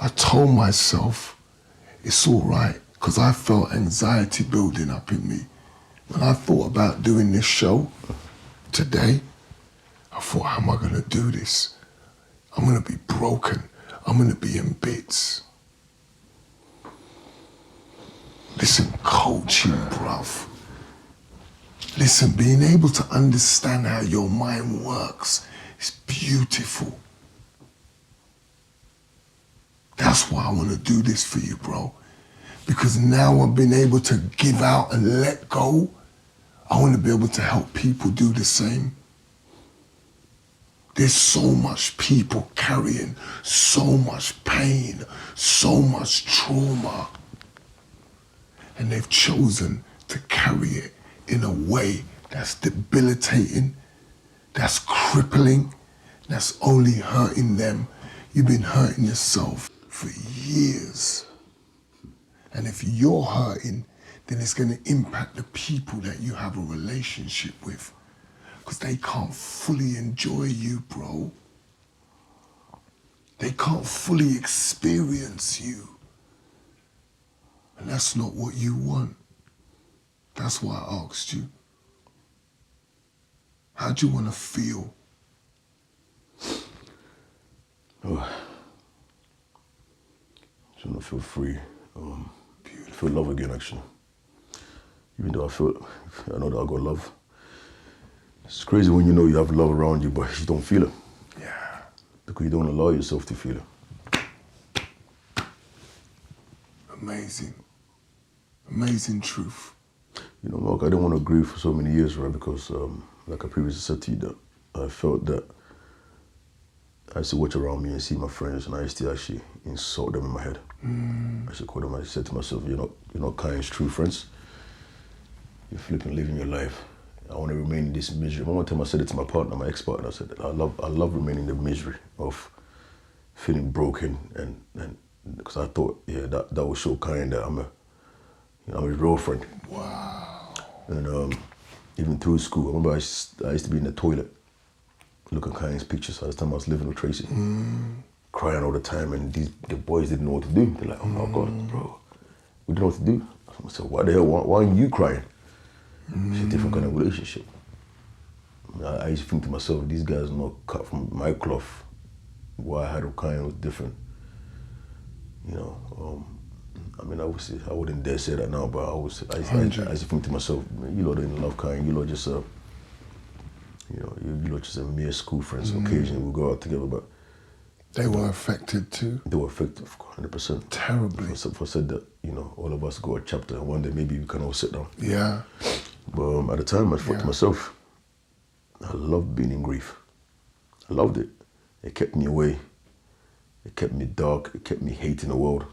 I told myself it's all right because I felt anxiety building up in me. When I thought about doing this show today, I thought, how am I going to do this? I'm going to be broken. I'm going to be in bits. Listen, coaching, bruv. Listen, being able to understand how your mind works is beautiful. That's why I want to do this for you, bro. Because now I've been able to give out and let go. I want to be able to help people do the same. There's so much people carrying so much pain, so much trauma. And they've chosen to carry it in a way that's debilitating, that's crippling, that's only hurting them. You've been hurting yourself for years. And if you're hurting, then it's going to impact the people that you have a relationship with. Because they can't fully enjoy you, bro. They can't fully experience you. And that's not what you want. That's why I asked you. How do you want to feel? Oh, just want to feel free. Feel love again, actually. Even though I know that I got love. It's crazy when you know you have love around you, but you don't feel it. Yeah. Because you don't allow yourself to feel it. Amazing. Amazing truth. You know, Mark, I didn't want to grieve for so many years, right? Because, like I previously said to you, that I felt that I used to watch around me and see my friends, and I used to actually insult them in my head. I used to call them. I said to myself, "You're not Kiyan's true friends. You're flipping living your life. I want to remain in this misery." One time I said it to my partner, my ex-partner. I said, "I love remaining in the misery of feeling broken," and because I thought, yeah, that would show Kiyan that I'm his real friend. Wow. And even through school, I remember I used to be in the toilet looking at Kiyan's pictures. At the time I was living with Tracy, crying all the time, and the boys didn't know what to do. They're like, "Oh my God, bro, we didn't know what to do." I said, "Why the hell? Why aren't you crying?" It's a different kind of relationship. I used to think to myself, these guys are not cut from my cloth. What I had with Kiyan was different. You know, I mean, I wouldn't dare say that now, but I used to think to myself, you lot didn't love Kiyan. You lot just, you lot just a mere school friends. Occasionally we go out together, but they were affected too. They were affected, 100%. Terribly. If I said that, all of us go a chapter, and one day maybe we can all sit down. Yeah. But at the time, I thought to myself, I loved being in grief. I loved it. It kept me away. It kept me dark. It kept me hating the world.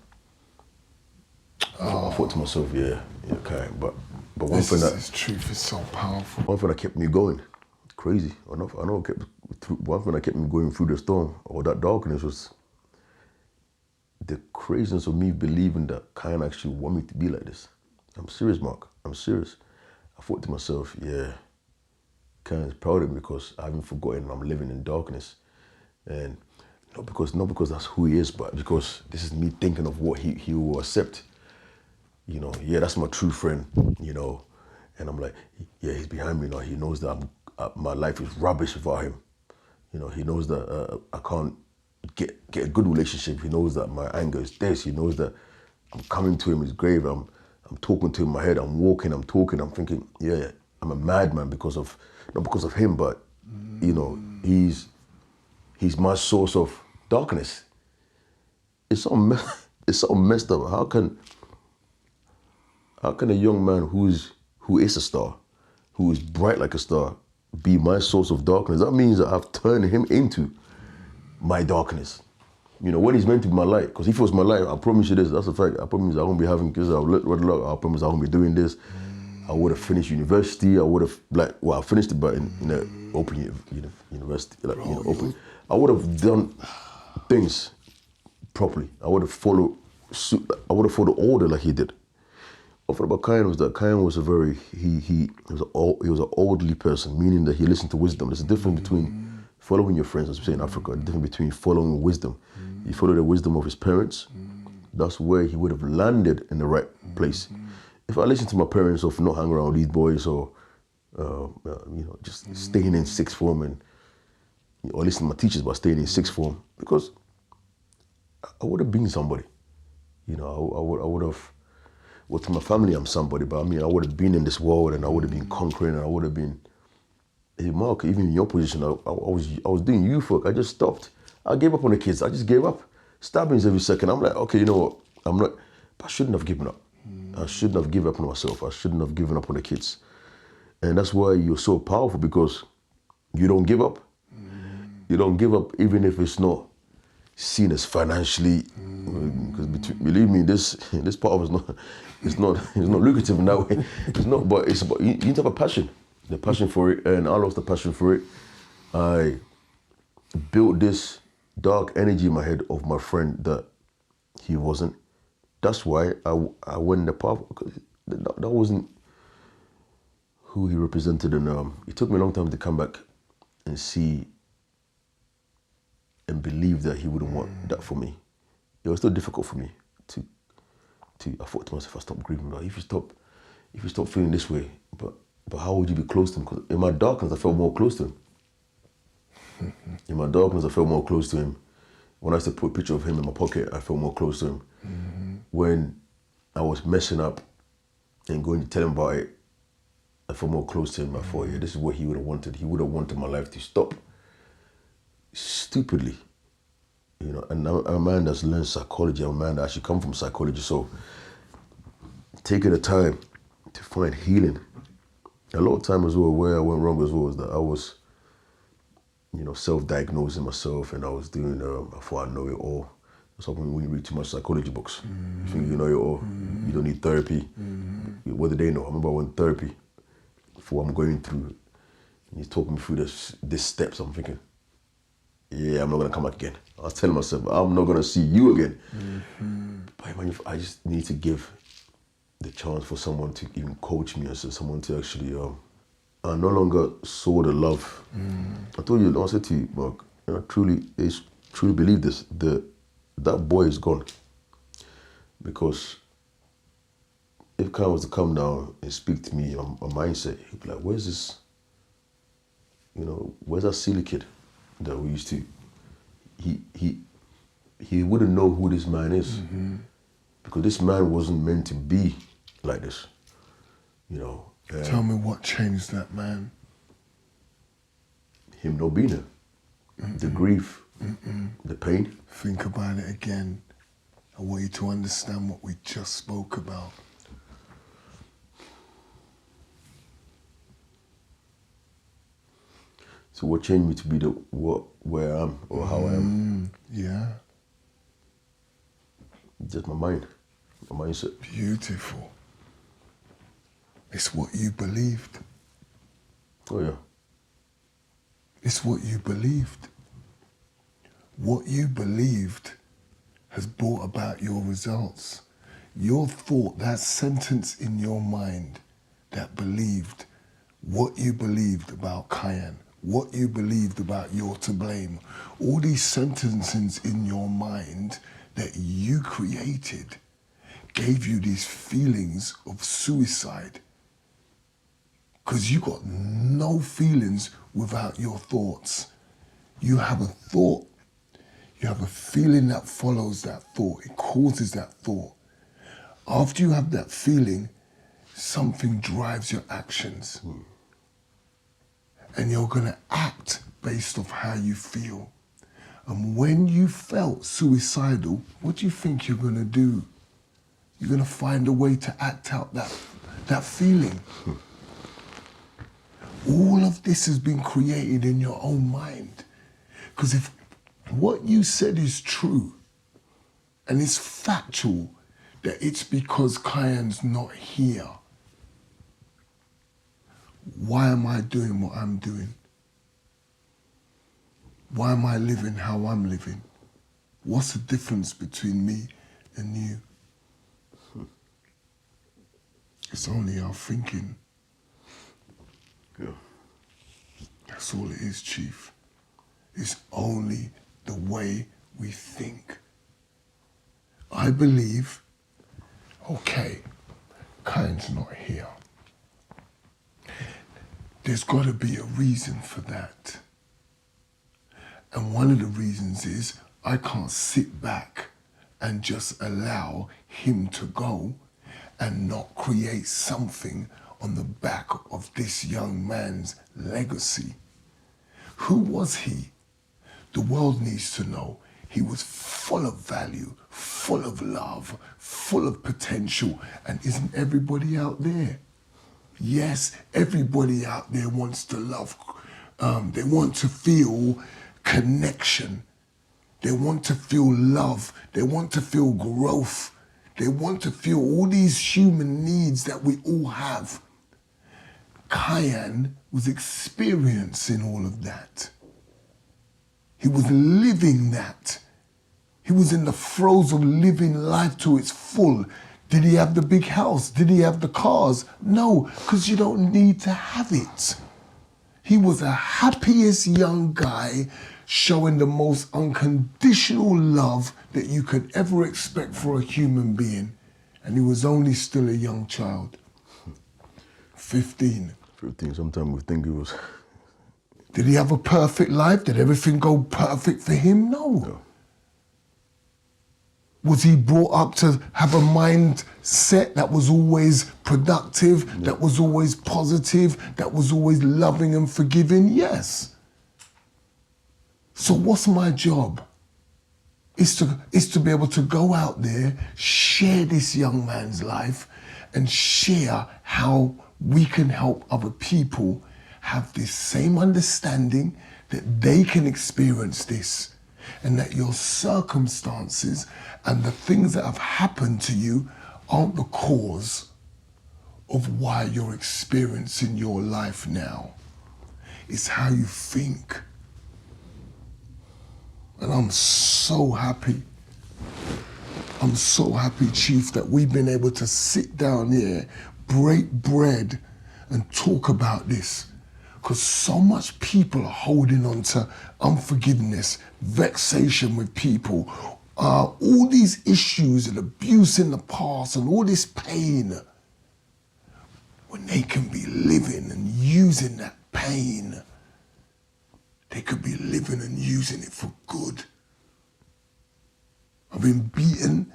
I thought to myself, yeah, okay. But one thing this truth is so powerful. One thing that kept me going, crazy. I know. One thing that kept me going through the storm or that darkness was the craziness of me believing that Kiyan actually want me to be like this. I'm serious, Mark. I'm serious. I thought to myself, yeah, Kiyan is proud of me because I haven't forgotten I'm living in darkness. And not because that's who he is, but because this is me thinking of what he will accept. Yeah, that's my true friend, And I'm like, yeah, he's behind me now. He knows that my life is rubbish without him. He knows that I can't get a good relationship. He knows that my anger is this. He knows that I'm coming to his grave. I'm talking to him in my head. I'm walking. I'm talking. I'm thinking, yeah, I'm a madman not because of him, but he's my source of darkness. It's so messed up. How can a young man who is a star, who is bright like a star, be my source of darkness? That means that I've turned him into my darkness. When he's meant to be my light. Because if it was my light, I promise you this, that's a fact. I promise I won't be having kids. I promise I won't be doing this. I would have finished university. I would have, I finished it, but in an open university. I would have done things properly. I would have followed order like he did. What I thought about Kiyan was that Kiyan was he was an orderly person, meaning that he listened to wisdom. There's a difference between following your friends, as we say in Africa, a difference between following wisdom. He followed the wisdom of his parents. That's where he would have landed in the right place. If I listened to my parents of not hanging around with these boys or just staying in sixth form or listening to my teachers but staying in sixth form, because I would have been somebody. I would have. Well, to my family, I'm somebody, but I would have been in this world and I would have been conquering and I would have been, hey, Mark, even in your position, I was doing youth work. I just stopped. I gave up on the kids. I just gave up. Stabbings every second. I'm like, okay, you know what? But I shouldn't have given up. I shouldn't have given up on myself. I shouldn't have given up on the kids. And that's why you're so powerful, because you don't give up. You don't give up even if it's not seen as financially, because believe me, this part of it's not lucrative in that way. It's not, but you need to have a passion, the passion for it, and I lost the passion for it. I built this dark energy in my head of my friend that he wasn't. That's why I went the path, because that wasn't who he represented, and it took me a long time to come back and see and believe that he wouldn't want that for me. It was still difficult for me to I thought to myself, I stopped grieving. Like, if you stop feeling this way, but how would you be close to him? Because in my darkness, I felt more close to him. In my darkness, I felt more close to him. When I used to put a picture of him in my pocket, I felt more close to him. When I was messing up and going to tell him about it, I felt more close to him. I thought, yeah, this is what he would have wanted. He would have wanted my life to stop. Stupidly. You know, and I'm a man that's learned psychology. I'm a man that actually come from psychology. So taking the time to find healing. A lot of time as well, where I went wrong as well is that I was, self-diagnosing myself, and I was doing, I thought I know it all. That's when you read too much psychology books. You think you know it all. You don't need therapy. What do they know? I remember I went therapy for what I'm going through. And he's talking me through this steps. I'm thinking, yeah, I'm not going to come back again. I was telling myself, I'm not going to see you again. But I just need to give the chance for someone to even coach me, and so someone to actually, I no longer saw the love. I told you, I said to you, Mark, I truly believe this. That boy is gone. Because if Kyle was to come now and speak to me on mindset, he'd be like, where's this, where's that silly kid that we used to, he wouldn't know who this man is. Because this man wasn't meant to be like this, Tell me what changed that man. Him not being there. The grief, the pain. Think about it again. I want you to understand what we just spoke about. So what changed me to be where I am or how I am? Yeah. Just my mind, my mindset. Beautiful. It's what you believed. Oh yeah. It's what you believed. What you believed has brought about your results. Your thought, that sentence in your mind that believed what you believed about Kiyan, what you believed about you're to blame, all these sentences in your mind that you created gave you these feelings of suicide. Because you got no feelings without your thoughts. You have a thought, you have a feeling that follows that thought, it causes that thought. After you have that feeling, something drives your actions. And you're gonna act based off how you feel. And when you felt suicidal, what do you think you're gonna do? You're gonna find a way to act out that feeling. All of this has been created in your own mind. Because if what you said is true, and it's factual, that it's because Kiyan's not here, why am I doing what I'm doing? Why am I living how I'm living? What's the difference between me and you? It's only our thinking. Yeah. That's all it is, Chief. It's only the way we think. I believe, okay, Kiyan's not here. There's got to be a reason for that. And one of the reasons is I can't sit back and just allow him to go and not create something on the back of this young man's legacy. Who was he? The world needs to know. He was full of value, full of love, full of potential. And isn't everybody out there? Yes, everybody out there wants to love. They want to feel connection. They want to feel love. They want to feel growth. They want to feel all these human needs that we all have. Kiyan was experiencing all of that. He was living that. He was in the throes of living life to its full. Did he have the big house? Did he have the cars? No, because you don't need to have it. He was the happiest young guy, showing the most unconditional love that you could ever expect for a human being. And he was only still a young child. 15. 15, sometimes we think it was... Did he have a perfect life? Did everything go perfect for him? No. Was he brought up to have a mindset that was always productive, that was always positive, that was always loving and forgiving? Yes. So what's my job? Is to be able to go out there, share this young man's life, and share how we can help other people have this same understanding that they can experience this, and that your circumstances and the things that have happened to you aren't the cause of why you're experiencing your life now. It's how you think. And I'm so happy. I'm so happy, Chief, that we've been able to sit down here, break bread, and talk about this. Because so much people are holding on to unforgiveness, vexation with people, all these issues and abuse in the past and all this pain, when they can be living and using that pain. They could be living and using it for good. I've been beaten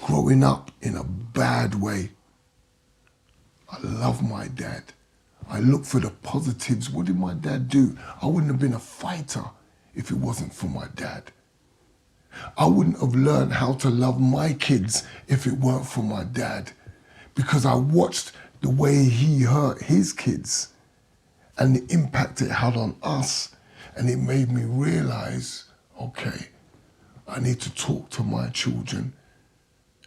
growing up in a bad way. I love my dad. I look for the positives. What did my dad do? I wouldn't have been a fighter if it wasn't for my dad. I wouldn't have learned how to love my kids if it weren't for my dad, because I watched the way he hurt his kids and the impact it had on us. And it made me realize, okay, I need to talk to my children,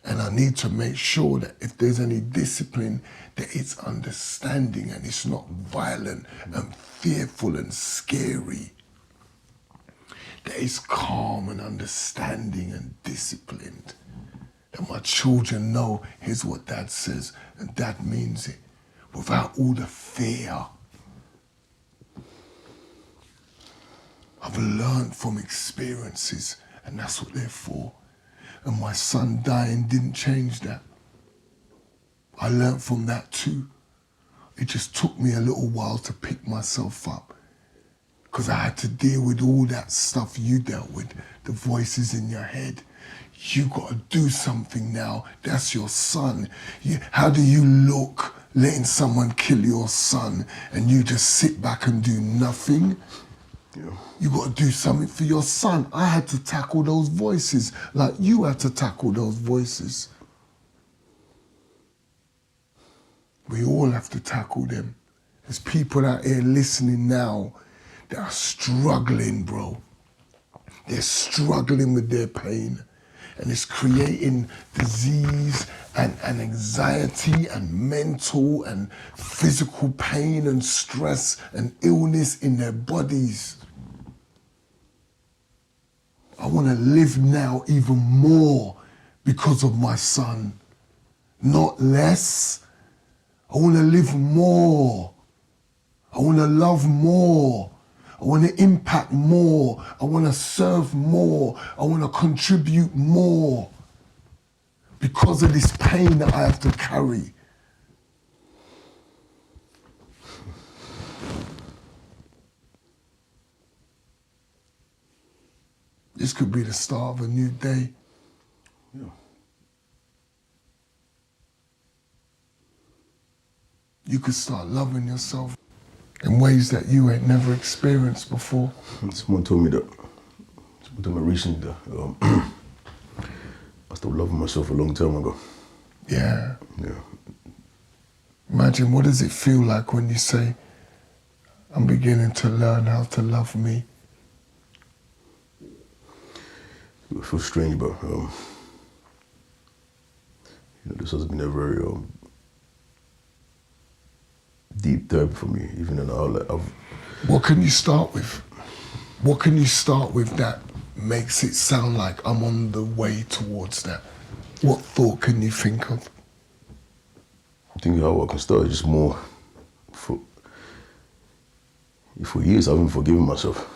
and I need to make sure that if there's any discipline, that it's understanding and it's not violent and fearful and scary. That it's calm and understanding and disciplined. That my children know, here's what Dad says, and Dad means it, without all the fear. I've learned from experiences, and that's what they're for. And my son dying didn't change that. I learned from that too. It just took me a little while to pick myself up, because I had to deal with all that stuff you dealt with, the voices in your head. You got to do something now. That's your son. How do you look letting someone kill your son and you just sit back and do nothing? Yeah. You got to do something for your son. I had to tackle those voices like you had to tackle those voices. We all have to tackle them. There's people out here listening now that are struggling, bro. They're struggling with their pain, and it's creating disease and anxiety and mental and physical pain and stress and illness in their bodies. I want to live now even more because of my son, not less. I want to live more. I want to love more. I want to impact more. I want to serve more. I want to contribute more because of this pain that I have to carry. This could be the start of a new day. Yeah. You could start loving yourself in ways that you ain't never experienced before. Someone told me recently that I stopped loving myself a long time ago. Yeah. Yeah. Imagine, what does it feel like when you say, I'm beginning to learn how to love me? It feels strange, but this has been a very deep therapy for me, even in I've. What can you start with? What can you start with that makes it sound like I'm on the way towards that? What thought can you think of? I think how I can start is just more for years I haven't forgiven myself.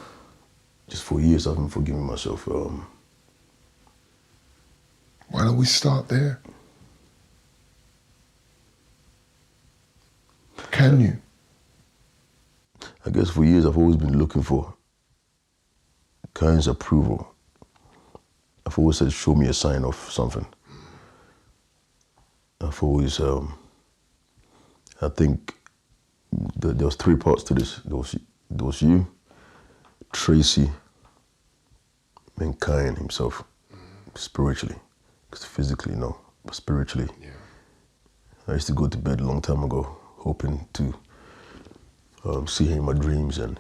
Just for years I haven't forgiven myself. Why don't we start there? Can you? I guess for years I've always been looking for Kiyan's approval. I've always said, show me a sign of something. I've always, I think there was 3 parts to this. There was you, Tracy, and Kiyan himself, spiritually. Because physically, no, but spiritually. Yeah. I used to go to bed a long time ago, hoping to see her in my dreams, and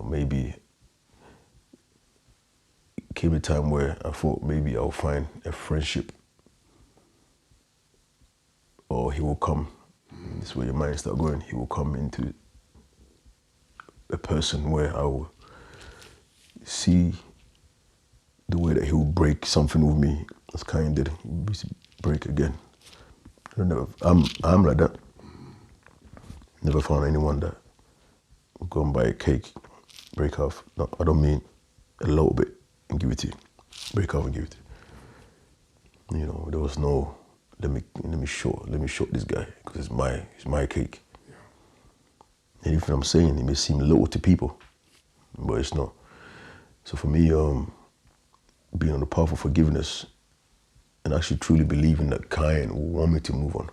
maybe it came a time where I thought maybe I'll find a friendship, or he will come. This is where your mind starts going. He will come into a person where I will see the way that he will break something with me, as Kiyan did. He will break again. I'm like that. Never found anyone that will go and buy a cake, break half. No, I don't mean a little bit and give it to you. Break half and give it to you. There was no, let me short this guy because it's my cake. Yeah. And even I'm saying it may seem little to people, but it's not. So for me, being on the path of forgiveness and actually truly believing that Kiyan will want me to move on.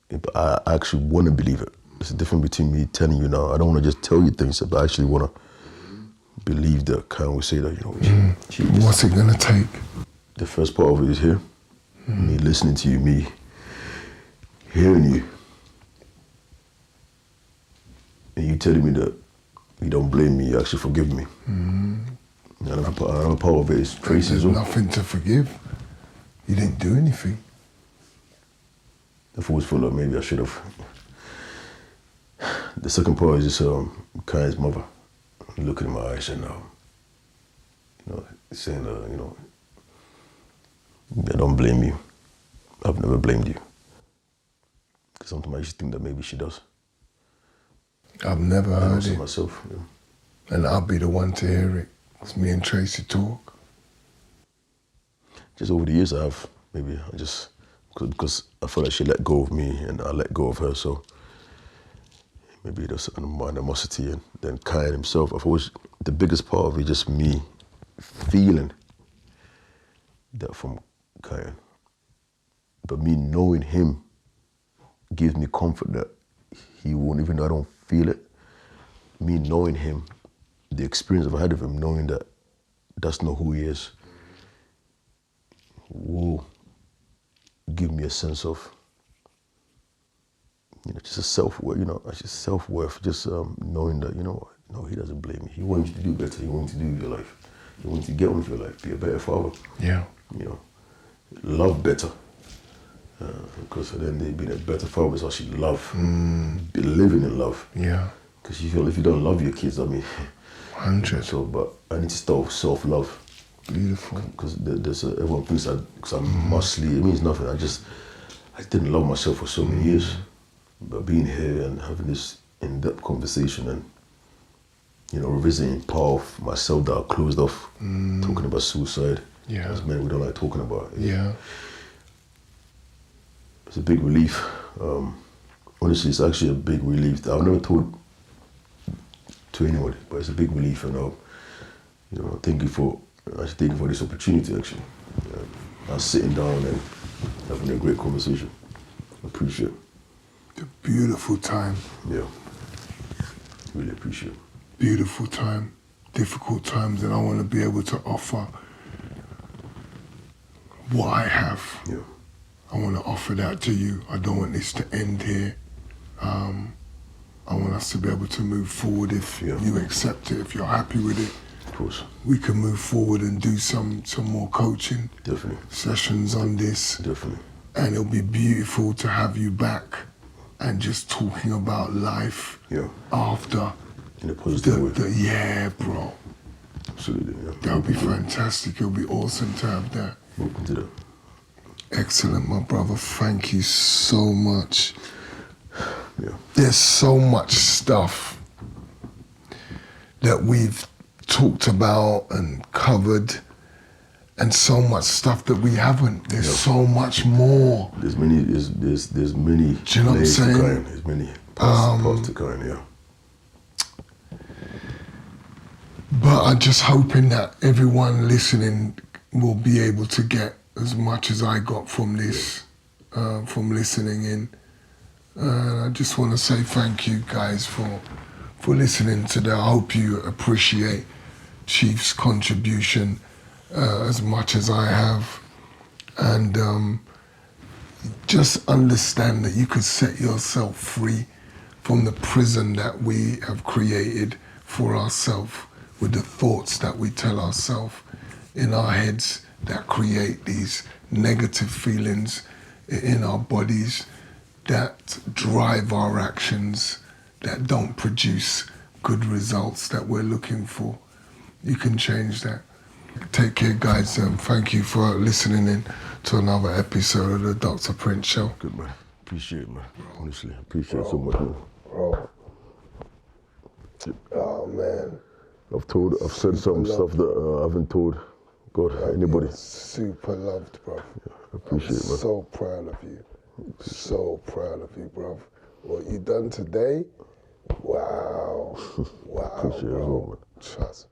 But I actually want to believe it. There's a difference between me telling you now. I don't want to just tell you things, but I actually want to believe that Kiyan will say that, What's it going to take? The first part of it is here. Me listening to you, me hearing you. And you telling me that you don't blame me, you actually forgive me. Another part of it is Tracy as well. There's nothing to forgive. You didn't do anything. I've always felt like maybe I should have. The second part is just Kiyan's mother looking in my eyes and saying, I don't blame you. I've never blamed you. Because sometimes I used to think that maybe she does. I've never heard it. Myself. Yeah. And I'll be the one to hear it. It's me and Tracy talk. Just over the years I have, maybe I just, because I feel like she let go of me and I let go of her, so maybe there's an animosity. And then Kiyan himself, I've always, the biggest part of it is just me feeling that from Kiyan. But me knowing him gives me comfort that he won't, even though I don't feel it, me knowing him, the experience I've had of him, knowing that that's not who he is, will give me a sense of, just a self-worth, just self-worth, just knowing that, no, he doesn't blame me. He wants you to do better. He wants you to do your life. He wants you to get on with your life, be a better father. Yeah. Love better. Because then being a better father is actually love. Be living in love. Yeah. Because you feel if you don't love your kids, 100. So, but I need to start with self-love. Beautiful. Because everyone thinks that because I'm muscly, it means nothing. I didn't love myself for so many years. But being here and having this in-depth conversation and, revisiting part of myself that I closed off, talking about suicide. Yeah. As men, we don't like talking about it. Yeah. It's a big relief. Honestly, it's actually a big relief. I've never told to anybody, but it's a big relief, and thank you for this opportunity. Actually, I was sitting down and having a great conversation. I appreciate it. A beautiful time. Yeah, really appreciate it. Beautiful time, difficult times, and I want to be able to offer what I have. Yeah. I want to offer that to you. I don't want this to end here. I want us to be able to move forward if you accept it, if you're happy with it. Of course. We can move forward and do some more coaching sessions on this. Definitely. And it'll be beautiful to have you back and just talking about life after. In a positive way. Yeah, bro. Absolutely, yeah. That would be fantastic. It'll be awesome to have that. Welcome to that. Excellent, my brother. Thank you so much. Yeah. There's so much stuff that we've talked about and covered, and so much stuff that we haven't. There's so much more. There's many. There's many. Do you know what I'm saying? There's many parts to Kiyan, yeah. But I'm just hoping that everyone listening will be able to get as much as I got from this, from listening in. I just want to say thank you guys for listening today. I hope you appreciate Chief's contribution as much as I have. And just understand that you could set yourself free from the prison that we have created for ourselves with the thoughts that we tell ourselves in our heads that create these negative feelings in our bodies that drive our actions, that don't produce good results that we're looking for. You can change that. Take care, guys. Thank you for listening in to another episode of the Dr. Prince Show. Good, man. Appreciate it, man. Honestly, appreciate it so much, man. Bro. Oh, man. I've said some stuff that I haven't told anybody. You're super loved, bro. Yeah, I appreciate it, man. So proud of you. So proud of you, bro. What you done today? Wow. Wow, Appreciate it as well, man. Trust.